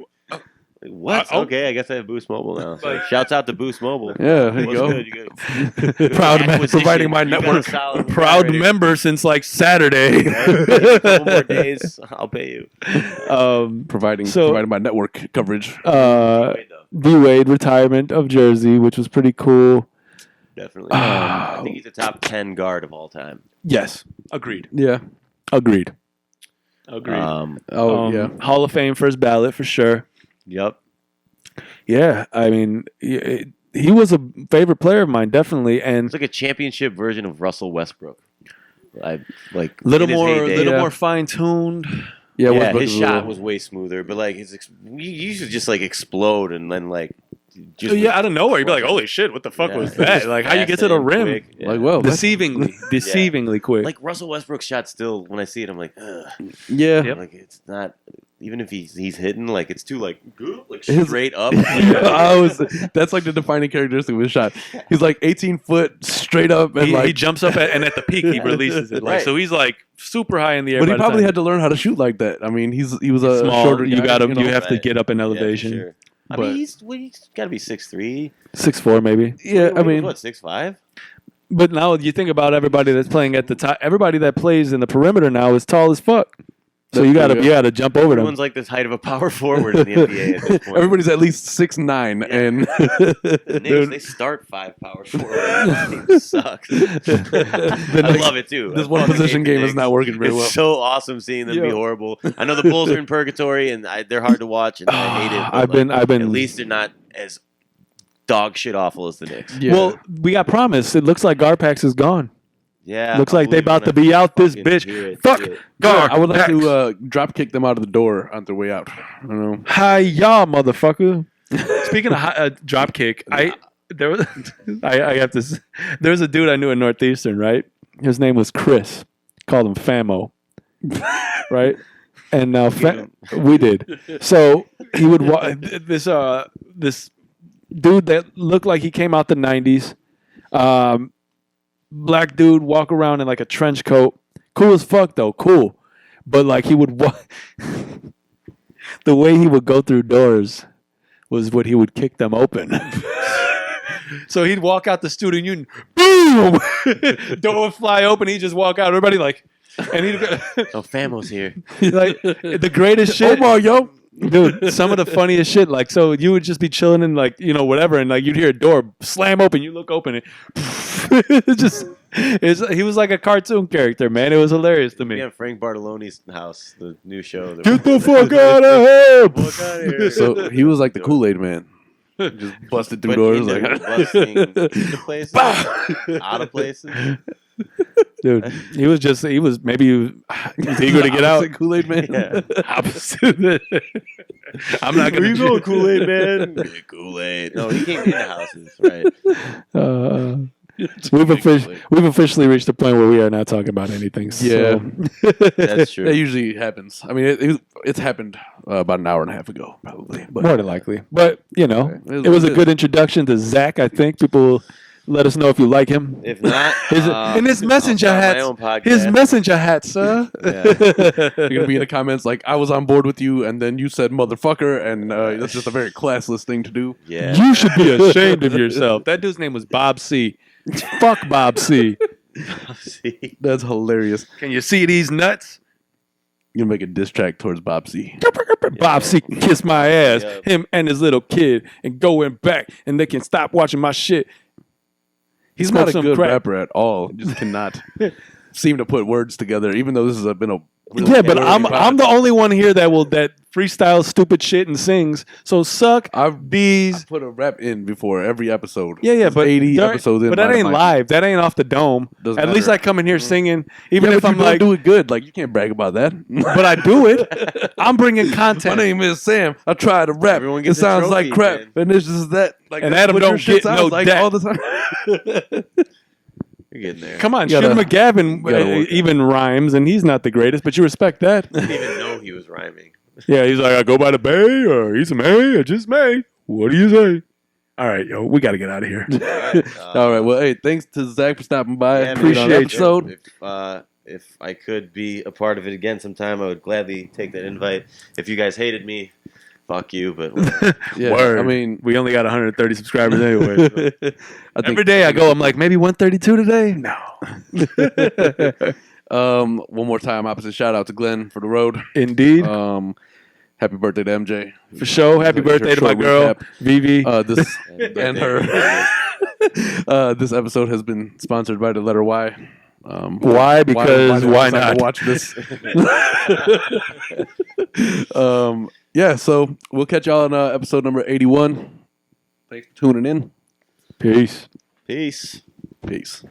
Like, what? Okay. I guess I have Boost Mobile now. So Like- shouts out to Boost Mobile. Yeah, there you What's go. good? You good? proud Acquisition. providing my You got a network. solid one proud already. member since like Saturday. A couple more days, I'll pay you. Providing So- my network coverage. Wait, though. D Wade retirement of Jersey, which was pretty cool. Definitely. I think he's a top 10 guard of all time. Yes, agreed. Yeah. Agreed. Yeah. Hall of Fame first ballot for sure. Yep. Yeah, I mean, he was a favorite player of mine, definitely, and It's like a championship version of Russell Westbrook. Like little in his heyday. more fine tuned. Yeah, Yeah, Westbrook his was shot was way smoother, but like he used to just like explode and then like just Yeah, out of nowhere, you'd be like, "Holy shit, what the fuck Yeah, was just that?" Like, how you get to the fast and rim? quick. Yeah. like, well, that's- Deceivingly quick. Like Russell Westbrook's shot still when I see it I'm like, ugh. yeah. Yep. Like it's not even if he's hitting like it's too like His- straight up. That's like the defining characteristic of his shot. He's like 18 foot straight up and he jumps up and at the peak he releases it. Like, Right. so he's like super high in the air. but he by the probably time had to learn how to shoot like that. I mean, he was a small. shorter You guy, got him. know? You have to Right. get up in Yeah, for elevation. sure. I But- mean he's got to be 6'3". 6'4" maybe. Yeah, I mean, what 6'5"? But now you think about everybody that's playing at the top. Everybody that plays in the perimeter now is tall as fuck. So That's you gotta true, jump over them. Everyone's like this height of a power forward in the NBA at this point. everybody's at least 6'9", Yeah. and The Knicks, they start 5 power forward. That team sucks. I love it too. this I one fucking position hate the game is Knicks. not working very It's well. so awesome seeing them be Yeah. horrible. I know the Bulls are in purgatory and they're hard to watch and I hate it. but, I've been. At least they're not as dog shit awful as the Knicks. Yeah. Well, we got promised. It looks like Garpax is gone. Yeah, Looks I'll like they believe about to when I be out this fucking bitch. hear it. Fuck. Yeah. Gar. I would like to drop kick them out of the door on their way out. I don't know. Hi, y'all, motherfucker. Speaking of drop kick, I have to. There was a dude I knew in Northeastern, right? His name was Chris. Called him Famo, right? And now we did. So he would this dude that looked like he came out the '90s. Black dude walk around in like a trench coat. Cool as fuck though, cool. But like he would walk, the way he would go through doors was what he would kick them open. So he'd walk out the studio and boom, door would fly open. He'd just walk out. Everybody like, and he'd Oh, Famo's here. like the greatest shit. Omar, yo. Dude, some of the funniest shit, like, so you would just be chilling and, like, you know, whatever, and, like, you'd hear a door slam open, you look open, and he was like a cartoon character, man. It was hilarious to me. Yeah, Frank Bartolone's house, the new show. Get the fuck out of here! Fuck outta here. So he was like the Kool-Aid man. Just busted through But doors in there, like busting into places, out of places. Dude, he was maybe he was eager to get out. Opposite Kool-Aid man. Yeah. Opposite. I'm not Where gonna you going, Kool-Aid man? Yeah, Kool-Aid. No, he came into houses, right? We've officially reached the point where we are not talking about anything. Yeah. That's true. That usually happens. I mean, it's happened about an hour and a half ago, probably. But More than likely. But, you know, Okay. it was a good introduction to Zach, I think. People let us know if you like him. If not, In his messenger I'll start hats. my own podcast. His messenger hat, sir. Yeah. you're gonna be in the comments like, "I was on board with you," and then you said "motherfucker," and that's just a very classless thing to do. Yeah. You should be ashamed of yourself. That dude's name was Bob C. Fuck Bob C. See? That's hilarious. Can you see these nuts? You're gonna make a diss track towards Bob C. Bob C can kiss my ass, Yeah. him and his little kid, and go in back, and they can stop watching my shit. He's Smoke not a some good crack. rapper at all. He just cannot seem to put words together, even though this has been a Yeah, but I'm podcast. the only one here that freestyles stupid shit and sings. So suck I've these. put a rap in before every episode. Yeah, There's but 80 during- episodes in. But that by the ain't mic. live. That ain't off the dome. Doesn't At least matter. I come in here singing, even Yeah, if but I'm you don't like, do it good. Like you can't brag about that. but I do it. I'm bringing My content. name is Sam. I try to rap. Everyone It gets a sounds trophy, like crap, man. and it's just that. Like And that's Adam what your don't shit get sounds no like debt. all the time. You're getting there. Come on, You gotta- Shooter McGavin gotta work even rhymes, and he's not the greatest, but you respect that. I didn't even know he was rhyming. Yeah, he's like, I go by the Bay, or he's a May, or just May. What do you say? All right, yo, we got to get out of here. All right. Well, hey, thanks to Zach for stopping by. Yeah, man, Appreciate the you. episode. If I could be a part of it again sometime, I would gladly take that invite. If you guys hated me, fuck you. But Yeah, Word. I mean, We only got 130 subscribers anyway. I think Every day I go, I'm like, maybe 132 today? No. one more time, opposite shout out to Glenn for the road. Indeed. Happy birthday to MJ. For sure. Happy Here's birthday your to my short girl, recap. Vivi. This and her. This episode has been sponsored by the letter Y. Why? Because why did I decide not? to watch this. Yeah, so we'll catch y'all on episode number 81. Thanks for tuning in. Peace. peace. Peace.